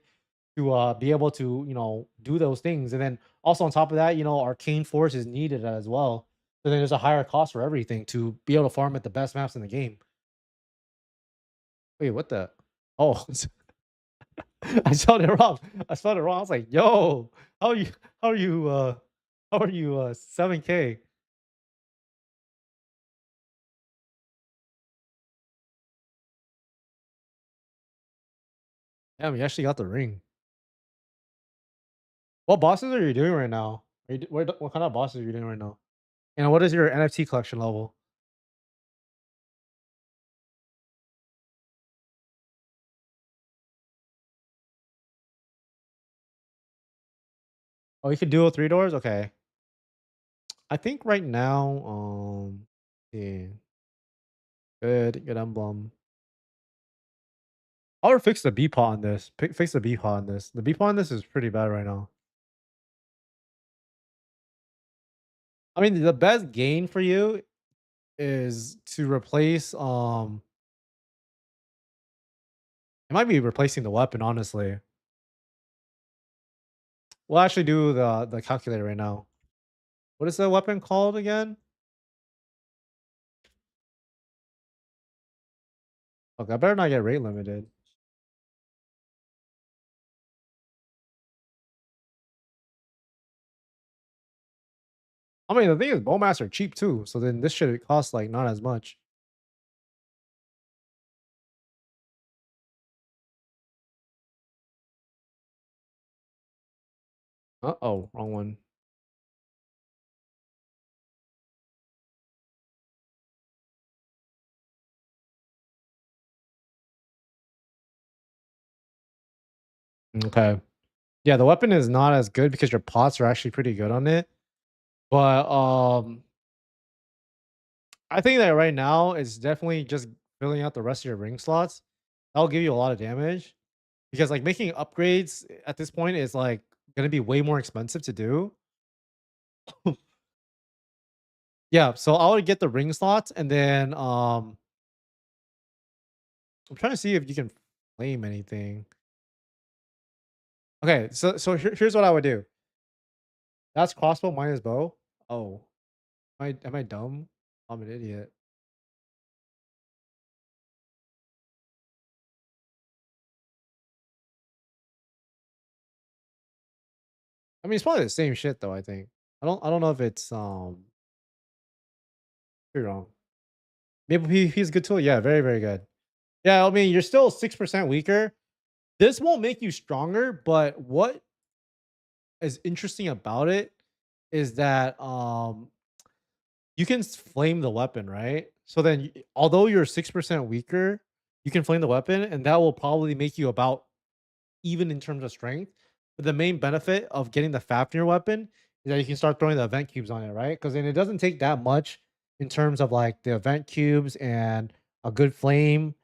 to be able to, do those things. And then also on top of that, arcane force is needed as well. So then there's a higher cost for everything to be able to farm at the best maps in the game. Wait, what the? Oh, I spelled it wrong. I spelled it wrong. I was like, yo, how are you, how are you, how are you, 7K? Damn, you actually got the ring. What bosses are you doing right now? What kind of bosses are you doing right now? And what is your NFT collection level? Oh, you could duo 3 doors? Okay. I think right now, yeah, good emblem. I would fix the B pot on this. Fix the B pot on this. The B pot on this is pretty bad right now. I mean, the best gain for you is to replace. It might be replacing the weapon. Honestly, we'll actually do the calculator right now. What is the weapon called again? Okay, I better not get rate limited. I mean, the thing is, bowmats are cheap too. So then this should cost like not as much. Oh, wrong one. Okay. Yeah, the weapon is not as good because your pots are actually pretty good on it. But I think that right now it's definitely just filling out the rest of your ring slots. That'll give you a lot of damage because like making upgrades at this point is like gonna be way more expensive to do. Yeah, so I would get the ring slots and then I'm trying to see if you can flame anything. Okay, so here's what I would do. That's crossbow minus bow. Oh, am I dumb? I'm an idiot. I mean, it's probably the same shit though. I think. I don't know if it's You're wrong. Maple PvP is a good tool. Yeah, very very good. Yeah, I mean, you're still 6% weaker. This won't make you stronger, but what is interesting about it is that you can flame the weapon, right? So then, although you're 6% weaker, you can flame the weapon, and that will probably make you about even in terms of strength. But the main benefit of getting the Fafnir weapon is that you can start throwing the event cubes on it, right? Because then it doesn't take that much in terms of like the event cubes and a good flame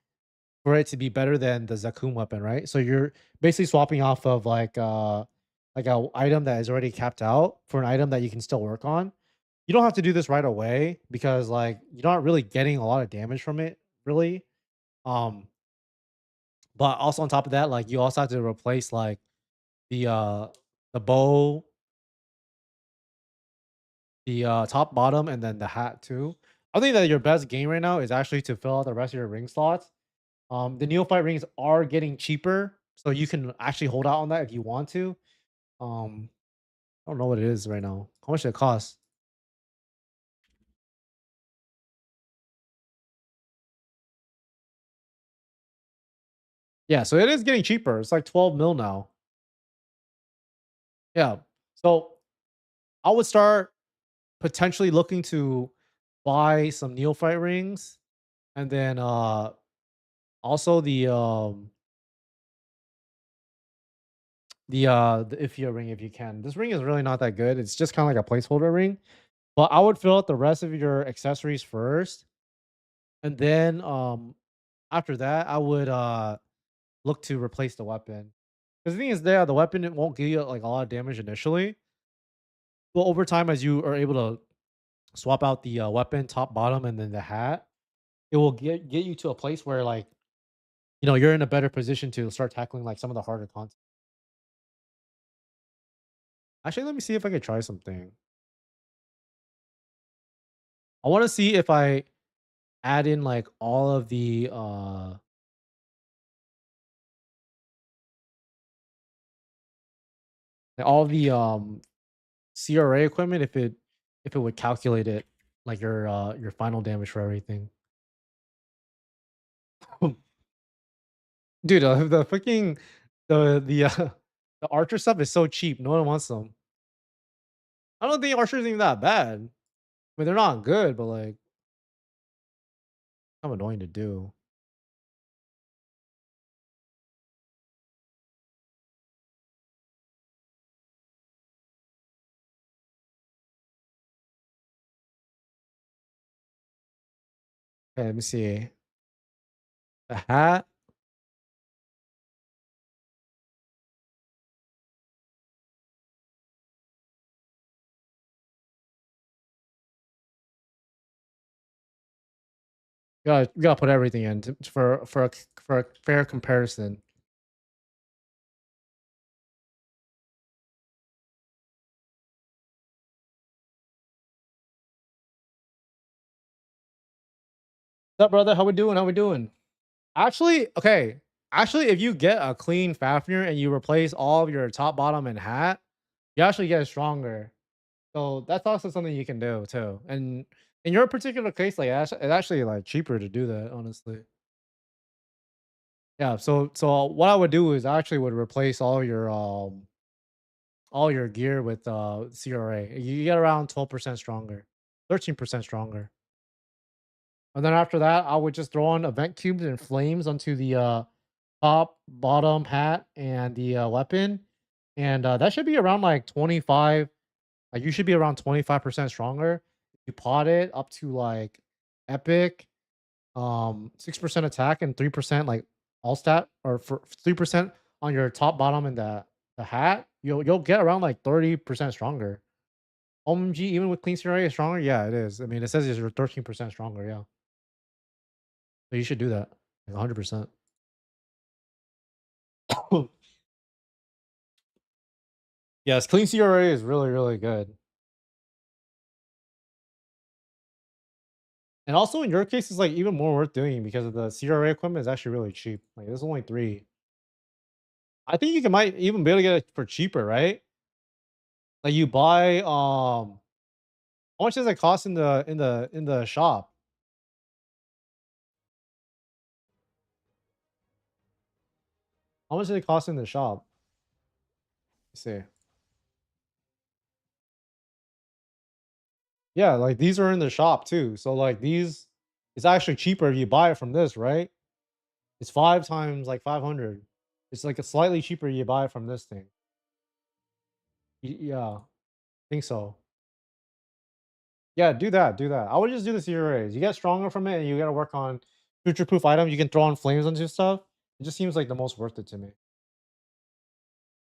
for it to be better than the Zakum weapon, right? So you're basically swapping off of like a item that is already capped out for an item that you can still work on. You don't have to do this right away because like you're not really getting a lot of damage from it, really. Um, but also on top of that, like you also have to replace like the uh the bow, the top bottom, and then the hat too. I think that your best game right now is actually to fill out the rest of your ring slots. The neophyte rings are getting cheaper, so you can actually hold out on that if you want to. Um, I don't know what it is right now. How much did it cost? Yeah, so it is getting cheaper. It's like 12 mil now. Yeah. So I would start potentially looking to buy some neophyte rings and then also the the Ifia ring if you can. This ring is really not that good. It's just kind of like a placeholder ring. But I would fill out the rest of your accessories first, and then after that, I would look to replace the weapon. Because the thing is, there the weapon it won't give you like a lot of damage initially, but over time, as you are able to swap out the weapon, top, bottom, and then the hat, it will get you to a place where like you're in a better position to start tackling like some of the harder content. Actually, let me see if I could try something. I want to see if I add in like all of the CRA equipment if it would calculate it like your final damage for everything. Dude, the freaking the the archer stuff is so cheap. No one wants them. I don't think archers even that bad. I mean, they're not good, but like kind of annoying to do. Okay, let me see. The hat. You gotta put everything in for a fair comparison. What's up, brother? How we doing? How we doing? Actually, okay. Actually, if you get a clean Fafnir and you replace all of your top, bottom, and hat, you actually get stronger. So that's also something you can do too. And in your particular case, like it's actually like cheaper to do that, honestly. Yeah. So what I would do is I actually would replace all your gear with CRA. You get around 12% stronger, 13% stronger. And then after that, I would just throw on event cubes and flames onto the top, bottom, hat, and the weapon. And that should be around like 25. Like you should be around 25% stronger. You pot it up to like epic, 6% attack and 3% like all stat, or for 3% on your top, bottom, and the hat. You'll get around like 30% stronger. OMG, even with clean CRA is stronger? Yeah, it is. I mean, it says you're 13% stronger, yeah. So you should do that. Like 100%. Yes, clean CRA is really, really good. And also in your case, it's like even more worth doing because of the CRA equipment is actually really cheap. Like there's only three. I think you can might even be able to get it for cheaper, right? Like you buy how much does it cost in the shop? How much does it cost in the shop? Let's see. Yeah, like these are in the shop too. So like these it's actually cheaper if you buy it from this, right? It's 5 times like 500. It's like a slightly cheaper you buy it from this thing. Yeah, I think so. Yeah, do that, do that. I would just do the CRAs. You get stronger from it and you gotta work on future proof items. You can throw on flames onto stuff. It just seems like the most worth it to me.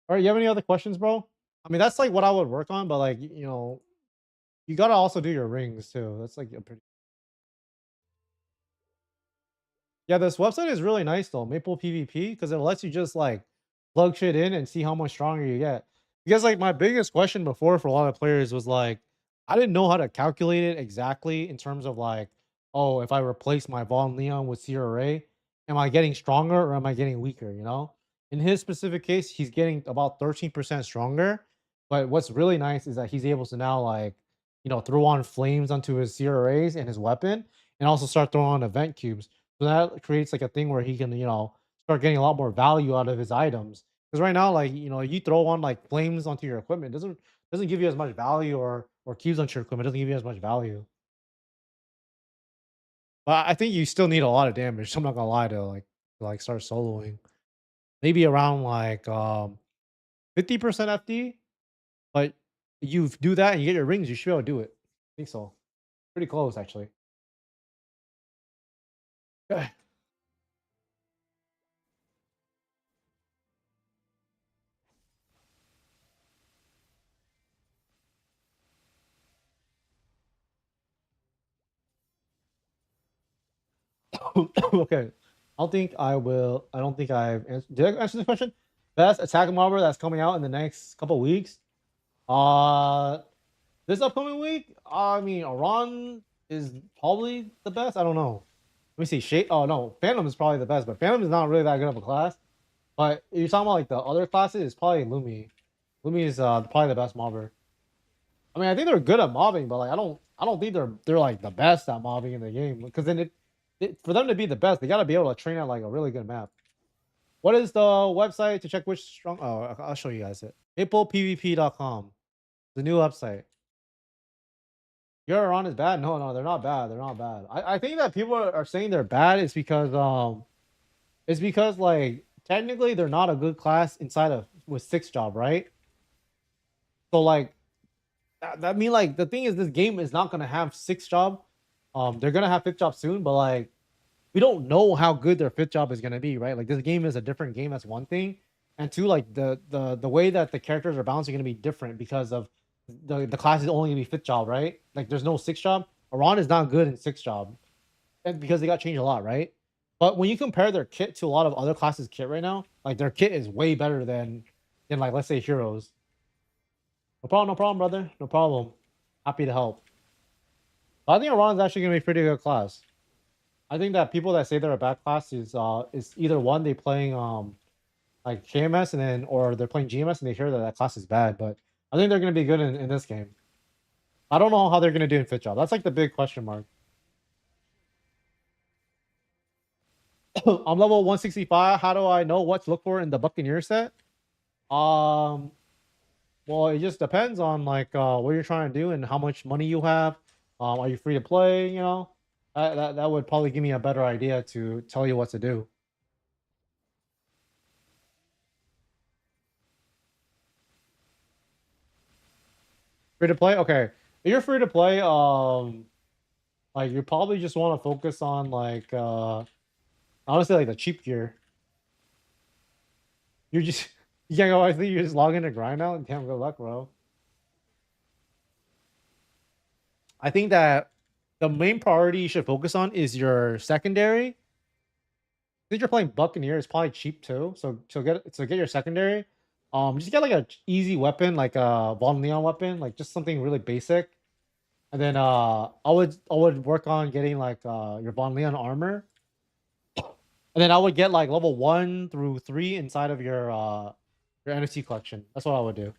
All right, you have any other questions, bro? I mean, that's like what I would work on, but like, you gotta also do your rings too. That's like a pretty. Yeah, this website is really nice though, Maple PvP, because it lets you just like plug shit in and see how much stronger you get. Because like my biggest question before for a lot of players was like, I didn't know how to calculate it exactly in terms of like, oh, if I replace my Von Leon with CRA, am I getting stronger or am I getting weaker? In his specific case, he's getting about 13% stronger. But what's really nice is that he's able to now like, throw on flames onto his CRAs and his weapon, and also start throwing on event cubes. So that creates like a thing where he can, start getting a lot more value out of his items. Because right now, like you throw on like flames onto your equipment, doesn't give you as much value, or cubes onto your equipment doesn't give you as much value. But I think you still need a lot of damage. I'm not gonna lie to like start soloing. Maybe around like 50% FD, but you do that and you get your rings, you should be able to do it. I think so. Pretty close, actually. Okay. I don't think I've answered. Did I answer this question? Best attack mobber that's coming out in the next couple weeks. Uh, this upcoming week, I mean, Aran is probably the best. I don't know. Let me see. Shade. Oh no, Phantom is probably the best, but Phantom is not really that good of a class. But if you're talking about like the other classes, it's probably Lumi. Lumi is probably the best mobber. I mean, I think they're good at mobbing, but like I don't think they're like the best at mobbing in the game. Because then for them to be the best, they got to be able to train at like a really good map. What is the website to check which strong? Oh, I'll show you guys it. MaplePVP.com, the new website. Your Iran is bad. No, no, they're not bad. They're not bad. I think that people are saying they're bad is because it's because like technically they're not a good class inside of with six job, right? So like that mean like the thing is this game is not gonna have six job. They're gonna have fifth job soon, but like we don't know how good their fifth job is gonna be, right? Like this game is a different game. That's one thing, and two, like the way that the characters are balanced are gonna be different because of the class is only gonna be fifth job, right? Like there's no sixth job. Iran is not good in sixth job, and because they got changed a lot, right? But when you compare their kit to a lot of other classes' kit right now, like their kit is way better than like let's say heroes. No problem, brother. No problem. Happy to help. But I think Iran is actually gonna be a pretty good class. I think that people that say they're a bad class is either one they playing like KMS and then or they're playing GMS and they hear that that class is bad. But I think they're gonna be good in this game. I don't know how they're gonna do in fifth job. That's like the big question mark. I'm level 165. How do I know what to look for in the Buccaneer set? Um, well, it just depends on like what you're trying to do and how much money you have. Are you free to play? You know, that would probably give me a better idea to tell you what to do. Free to play? Okay. If you're free to play, like you probably just want to focus on like honestly like the cheap gear. You're just you can't go I think you just log in and grind out and damn good luck, bro. I think that the main priority you should focus on is your secondary. Since you're playing Buccaneer, it's probably cheap too. So get your secondary. Just get like a easy weapon, like a Von Leon weapon, like just something really basic. And then I would work on getting like your Von Leon armor. And then I would get like level 1 through 3 inside of your NFT collection. That's what I would do.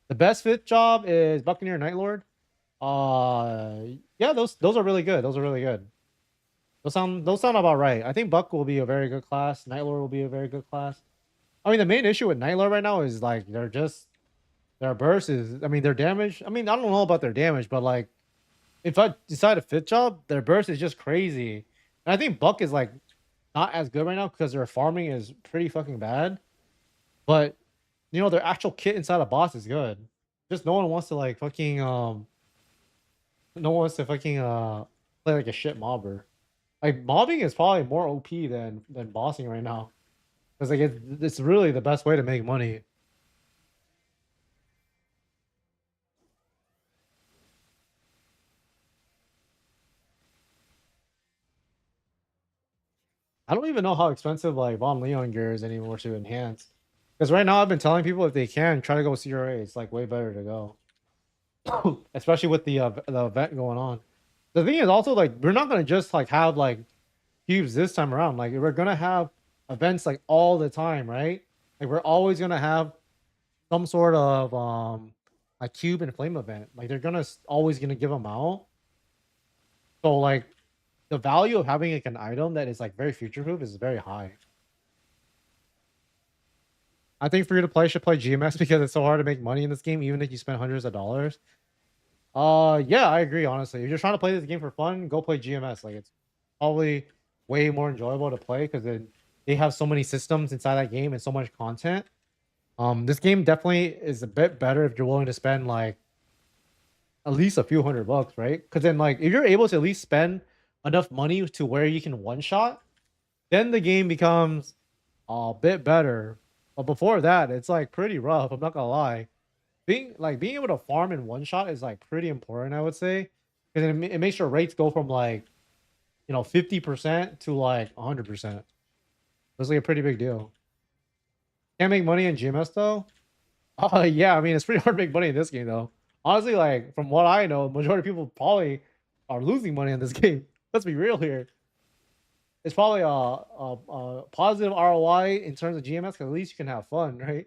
The best fifth job is Buccaneer Night Lord. Yeah, those are really good. Those are really good. Those sound about right. I think Buck will be a very good class. Night Lord will be a very good class. I mean, the main issue with Night Lord right now is like their burst is. I mean, their damage. I mean, I don't know about their damage, but like if I decide a fifth job, their burst is just crazy. And I think Buck is like not as good right now because their farming is pretty fucking bad. But you know, their actual kit inside a boss is good. Just no one wants to like fucking no one wants to fucking play like a shit mobber. Like mobbing is probably more OP than bossing right now. Because like it's really the best way to make money. I don't even know how expensive like Von Leon gear is anymore to enhance. Because right now I've been telling people if they can try to go CRA, it's like way better to go. Especially with the event going on. The thing is also like we're not gonna just like have like cubes this time around. Like we're gonna have events like all the time, right? Like we're always gonna have some sort of a cube and flame event. Like they're always gonna give them out. So like the value of having like an item that is like very future proof is very high. I think free to play should play GMS because it's so hard to make money in this game, even if you spend hundreds of dollars. Yeah, I agree. Honestly, if you're trying to play this game for fun, go play GMS. Like it's probably way more enjoyable to play because then they have so many systems inside that game and so much content. This game definitely is a bit better if you're willing to spend like at least a few $100, right? Because then like if you're able to at least spend enough money to where you can one shot, then the game becomes a bit better. But before that, it's like pretty rough. I'm not gonna lie. Being able to farm in one shot is like pretty important, I would say, because it makes your rates go from like 50% to like 100%. It's like a pretty big deal. Can't make money in GMS though. Yeah, I mean it's pretty hard to make money in this game though. Honestly, like from what I know, majority of people probably are losing money in this game. Let's be real here. It's probably a positive ROI in terms of GMS because at least you can have fun, right?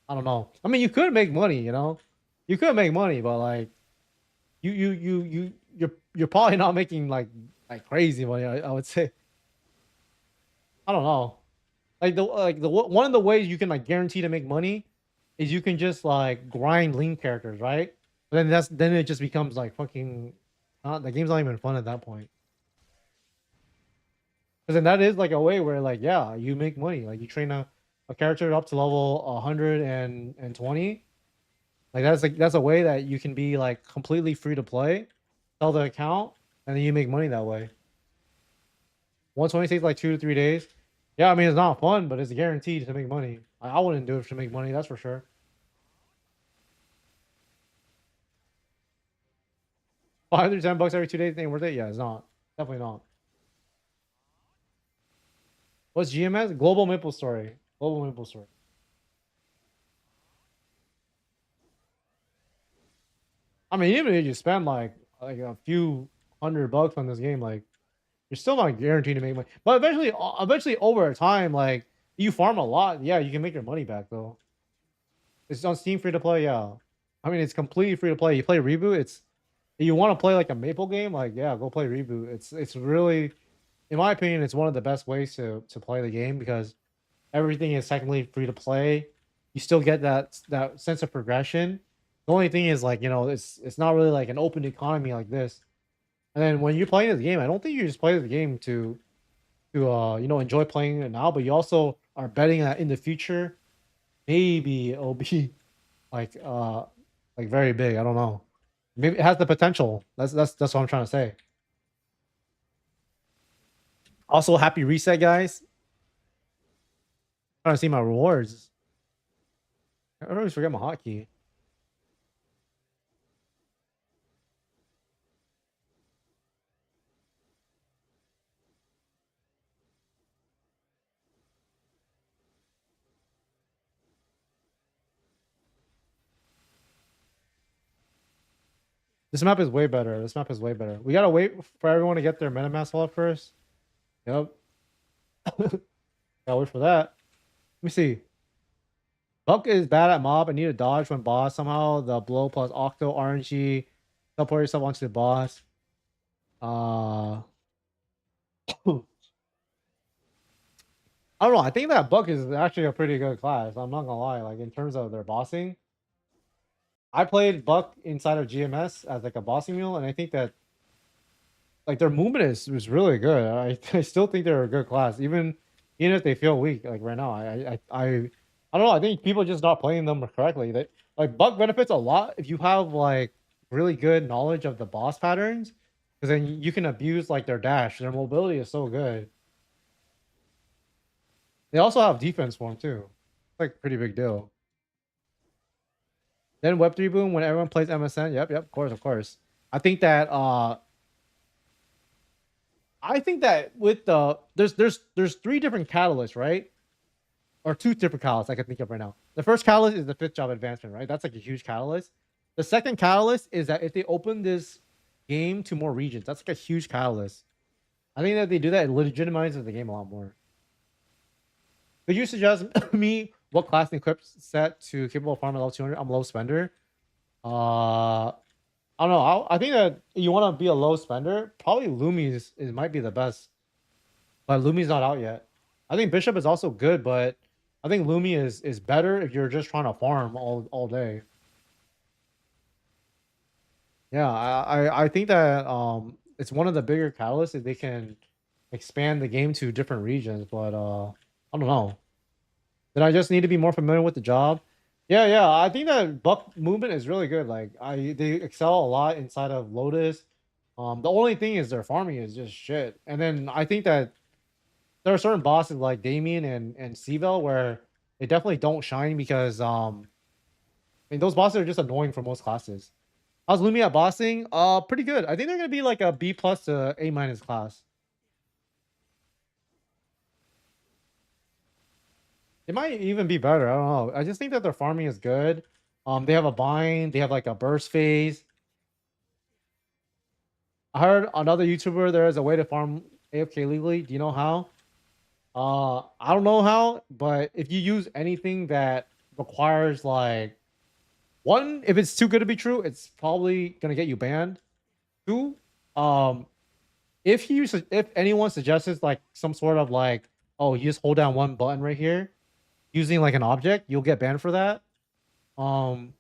I don't know. I mean, you could make money, you could make money, but like you're probably not making like crazy money. I would say. I don't know. Like the one of the ways you can like guarantee to make money is you can just like grind link characters, right? But then it just becomes like fucking. The game's not even fun at that point. Because then that is like a way where like yeah you make money. Like you train a character up to level 120. That's a way that you can be like completely free to play, sell the account, and then you make money that way. 120 takes like 2 to 3 days. Yeah, I mean it's not fun, but it's guaranteed to make money. I wouldn't do it to make money, that's for sure. $510 every 2 days ain't worth it. Yeah, it's not. Definitely not. What's GMS? Global MapleStory. Global MapleStory. I mean, even if you spend like a few $100 on this game, like you're still not guaranteed to make money. But eventually over time, like you farm a lot, yeah, you can make your money back though. It's on Steam free to play, yeah. I mean, it's completely free to play. You play Reboot. If you want to play like a Maple game, like yeah, go play Reboot. It's really, in my opinion, it's one of the best ways to play the game because everything is technically free to play. You still get that sense of progression. The only thing is like it's not really like an open economy like this. And then when you're playing this game, I don't think you just play the game to enjoy playing it now, but you also are betting that in the future maybe it'll be like like very big. I don't know. Maybe it has the potential. That's what I'm trying to say. Also, happy reset, guys. Trying to see my rewards. I always forget my hotkey. This map is way better. This map is way better. We gotta wait for everyone to get their MetaMask wallet first. Yep. Gotta wait for that. Let me see. Buck is bad at mob. I need to dodge when boss. Somehow the blow plus Octo RNG. Teleport yourself onto the boss. I don't know. I think that Buck is actually a pretty good class. I'm not gonna lie. Like in terms of their bossing, I played Buck inside of GMS as like a bossing mule, and I think that like their movement is was really good. I still think they're a good class, even if they feel weak. Like right now, I don't know. I think people just not playing them correctly. They like Buck benefits a lot if you have like really good knowledge of the boss patterns, because then you can abuse like their dash. Their mobility is so good. They also have defense for them too. It's like a pretty big deal. Then Web3 boom when everyone plays MSN. Yep, of course, of course. I think that with there's three different catalysts, right? Or two different catalysts I can think of right now. The first catalyst is the fifth job advancement, right? That's like a huge catalyst. The second catalyst is that if they open this game to more regions, that's like a huge catalyst. I think that they do that, it legitimizes the game a lot more. Could you suggest me what class and equip set to capable of farming level 200? I'm a low spender. I don't know. I think that you want to be a low spender. Probably Lumi might be the best, but Lumi's not out yet. I think Bishop is also good, but I think Lumi is better if you're just trying to farm all day. Yeah, I think that it's one of the bigger catalysts if they can expand the game to different regions, but I don't know. Did I just need to be more familiar with the job? Yeah, yeah. I think that buck movement is really good. Like they excel a lot inside of Lotus. The only thing is their farming is just shit. And then I think that there are certain bosses like Damien and Seavel where they definitely don't shine because I mean those bosses are just annoying for most classes. How's Lumi at bossing? Pretty good. I think they're gonna be like a B plus to A minus class. It might even be better. I don't know. I just think that their farming is good. They have a bind. They have like a burst phase. I heard another YouTuber there is a way to farm AFK legally. Do you know how? I don't know how, but if you use anything that requires like one, if it's too good to be true, it's probably gonna get you banned. Two, um, if anyone suggests like some sort of like, oh, you just hold down one button right here using like an object, you'll get banned for that. Um,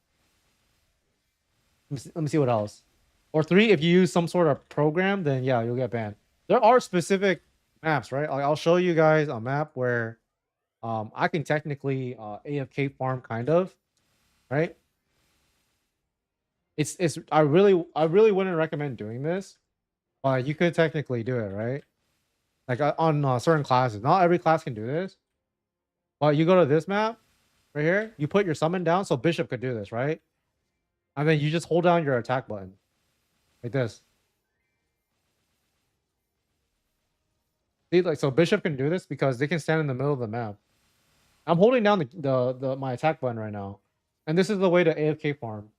let me see what else. Or three, if you use some sort of program, then yeah, you'll get banned. There are specific maps, right? I'll show you guys a map where I can technically AFK farm kind of, right? It's I really wouldn't recommend doing this, but you could technically do it, right? Like on certain classes. Not every class can do this. But you go to this map right here, you put your summon down so Bishop could do this, right? And then you just hold down your attack button like this. See, like so Bishop can do this because they can stand in the middle of the map. I'm holding down the my attack button right now. And this is the way to AFK farm.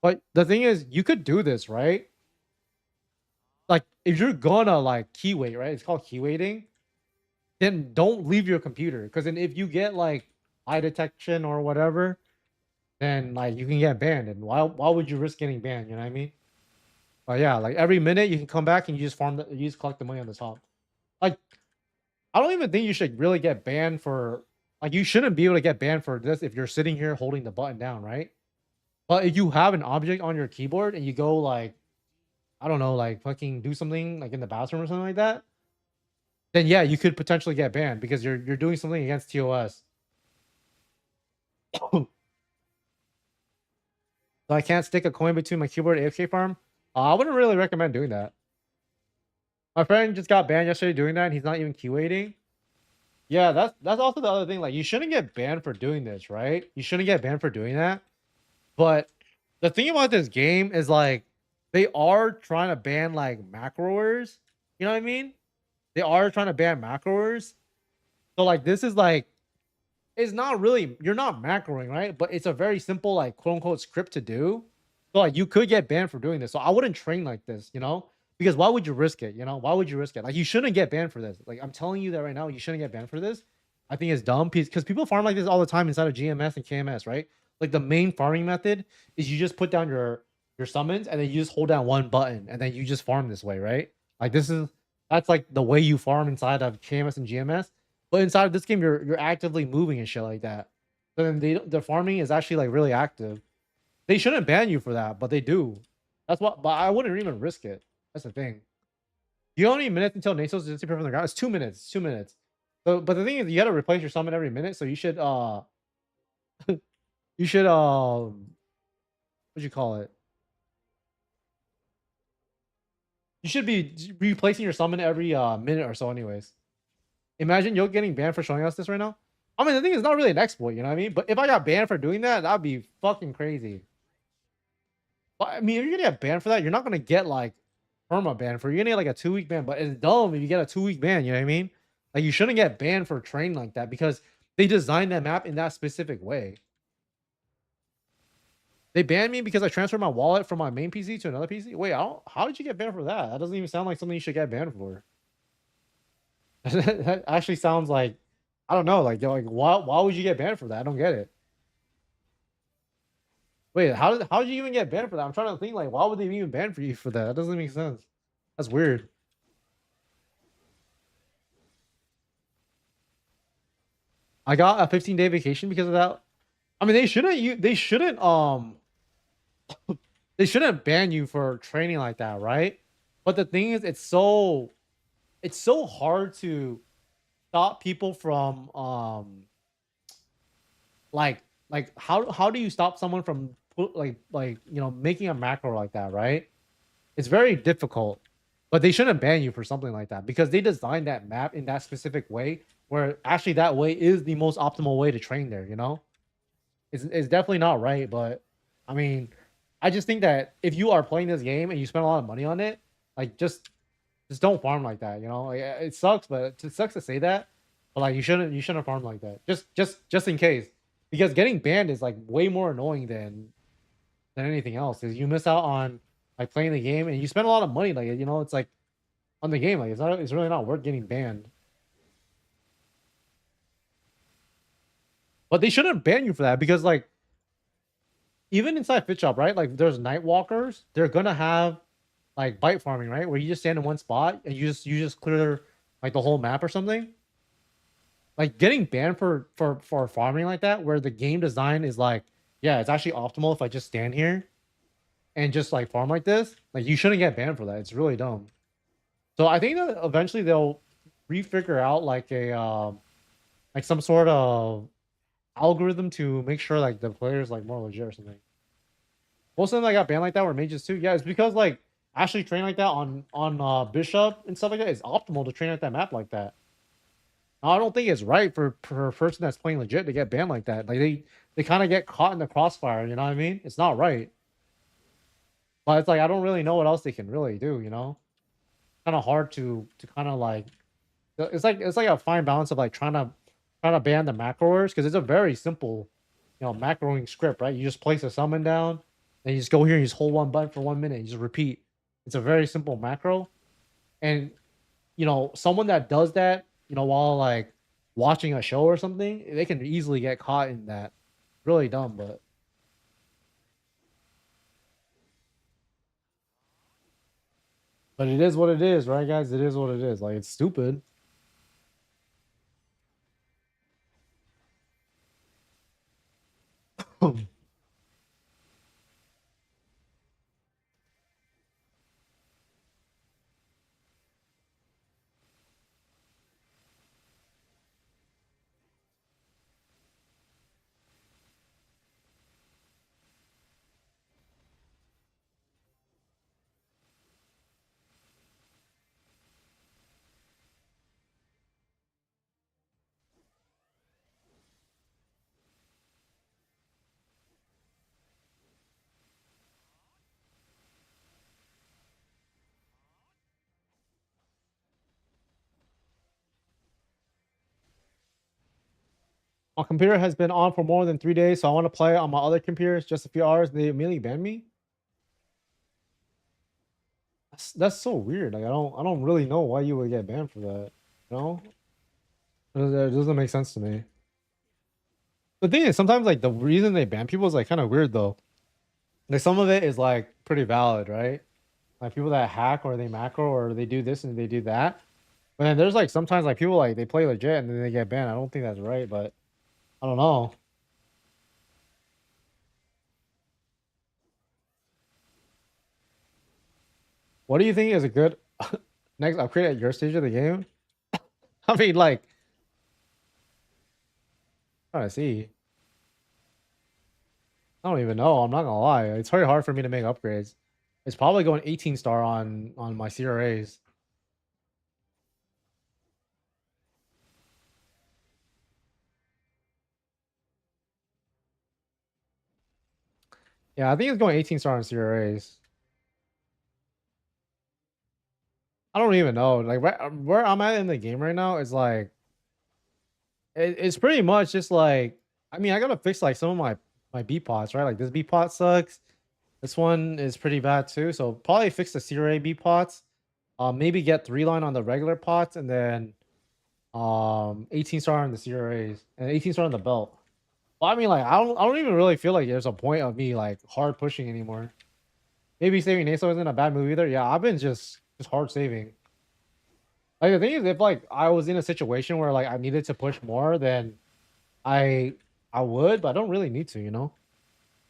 But the thing is, you could do this, right? Like if you're gonna like keyweight, right? It's called keyweighting. Then don't leave your computer. Because then if you get like eye detection or whatever, then like you can get banned. And why would you risk getting banned? You know what I mean? But yeah, like every minute you can come back and you just you just collect the money on the top. Like I don't even think you should really get banned for like you shouldn't be able to get banned for this if you're sitting here holding the button down, right? But if you have an object on your keyboard and you go like I don't know, like fucking do something like in the bathroom or something like that, then yeah, you could potentially get banned because you're doing something against TOS. So I can't stick a coin between my keyboard and AFK farm. I wouldn't really recommend doing that. My friend just got banned yesterday doing that, and he's not even keyweighting. Yeah, that's also the other thing. Like, you shouldn't get banned for doing this, right? You shouldn't get banned for doing that. But the thing about this game is like they are trying to ban like macroers. You know what I mean? They are trying to ban macroers. So like this is like it's not really you're not macroing, right? But it's a very simple like quote unquote script to do. So like you could get banned for doing this. So I wouldn't train like this, you know? Because why would you risk it? You know, why would you risk it? Like you shouldn't get banned for this. Like I'm telling you that right now, you shouldn't get banned for this. I think it's dumb because people farm like this all the time inside of GMS and KMS, right? Like the main farming method is you just put down your summons and then you just hold down one button and then you just farm this way, right? Like that's like the way you farm inside of KMS and GMS. But inside of this game, you're actively moving and shit like that. So then the farming is actually like really active. They shouldn't ban you for that, but they do. That's what. But I wouldn't even risk it. That's the thing. You don't need minutes until Nasos disappear from the ground. It's 2 minutes. It's 2 minutes. So, but the thing is, you got to replace your summon every minute. So you should you should what you call it? You should be replacing your summon every minute or so, anyways. Imagine you're getting banned for showing us this right now. I mean, the thing is not really an exploit, you know what I mean? But if I got banned for doing that, that'd be fucking crazy. But I mean, if you're gonna get banned for that, you're not gonna get like perma ban for you're gonna get like a 2-week ban. But it's dumb if you get a 2-week ban, you know what I mean? Like you shouldn't get banned for training like that because they designed that map in that specific way. They banned me because I transferred my wallet from my main PC to another PC. Wait, how did you get banned for that? That doesn't even sound like something you should get banned for. That actually sounds like I don't know, like why would you get banned for that? I don't get it. Wait, how did you even get banned for that? I'm trying to think like why would they even ban for you for that? That doesn't make sense. That's weird. I got a 15-day vacation because of that. I mean, they shouldn't ban you for training like that, right? But the thing is, it's so it's so hard to stop people from like how do you stop someone from making a macro like that, right? It's very difficult, but they shouldn't ban you for something like that because they designed that map in that specific way where actually that way is the most optimal way to train there, you know? It's definitely not right, but I mean, I just think that if you are playing this game and you spend a lot of money on it, like just don't farm like that, you know? Like, it sucks, but it sucks to say that, but like you shouldn't farm like that. Just in case. Because getting banned is like way more annoying than anything else. Is you miss out on like playing the game and you spend a lot of money, like you know, it's like on the game, like it's really not worth getting banned. But they shouldn't ban you for that because like even inside Fit Shop, right? Like there's night walkers, they're gonna have like bite farming, right? Where you just stand in one spot and you just clear like the whole map or something. Like getting banned for farming like that, where the game design is like, yeah, it's actually optimal if I just stand here and just like farm like this. Like you shouldn't get banned for that. It's really dumb. So I think that eventually they'll refigure out like some sort of algorithm to make sure like the players like more legit or something. Most of them that got banned like that were mages too. Yeah, it's because like actually training like that on Bishop and stuff like that is optimal to train at that map like that. I don't think it's right for a person that's playing legit to get banned like that. Like they kind of get caught in the crossfire. You know what I mean? It's not right. But it's like I don't really know what else they can really do. You know, kind of hard to kind of like it's like a fine balance of like trying to ban the macroers because it's a very simple, macroing script, right? You just place a summon down, and you just go here and you just hold one button for 1 minute, and you just repeat. It's a very simple macro, and someone that does that, while like watching a show or something, they can easily get caught in that. Really dumb, but it is what it is, right, guys? It is what it is. Like it's stupid. My computer has been on for more than 3 days, so I want to play on my other computers just a few hours. They immediately ban me. That's so weird. Like I don't really know why you would get banned for that. You know, it doesn't make sense to me. The thing is, sometimes like the reason they ban people is like kind of weird though. Like some of it is like pretty valid, right? Like people that hack or they macro or they do this and they do that. But then there's like sometimes like people like they play legit and then they get banned. I don't think that's right, but I don't know. What do you think is a good next upgrade at your stage of the game? I mean, like, trying to see. I don't even know. I'm not gonna lie. It's very hard for me to make upgrades. It's probably going 18 star on my CRAs. Yeah, I think it's going 18 star on CRAs. I don't even know. Like where I'm at in the game right now is like it's pretty much just like I mean I gotta fix like some of my B pots, right? Like this B pot sucks. This one is pretty bad too. So probably fix the CRA B pots. Maybe get 3 line on the regular pots and then 18 star on the CRAs and 18 star on the belt. Well, I mean like I don't even really feel like there's a point of me like hard pushing anymore. Maybe saving Naso isn't a bad move either. Yeah, I've been just hard saving. Like the thing is, if like I was in a situation where like I needed to push more, then I I would, but I don't really need to,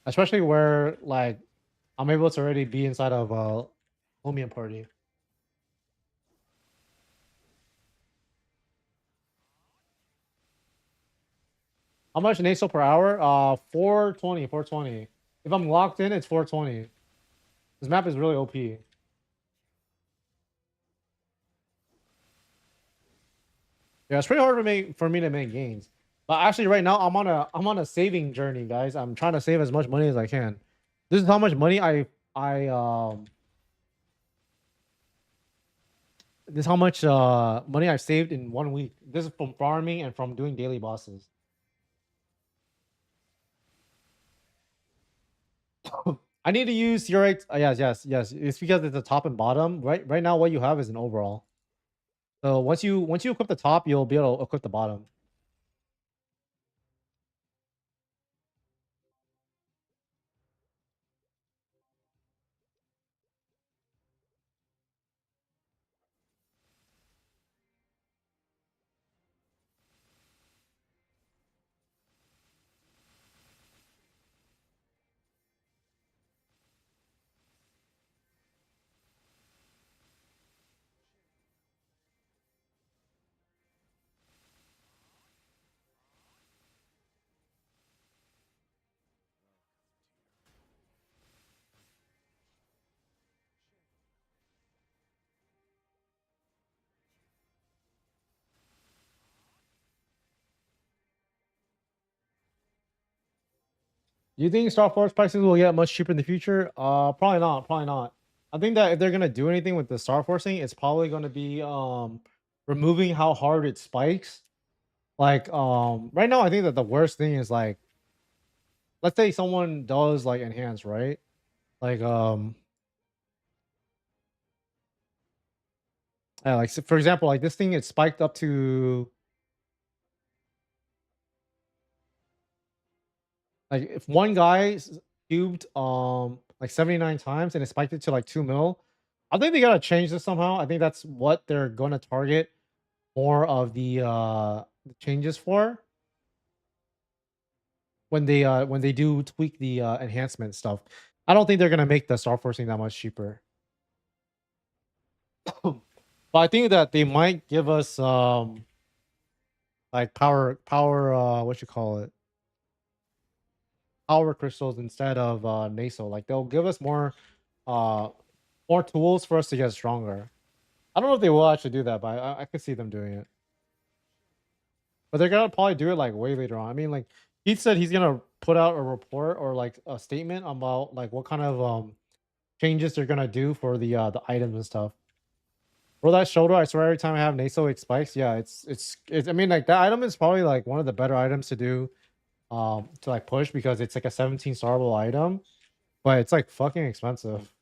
especially where like I'm able to already be inside of a Homium party. How much NASO per hour? 420, 420. If I'm locked in, it's 420. This map is really OP. Yeah, it's pretty hard for me to make gains. But actually, right now I'm on a saving journey, guys. I'm trying to save as much money as I can. This is how much money I this is how much money I've saved in 1 week. This is from farming and from doing daily bosses. I need to use your right. Yes. It's because it's the top and bottom. Right now, what you have is an overall. So once you equip the top, you'll be able to equip the bottom. Do you think Star Force prices will get much cheaper in the future? Probably not. Probably not. I think that if they're gonna do anything with the Star Forcing, it's probably gonna be removing how hard it spikes. Like right now, I think that the worst thing is like, let's say someone does like enhance, right? Like like so for example, like this thing, it spiked up to like if one guy cubed like 79 times and it spiked it to like 2 mil. I think they gotta change this somehow. I think that's what they're gonna target more of the changes for when they do tweak the enhancement stuff. I don't think they're gonna make the star forcing that much cheaper. But I think that they might give us like power what you call it, power crystals instead of naso. Like they'll give us uh more tools for us to get stronger. I don't know if they will actually do that, but I could see them doing it. But they're gonna probably do it like way later on. I mean, like he said he's gonna put out a report or like a statement about like what kind of changes they're gonna do for the items and stuff. For that shoulder, I swear every time I have Naso it spikes. Yeah, it's I mean like that item is probably like one of the better items to do to like push because it's like a 17 starable item, but it's like fucking expensive.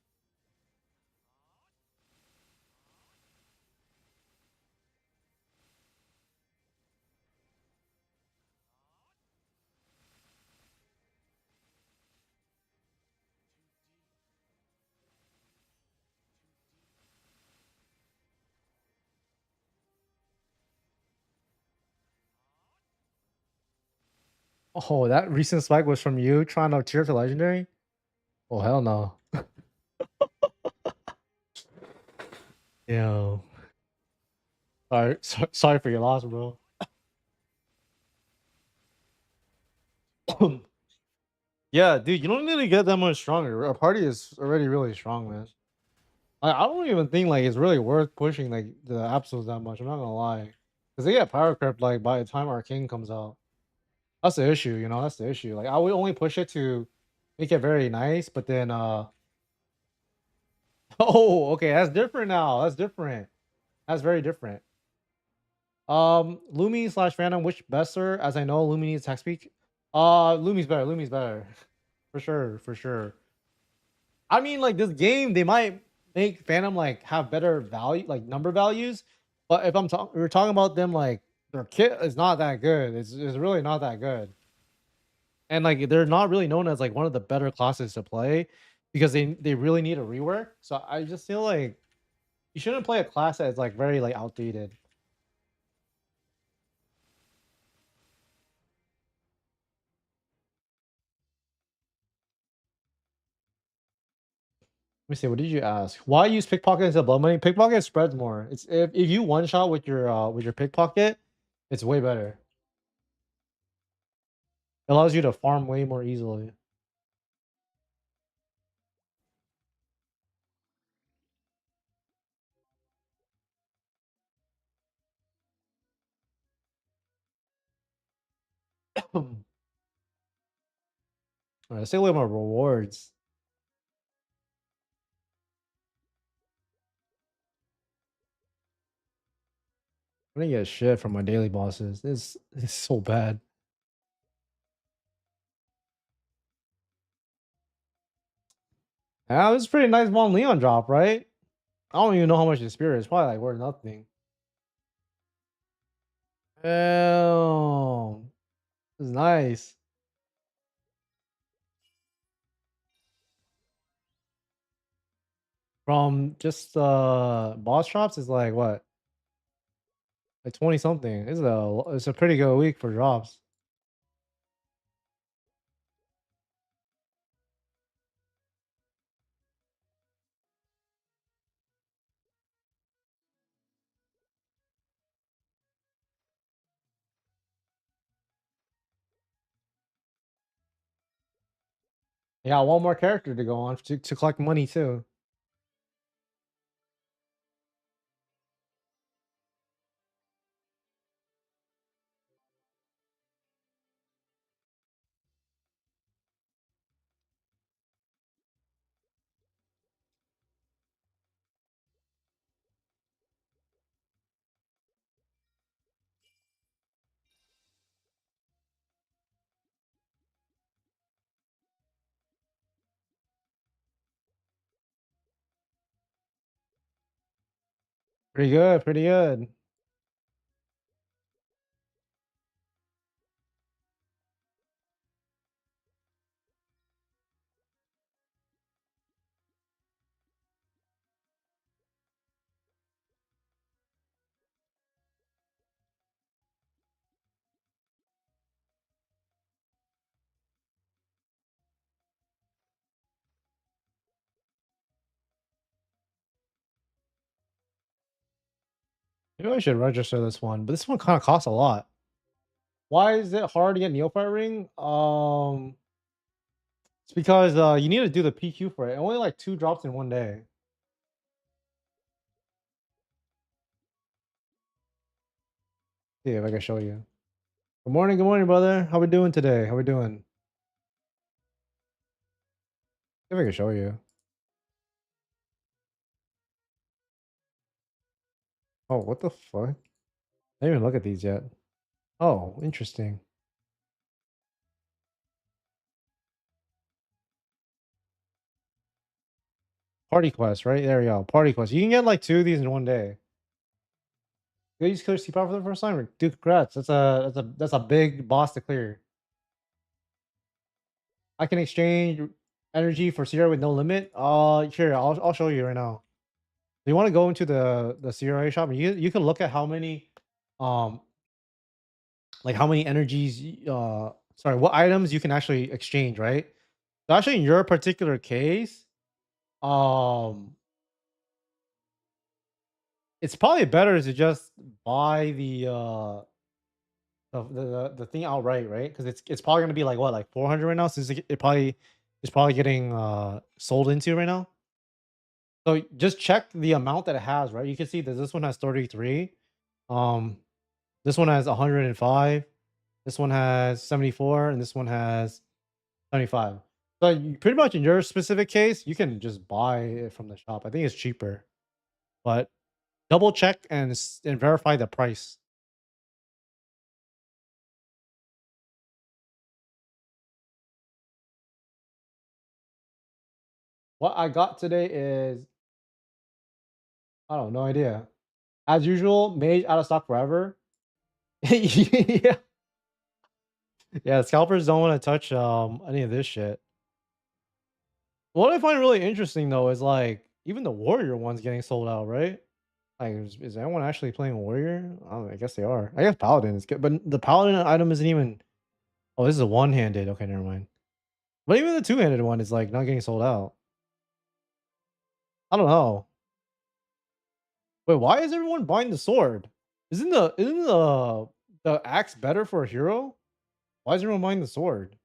Oh, that recent spike was from you trying to tier to legendary? Oh hell no. Yo. Sorry for your loss, bro. Yeah, dude, you don't need to get that much stronger. Our party is already really strong, man. I don't even think like it's really worth pushing like the absolutes that much. I'm not gonna lie, because they get power crept like by the time our king comes out. That's the issue, you know. That's the issue. Like I would only push it to make it very nice, but then oh, okay, that's different now. That's different. That's very different. Lumi slash Phantom, which besser? As I know, Lumi needs text speak. Lumi's better. Lumi's better, for sure, for sure. I mean, like this game, they might make Phantom like have better value, like number values. But if we're talking about them like their kit is not that good. It's really not that good. And like they're not really known as like one of the better classes to play because they really need a rework. So I just feel like you shouldn't play a class that's like very like outdated. Let me see. What did you ask? Why use pickpocket instead of blood money? Pickpocket spreads more. It's if you one shot with your pickpocket, it's way better. It allows you to farm way more easily. Alright, let's take a look at my rewards. I didn't get shit from my daily bosses. It's so bad. Yeah, it was a pretty nice Von Leon drop, right? I don't even know how much the spirit is. Probably like worth nothing. Damn. This is nice. From just boss drops is like what? Like 20 something. It's a pretty good week for drops. Yeah, one more character to go on to collect money too. Pretty good, pretty good. Maybe I should register this one, but this one kind of costs a lot. Why is it hard to get Neophyte Ring? It's because you need to do the PQ for it. Only like 2 drops in 1 day. See if I can show you. Good morning, brother. How we doing today? How we doing? See if I can show you. Oh, what the fuck? I didn't even look at these yet. Oh, interesting. Party quest, right? There we go. Party quest. You can get like 2 of these in 1 day. You use clear C power for the first time. Dude, congrats. That's a big boss to clear. I can exchange energy for Sierra with no limit. Sure. I'll show you right now. You want to go into the CRA shop, and you can look at how many, um, like how many energies, sorry, what items you can actually exchange, right? So actually, in your particular case, um, it's probably better to just buy the thing outright, right? Because it's probably gonna be like what, like 400 right now, since it's probably getting sold into right now. So just check the amount that it has, right? You can see that this one has 33. Um, this one has 105. This one has 74, and this one has 75. So pretty much in your specific case, you can just buy it from the shop. I think it's cheaper, but double check and verify the price. What I got today is I don't know, no idea. As usual, mage out of stock forever. Yeah, yeah. Scalpers don't want to touch any of this shit. What I find really interesting though is like even the warrior one's getting sold out, right? Like, is anyone actually playing warrior? I don't know, I guess they are. I guess paladin is good, but the paladin item isn't even. Oh, this is a one-handed. Okay, never mind. But even the two-handed one is like not getting sold out. I don't know. Wait, why is everyone buying the sword? Isn't the axe better for a hero? Why is everyone buying the sword?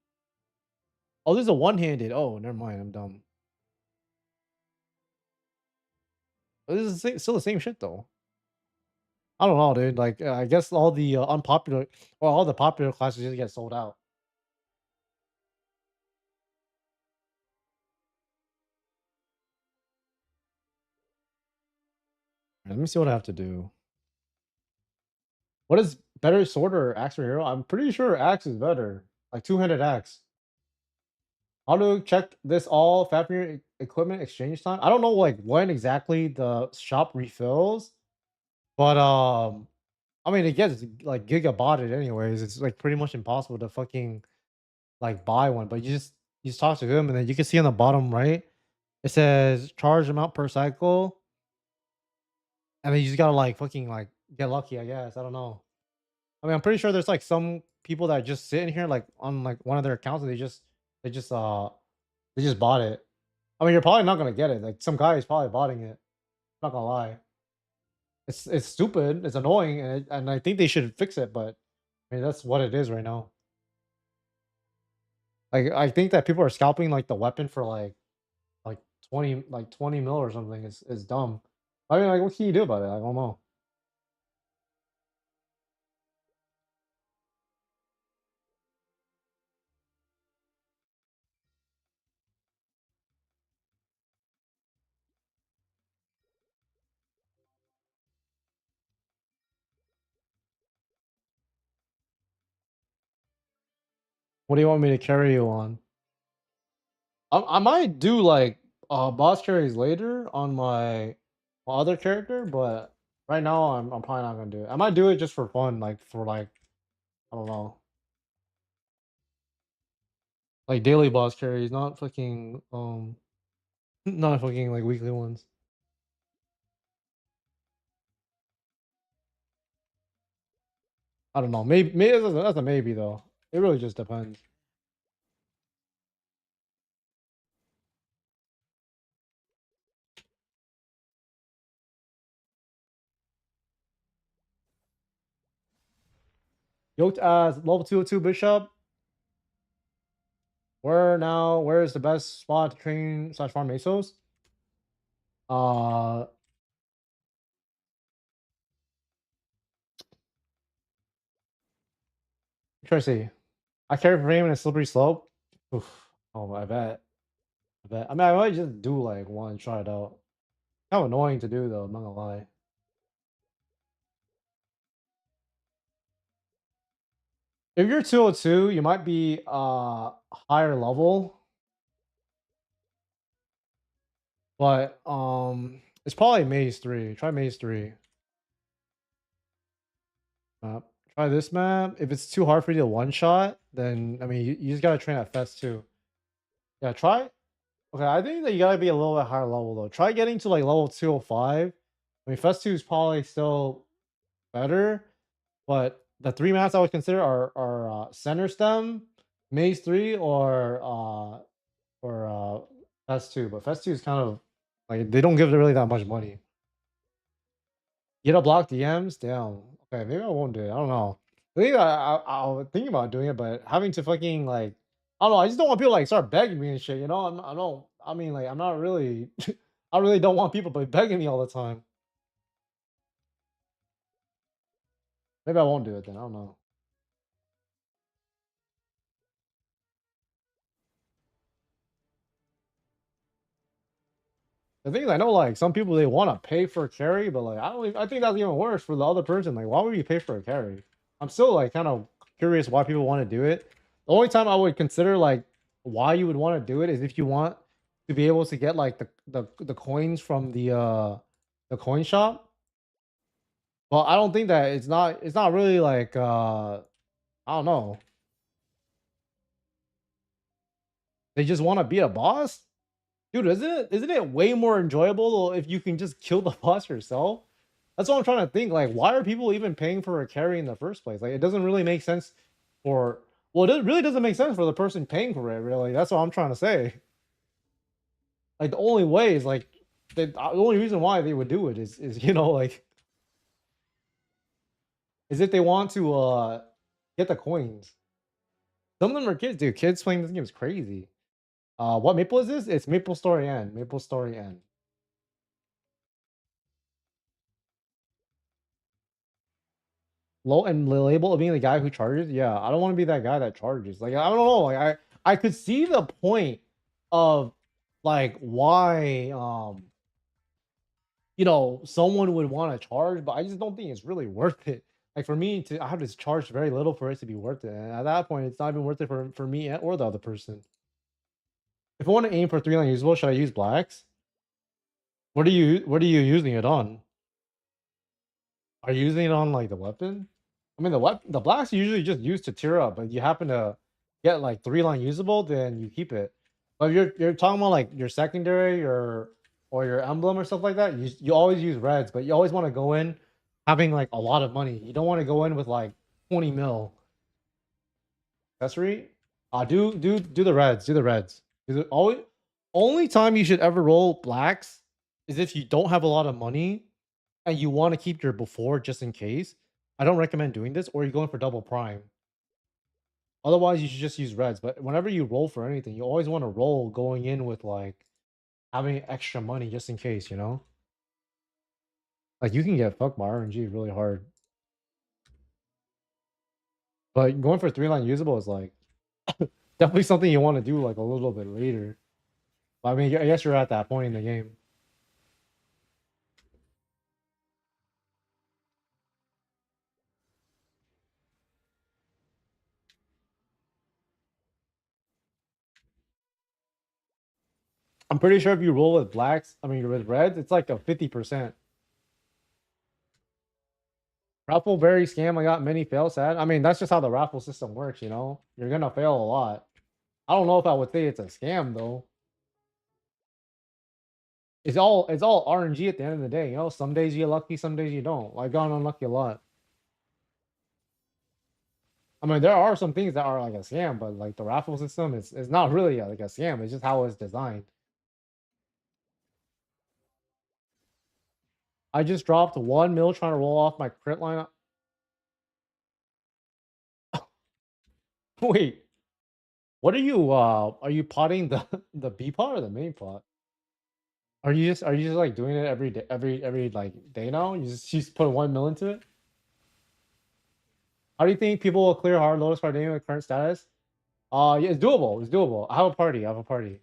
Oh, this is a one-handed. Oh, never mind. I'm dumb. But this is still the same shit though. I don't know, dude. Like, I guess all the unpopular or all the popular classes just get sold out. Let me see what I have to do. What is better, sword or axe or hero? I'm pretty sure axe is better. Like two-handed axe. How to check this all factory equipment exchange time? I don't know like when exactly the shop refills, but I mean it gets like gigabotted anyways. It's like pretty much impossible to fucking like buy one. But you just talk to him and then you can see on the bottom right it says charge amount per cycle, and then you just gotta like fucking like get lucky, I guess. I don't know. I mean I'm pretty sure there's like some people that just sit in here like on like one of their accounts and they just they just bought it. I mean, you're probably not gonna get it. Like some guy is probably botting it. Not gonna lie. It's stupid. It's annoying, and I think they should fix it. But I mean, that's what it is right now. Like I think that people are scalping like the weapon for like 20 mil or something. Is dumb. I mean, like what can you do about it? I don't know. What do you want me to carry you on? I might do like boss carries later on my other character, but right now I'm probably not gonna do it. I might do it just for fun, like for like I don't know. Like daily boss carries, not fucking not fucking like weekly ones. I don't know. Maybe that's a maybe though. It really just depends. Yoked as level 202 bishop. Where is the best spot to train slash farm mesos? Uh try to see. I carry frame in a slippery slope. Oof. Oh, I bet. I bet. I mean, I might just do like one and try it out. Kind of annoying to do though. I'm not gonna lie. If you're 202, you might be higher level. But it's probably Maze 3. Try Maze 3 map. Try this map. If it's too hard for you to one shot, then I mean you just gotta train at Fest too. Yeah, try. Okay, I think that you gotta be a little bit higher level though. Try getting to like level 205. I mean Fest 2 is probably still better, but the three maps I would consider are Center Stem, Maze 3, or Fest 2. But Fest 2 is kind of like they don't give it really that much money. Get a block DMs? Damn. Okay, maybe I won't do it. I don't know. I think I'll think about doing it, but having to fucking like, I don't know. I just don't want people like start begging me and shit. You know, I don't. I mean, like, I'm not really. I really don't want people but begging me all the time. Maybe I won't do it then. I don't know. The thing is, I know like some people they want to pay for a carry, but like I don't. I think that's even worse for the other person. Like, why would you pay for a carry? I'm still like kind of curious why people want to do it. The only time I would consider like why you would want to do it is if you want to be able to get like the coins from the coin shop. But I don't think that it's not really like I don't know. They just want to be a boss? Dude, isn't it way more enjoyable if you can just kill the boss yourself? That's what I'm trying to think. Like, why are people even paying for a carry in the first place? Like, it doesn't really make sense for. Well, it really doesn't make sense for the person paying for it. Really, that's what I'm trying to say. Like, the only way is like the only reason why they would do it is like is if they want to get the coins. Some of them are kids, dude. Kids playing this game is crazy. What Maple is this? It's MapleStory N. MapleStory N. Low and the label of being the guy who charges. Yeah, I don't want to be that guy that charges. Like I don't know. Like I could see the point of like why you know someone would want to charge, but I just don't think it's really worth it. Like for me to I have to charge very little for it to be worth it. And at that point, it's not even worth it for me or the other person. If I want to aim for 3-line usable, should I use blacks? What are you using it on? Are you using it on like the weapon? I mean the blacks are usually just used to tier up, but you happen to get like 3-line usable, then you keep it. But if you're talking about like your secondary or your emblem or stuff like that, you always use reds, but you always want to go in having like a lot of money. You don't want to go in with like 20 mil accessory. Do the reds. Do the reds. Always only time you should ever roll blacks is if you don't have a lot of money and you want to keep your before just in case. I don't recommend doing this, or you're going for double prime. Otherwise, you should just use reds. But whenever you roll for anything, you always want to roll going in with like having extra money just in case, you know? Like you can get fucked by RNG really hard. But going for 3-line usable is like definitely something you want to do like a little bit later. But I mean, I guess you're at that point in the game. I'm pretty sure if you roll with blacks, I mean with reds, it's like a 50%. Raffle very scam. I got many fail sad. I mean, that's just how the raffle system works, you know? You're gonna fail a lot. I don't know if I would say it's a scam though. It's all RNG at the end of the day, you know? Some days you get lucky, some days you don't. I've gotten unlucky a lot. I mean, there are some things that are like a scam, but like the raffle system is not really like a scam. It's just how it's designed. I just dropped 1 mil trying to roll off my crit line. Wait, what are you potting the B pot or the main pot? Are you just like doing it every day every like day now? You just put 1 mil into it? How do you think people will clear hard lotus card with current status? Yeah, it's doable. It's doable. I have a party. I have a party.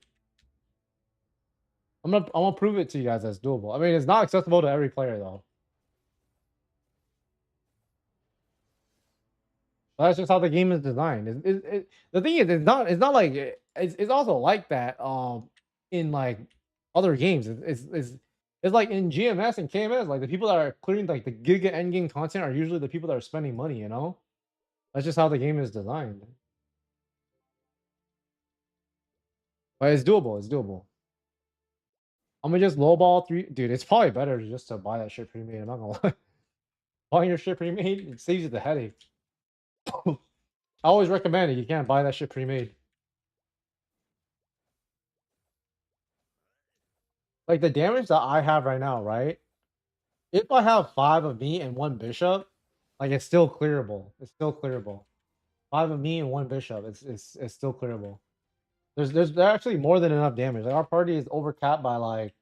I'm gonna prove it to you guys that's doable. I mean, it's not accessible to every player though. That's just how the game is designed. The thing is, it's not like it's also like that in like other games. It's like in GMS and KMS, like the people that are clearing like the giga endgame content are usually the people that are spending money. You know, that's just how the game is designed. But it's doable. It's doable. I'm gonna just lowball 3, dude. It's probably better just to buy that shit pre-made. I'm not gonna lie. Buying your shit pre-made, it saves you the headache. I always recommend it. You can't buy that shit pre-made. Like the damage that I have right now, right? If I have 5 of me and 1 bishop, like it's still clearable. It's still clearable. 5 of me and 1 bishop. It's still clearable. There's actually more than enough damage. Like our party is overcapped by like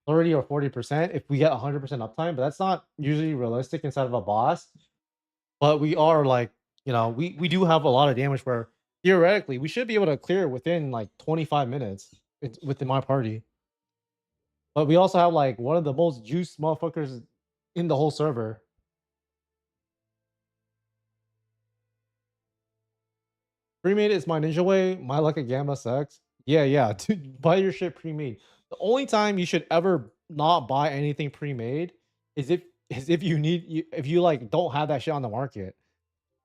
30 or 40% if we get 100% uptime, but that's not usually realistic inside of a boss. But we are like, you know, we do have a lot of damage where theoretically we should be able to clear within like 25 minutes within my party. But we also have like one of the most juiced motherfuckers in the whole server. Pre-made is my ninja way. My luck at Gamba sucks. Yeah. Dude, buy your shit pre-made. The only time you should ever not buy anything pre-made is if if you like don't have that shit on the market.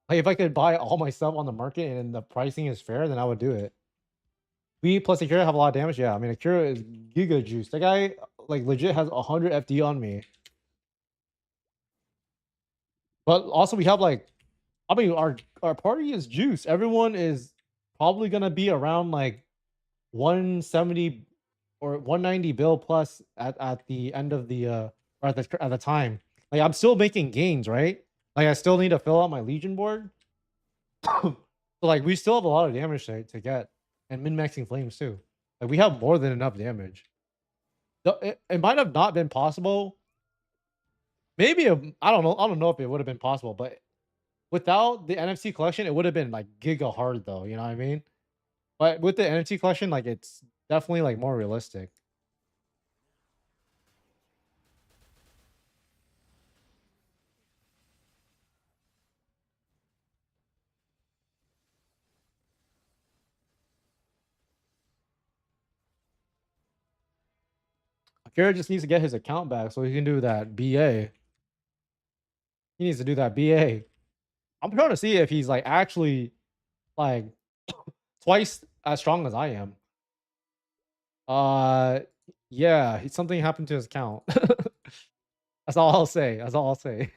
Like if I could buy all my stuff on the market and the pricing is fair, then I would do it. We plus Akira have a lot of damage. Yeah, I mean Akira is giga juice. That guy like legit has 100 FD on me. But also we have like, I mean our party is juice. Everyone is probably gonna be around like 170 or 190 bill plus at the end of the or at the time. Like I'm still making gains, right? Like I still need to fill out my Legion board. So like we still have a lot of damage to get, and min-maxing flames too. Like we have more than enough damage. It might have not been possible. Maybe I don't know. I don't know if it would have been possible, but without the NFT collection, it would have been like giga hard though. You know what I mean? But with the NFT collection, like it's definitely like more realistic. Akira just needs to get his account back so he can do that BA. He needs to do that BA. I'm trying to see if he's like actually like twice as strong as I am. Uh, yeah, something happened to his account. That's all I'll say. That's all I'll say.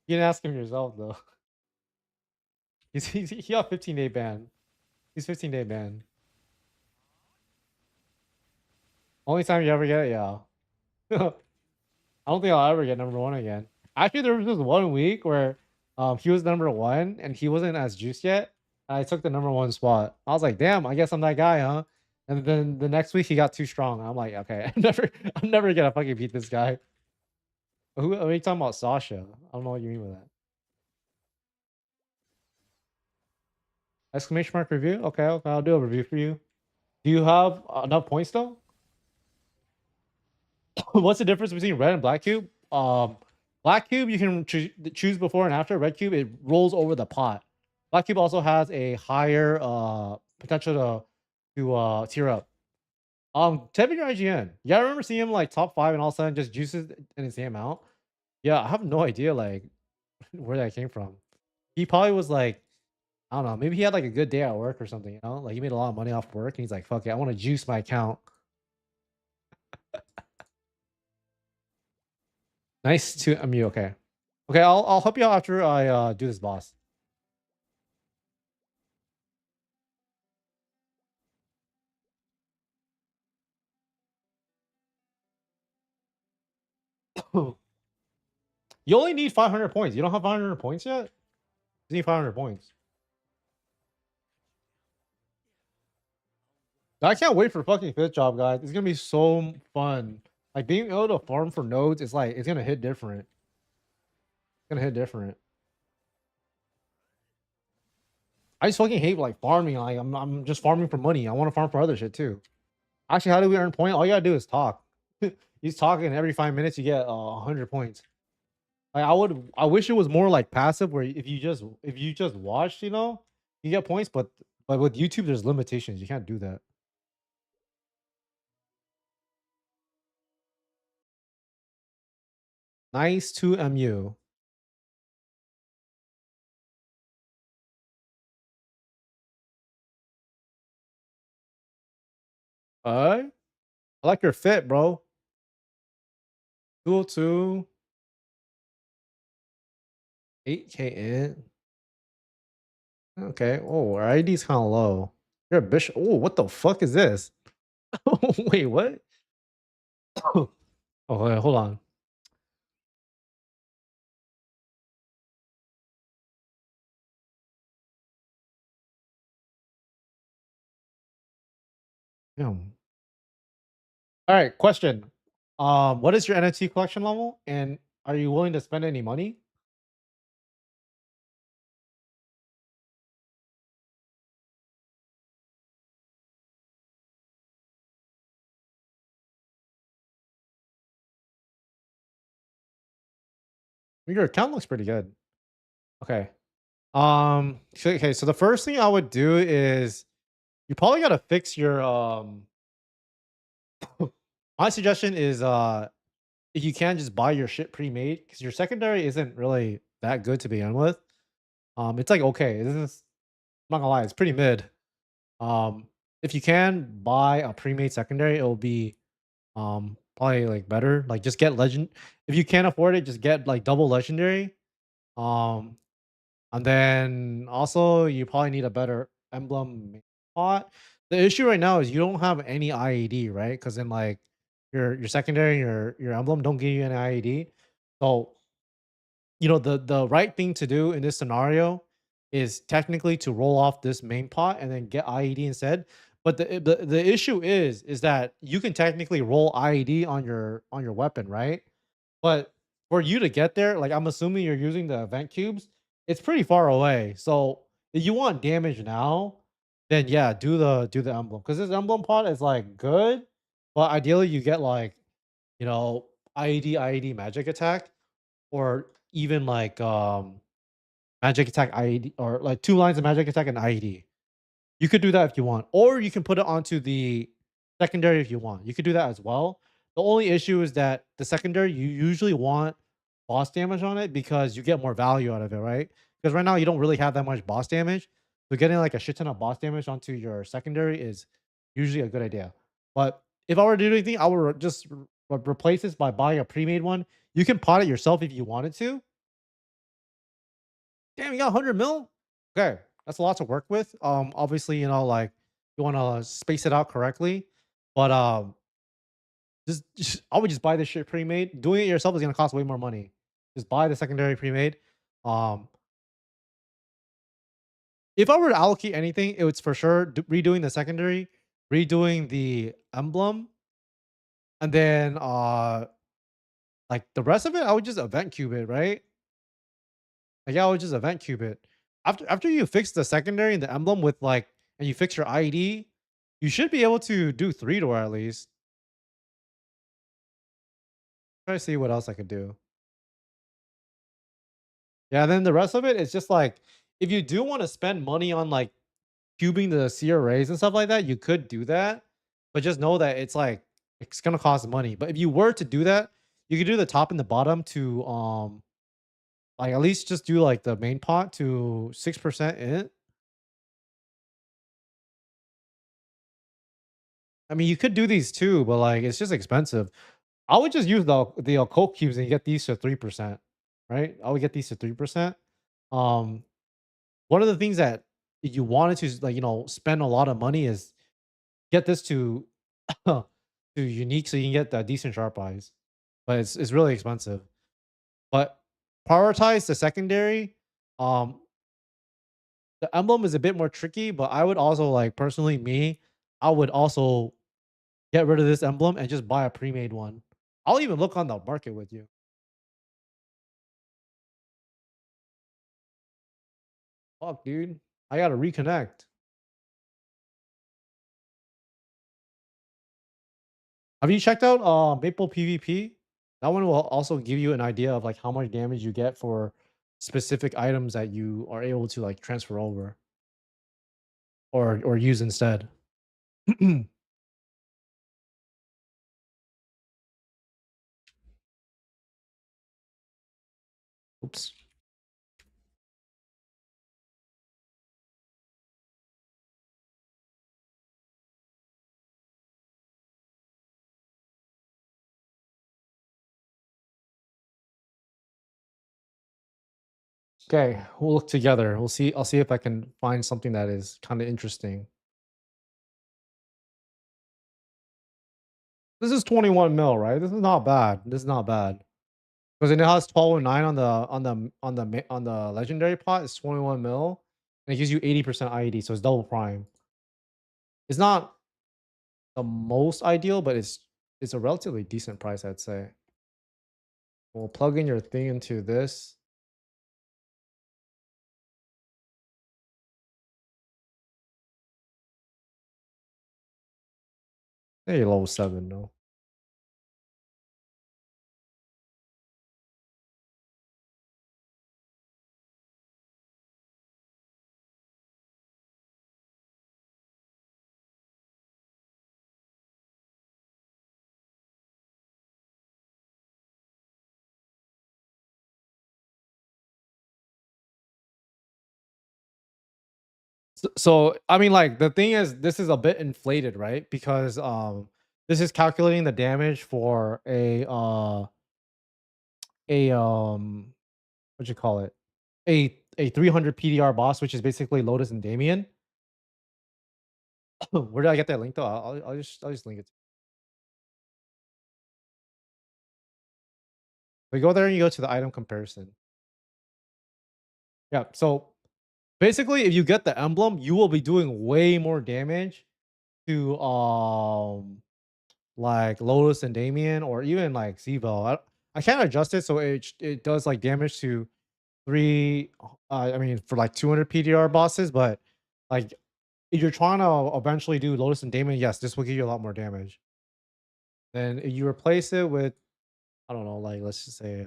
You can ask him yourself though. He got 15-day ban. He's 15-day ban. Only time you ever get it, yeah. I don't think I'll ever get number one again. Actually, there was this 1 week where he was number one and he wasn't as juiced yet. I took the number one spot. I was like, damn, I guess I'm that guy, huh? And then the next week he got too strong. I'm like, okay, I'm never gonna fucking beat this guy. Who are you talking about, Sasha? I don't know what you mean with that. Exclamation mark review? Okay, okay, I'll do a review for you. Do you have enough points though? What's the difference between red and black cube? Black cube you can choose before and after. Red cube it rolls over the pot. Black cube also has a higher potential to tier up. Type in your IGN. Yeah, I remember seeing him like top 5 and all of a sudden just juices in the same amount. Yeah, I have no idea like where that came from. He probably was like, I don't know, maybe he had like a good day at work or something, you know? Like he made a lot of money off work and he's like, fuck it, I want to juice my account. Nice to you okay. Okay, I'll help you out after I do this boss. You only need 500 points. You don't have 500 points yet? You need 500 points. I can't wait for fucking fifth job, guys. It's gonna be so fun. Like being able to farm for nodes is like it's gonna hit different. It's gonna hit different. I just fucking hate like farming. Like I'm just farming for money. I want to farm for other shit too. Actually, how do we earn point? All you gotta do is talk. He's talking every 5 minutes. You get 100 points. Like I wish it was more like passive, where if you just watched, you know, you get points. But with YouTube, there's limitations. You can't do that. Nice to MU. I like your fit, bro. 202, 8K in. Okay. Oh, our ID's kind of low. You're a bishop. Oh, what the fuck is this? Wait, what? Oh, wait, hold on. Damn. All right, question. What is your NFT collection level, and are you willing to spend any money? Your account looks pretty good. Okay. Okay, so the first thing I would do is you probably gotta fix your my suggestion is if you can just buy your shit pre-made because your secondary isn't really that good to begin with. It's like okay, this is I'm not gonna lie, it's pretty mid. Um, if you can buy a pre-made secondary, it'll be probably like better. Like just get legend. If you can't afford it, just get like double legendary. Um, and then also you probably need a better emblem pot. The issue right now is you don't have any IED, right? Because then like your secondary, your emblem don't give you any IED. So you know the right thing to do in this scenario is technically to roll off this main pot and then get IED instead. But the issue is that you can technically roll IED on your weapon, right? But for you to get there, like I'm assuming you're using the event cubes, it's pretty far away. So if you want damage now, then yeah, do the emblem because this emblem pot is like good, but ideally you get like you know IED magic attack or even like magic attack IED or like 2 lines of magic attack and IED. You could do that if you want, or you can put it onto the secondary if you want. You could do that as well. The only issue is that the secondary you usually want boss damage on it because you get more value out of it, right? Because right now you don't really have that much boss damage. So getting like a shit ton of boss damage onto your secondary is usually a good idea. But if I were to do anything, I would just replace this by buying a pre-made one. You can pot it yourself if you wanted to. Damn, you got 100 mil? Okay, that's a lot to work with. Obviously, like you want to space it out correctly, but I would just buy this shit pre-made. Doing it yourself is gonna cost way more money. Just buy the secondary pre-made. Um, if I were to allocate anything, it was for sure redoing the secondary, redoing the emblem, and then like the rest of it, I would just event cube it, right? Like, yeah, I would just event cube it. After you fix the secondary and the emblem with like, and you fix your ID, you should be able to do 3 door at least. Try to see what else I could do. Yeah, then the rest of it is just like, if you do want to spend money on like cubing the C arrays and stuff like that, you could do that. But just know that it's like it's gonna cost money. But if you were to do that, you could do the top and the bottom to like at least just do like the main pot to 6% in it. I mean, you could do these too, but like it's just expensive. I would just use the occult cubes and get these to 3%, right? I would get these to 3%. Um, one of the things that you wanted to like, spend a lot of money is get this to to unique so you can get the decent sharp eyes. But it's really expensive. But prioritize the secondary. Um, the emblem is a bit more tricky, but I would also like personally me, I would also get rid of this emblem and just buy a pre-made one. I'll even look on the market with you. Fuck, dude. I gotta reconnect. Have you checked out Maple PvP? That one will also give you an idea of like how much damage you get for specific items that you are able to like transfer over or use instead. Oops. Okay, we'll look together. We'll see. I'll see if I can find something that is kind of interesting. This is 21 mil, right? This is not bad. This is not bad. Because it has 1209 on the legendary pot. It's 21 mil, and it gives you 80% IED, so it's double prime. It's not the most ideal, but it's a relatively decent price, I'd say. We'll plug in your thing into this. Hey, level 7, no. So I mean, like the thing is, this is a bit inflated, right? Because this is calculating the damage for a what you call it, a 300 PDR boss, which is basically Lotus and Damien. Where did I get that link though? I'll just link it. We go there and you go to the item comparison. Yeah. So Basically, if you get the emblem, you will be doing way more damage to like Lotus and Damien or even like Sivo. I can't adjust it so it does like damage to three. I mean for like 200 PDR bosses, but like if you're trying to eventually do Lotus and Damien, yes, this will give you a lot more damage. Then if you replace it with I don't know, like let's just say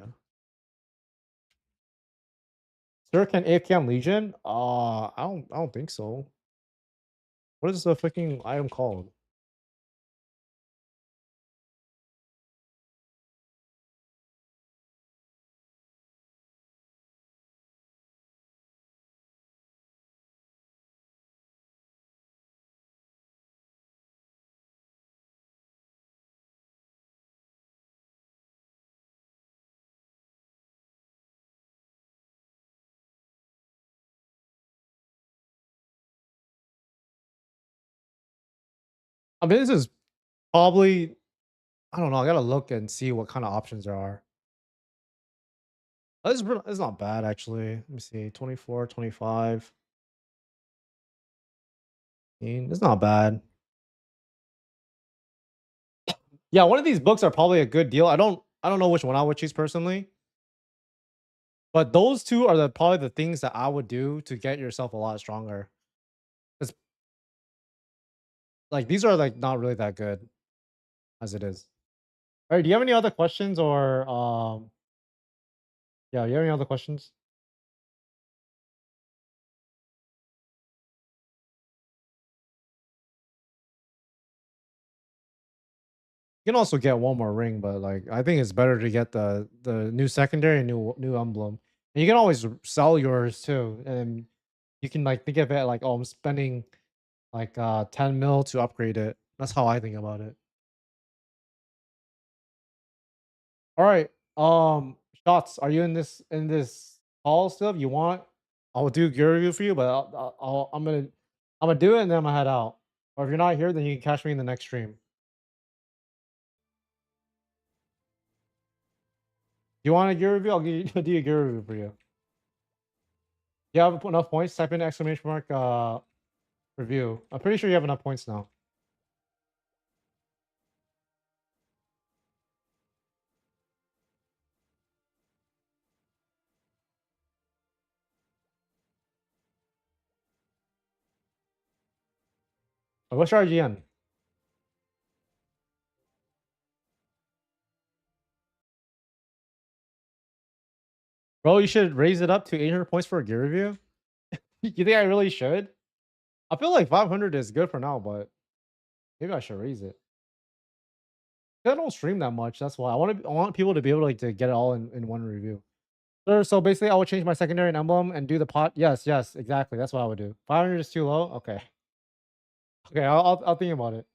Sir can AFK on Legion. I don't think so. What is the freaking item called? I mean, this is probably I don't know. I gotta look and see what kind of options there are. It's not bad actually. Let me see. 24, 25. It's not bad. Yeah, one of these books are probably a good deal. I don't know which one I would choose personally, but those two are probably the things that I would do to get yourself a lot stronger. It's like these are like not really that good as it is. All right, do you have any other questions or yeah, you have any other questions? You can also get one more ring, but like I think it's better to get the new secondary and new emblem. And you can always sell yours too. And you can like think of it like, oh, I'm spending like 10 mil to upgrade it. That's how I think about it. All right. Shots, are you in this call still? If you want, I'll do gear review for you, but I'm gonna do it and then I'm gonna head out. Or if you're not here, then you can catch me in the next stream. You want a gear review? I'll give you do a gear review for you. You have enough points? Type in exclamation mark review. I'm pretty sure you have enough points now. What's your IGN? Bro, you should raise it up to 800 points for a gear review. You think I really should? I feel like 500 is good for now, but maybe I should raise it. I don't stream that much. That's why I want people to be able to get it all in one review. Sure. So basically, I would change my secondary and emblem and do the pot. Yes, yes, exactly. That's what I would do. 500 is too low. Okay, okay. I'll think about it.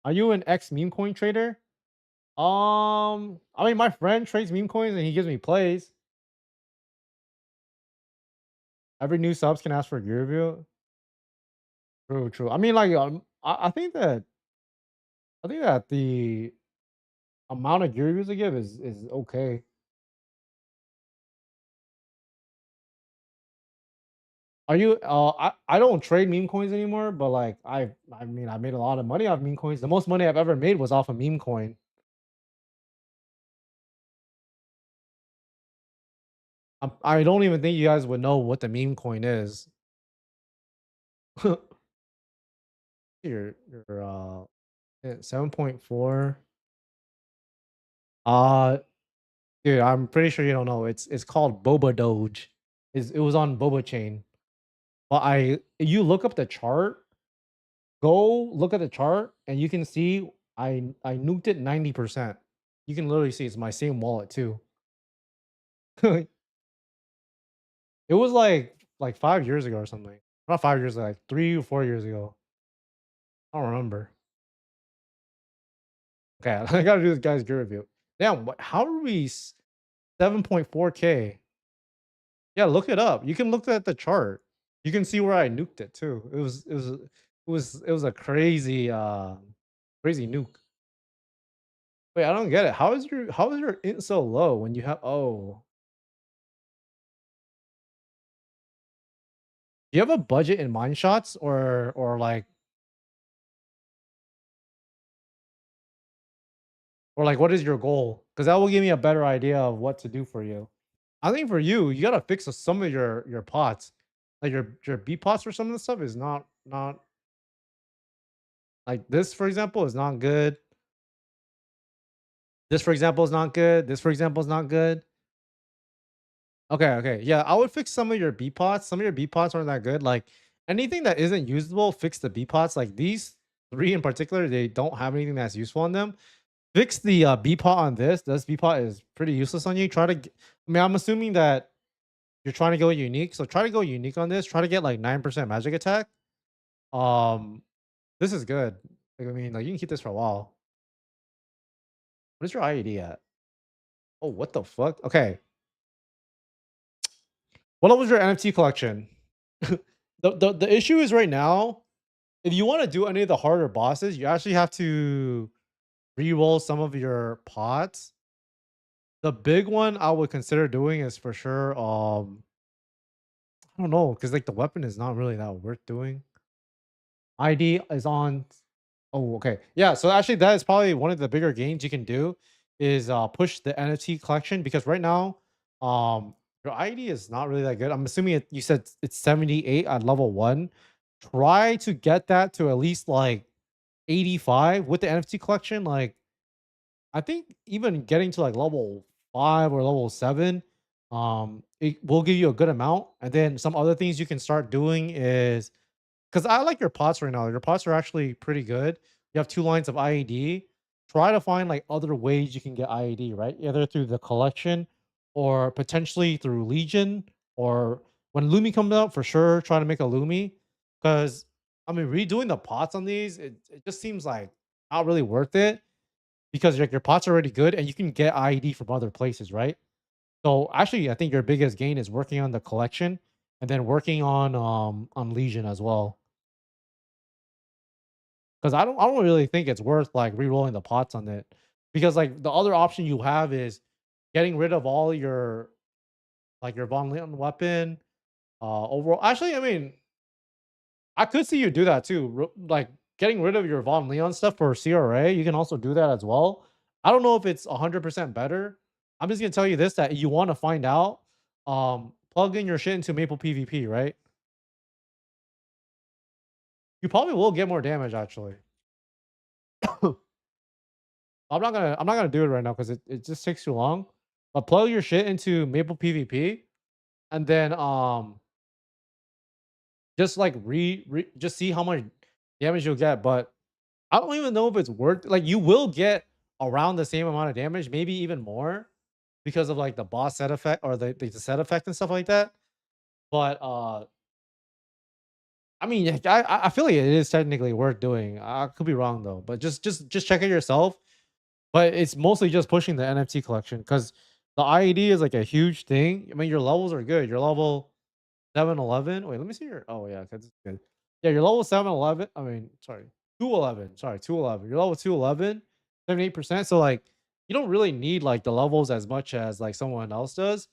Are you an ex meme coin trader? I mean, my friend trades meme coins and he gives me plays. Every new subs can ask for a gear review. True, true. I mean, like, I think that the amount of gear reviews they give is okay. Are you? I don't trade meme coins anymore, but like I mean, I made a lot of money off meme coins. The most money I've ever made was off a meme coin. I don't even think you guys would know what the meme coin is. Your 7.4. Uh Dude, I'm pretty sure you don't know. It's called Boba Doge. It was on Boba Chain. But you look up the chart, go look at the chart, and you can see I nuked it 90%. You can literally see it's my same wallet too. It was like 5 years ago or something. Not 5 years, like 3 or 4 years ago. I don't remember. Okay, I gotta do this guy's gear review. Damn, how are we 7.4K? Yeah, look it up. You can look at the chart. You can see where I nuked it too. It was a crazy crazy nuke. Wait, I don't get it. How is your int so low when you have Do you have a budget in mind shots or like what is your goal? Because that will give me a better idea of what to do for you. I think for you, you gotta fix some of your pots. Like your B pots for some of the stuff is not like this, for example, is not good. This, for example, is not good. This, for example, is not good. Okay, okay. Yeah, I would fix some of your B pots. Some of your B pots aren't that good. Like anything that isn't usable, fix the B pots. Like these three in particular, they don't have anything that's useful on them. Fix the B pot on this. This B pot is pretty useless on you. I mean, I'm assuming that you're trying to go unique. So try to go unique on this. Try to get like 9% magic attack. Um, this is good. Like, I mean, like you can keep this for a while. What is your IED at? Oh, what the fuck? Okay. What was your NFT collection? The issue is right now, if you want to do any of the harder bosses, you actually have to re-roll some of your pots. The big one I would consider doing is for sure. I don't know, because like the weapon is not really that worth doing. ID is on. Oh, okay. Yeah. So actually, that is probably one of the bigger gains you can do is push the NFT collection because right now, your ID is not really that good. I'm assuming you said it's 78 at level one. Try to get that to at least like 85 with the NFT collection. Like, I think even getting to like level 5 or level 7, it will give you a good amount. And then some other things you can start doing is because I like your pots right now. Your pots are actually pretty good. You have 2 lines of IED. Try to find like other ways you can get IED, right? Either through the collection or potentially through Legion or when Lumi comes out, for sure, try to make a Lumi. Because I mean, redoing the pots on these, it just seems like not really worth it because your pots are already good and you can get IED from other places, right? So actually, I think your biggest gain is working on the collection and then working on Legion as well. Because I don't really think it's worth like re-rolling the pots on it. Because like the other option you have is getting rid of all your like your Von Leon weapon. Overall, actually, I mean, I could see you do that too. Like getting rid of your Von Leon stuff for CRA, you can also do that as well. I don't know if it's 100% better. I'm just gonna tell you this that you want to find out. Plug in your shit into Maple PvP, right? You probably will get more damage actually. I'm not gonna do it right now because it just takes too long. But plug your shit into Maple PvP and then just like just see how much damage you'll get. But I don't even know if it's worth like you will get around the same amount of damage, maybe even more because of like the boss set effect or the set effect and stuff like that. But I mean, yeah, I feel like it is technically worth doing. I could be wrong though, but just check it yourself. But it's mostly just pushing the NFT collection because the IED is like a huge thing. I mean, your levels are good. You're level 711. Wait, let me see your. Oh yeah, that's good. Yeah, you're level 711. I mean, sorry, 211. Sorry, 211. You're level 211, 78%. So like, you don't really need like the levels as much as like someone else does.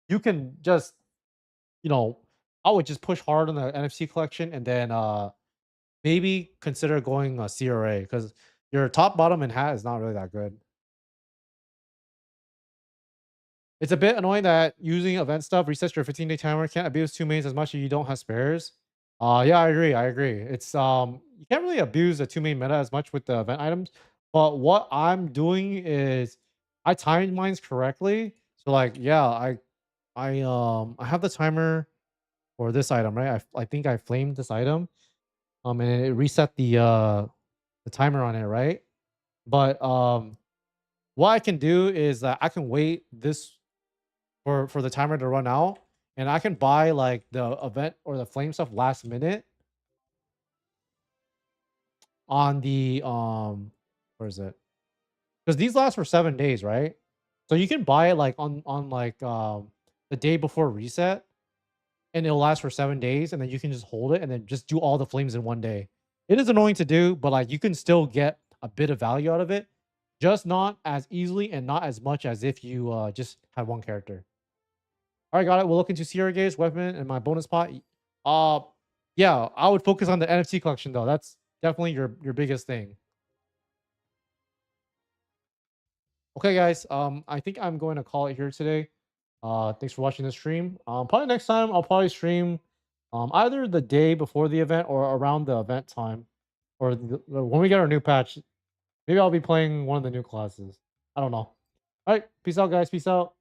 You can just, you know, I would just push hard on the NFC collection and then maybe consider going CRA because your top, bottom, and hat is not really that good. It's a bit annoying that using event stuff resets your 15-day timer. Can't abuse two mains as much as you don't have spares. Yeah, I agree. I agree. It's you can't really abuse the two main meta as much with the event items. But what I'm doing is I timed mines correctly. So like, yeah, I have the timer for this item, right? I think I flamed this item. And it reset the timer on it, right? But what I can do is that I can wait this for the timer to run out, and I can buy like the event or the flame stuff last minute on the where is it? Because these last for 7 days, right? So you can buy it like on like the day before reset, and it'll last for 7 days, and then you can just hold it and then just do all the flames in one day. It is annoying to do, but like you can still get a bit of value out of it, just not as easily and not as much as if you just had one character. All right, got it. We'll look into Sierra Gaze, weapon, and my bonus pot. Uh, yeah, I would focus on the NFT collection though. That's definitely your biggest thing. Okay, guys. I think I'm going to call it here today. Thanks for watching the stream. Probably next time I'll probably stream, either the day before the event or around the event time, or when we get our new patch. Maybe I'll be playing one of the new classes. I don't know. All right, peace out, guys. Peace out.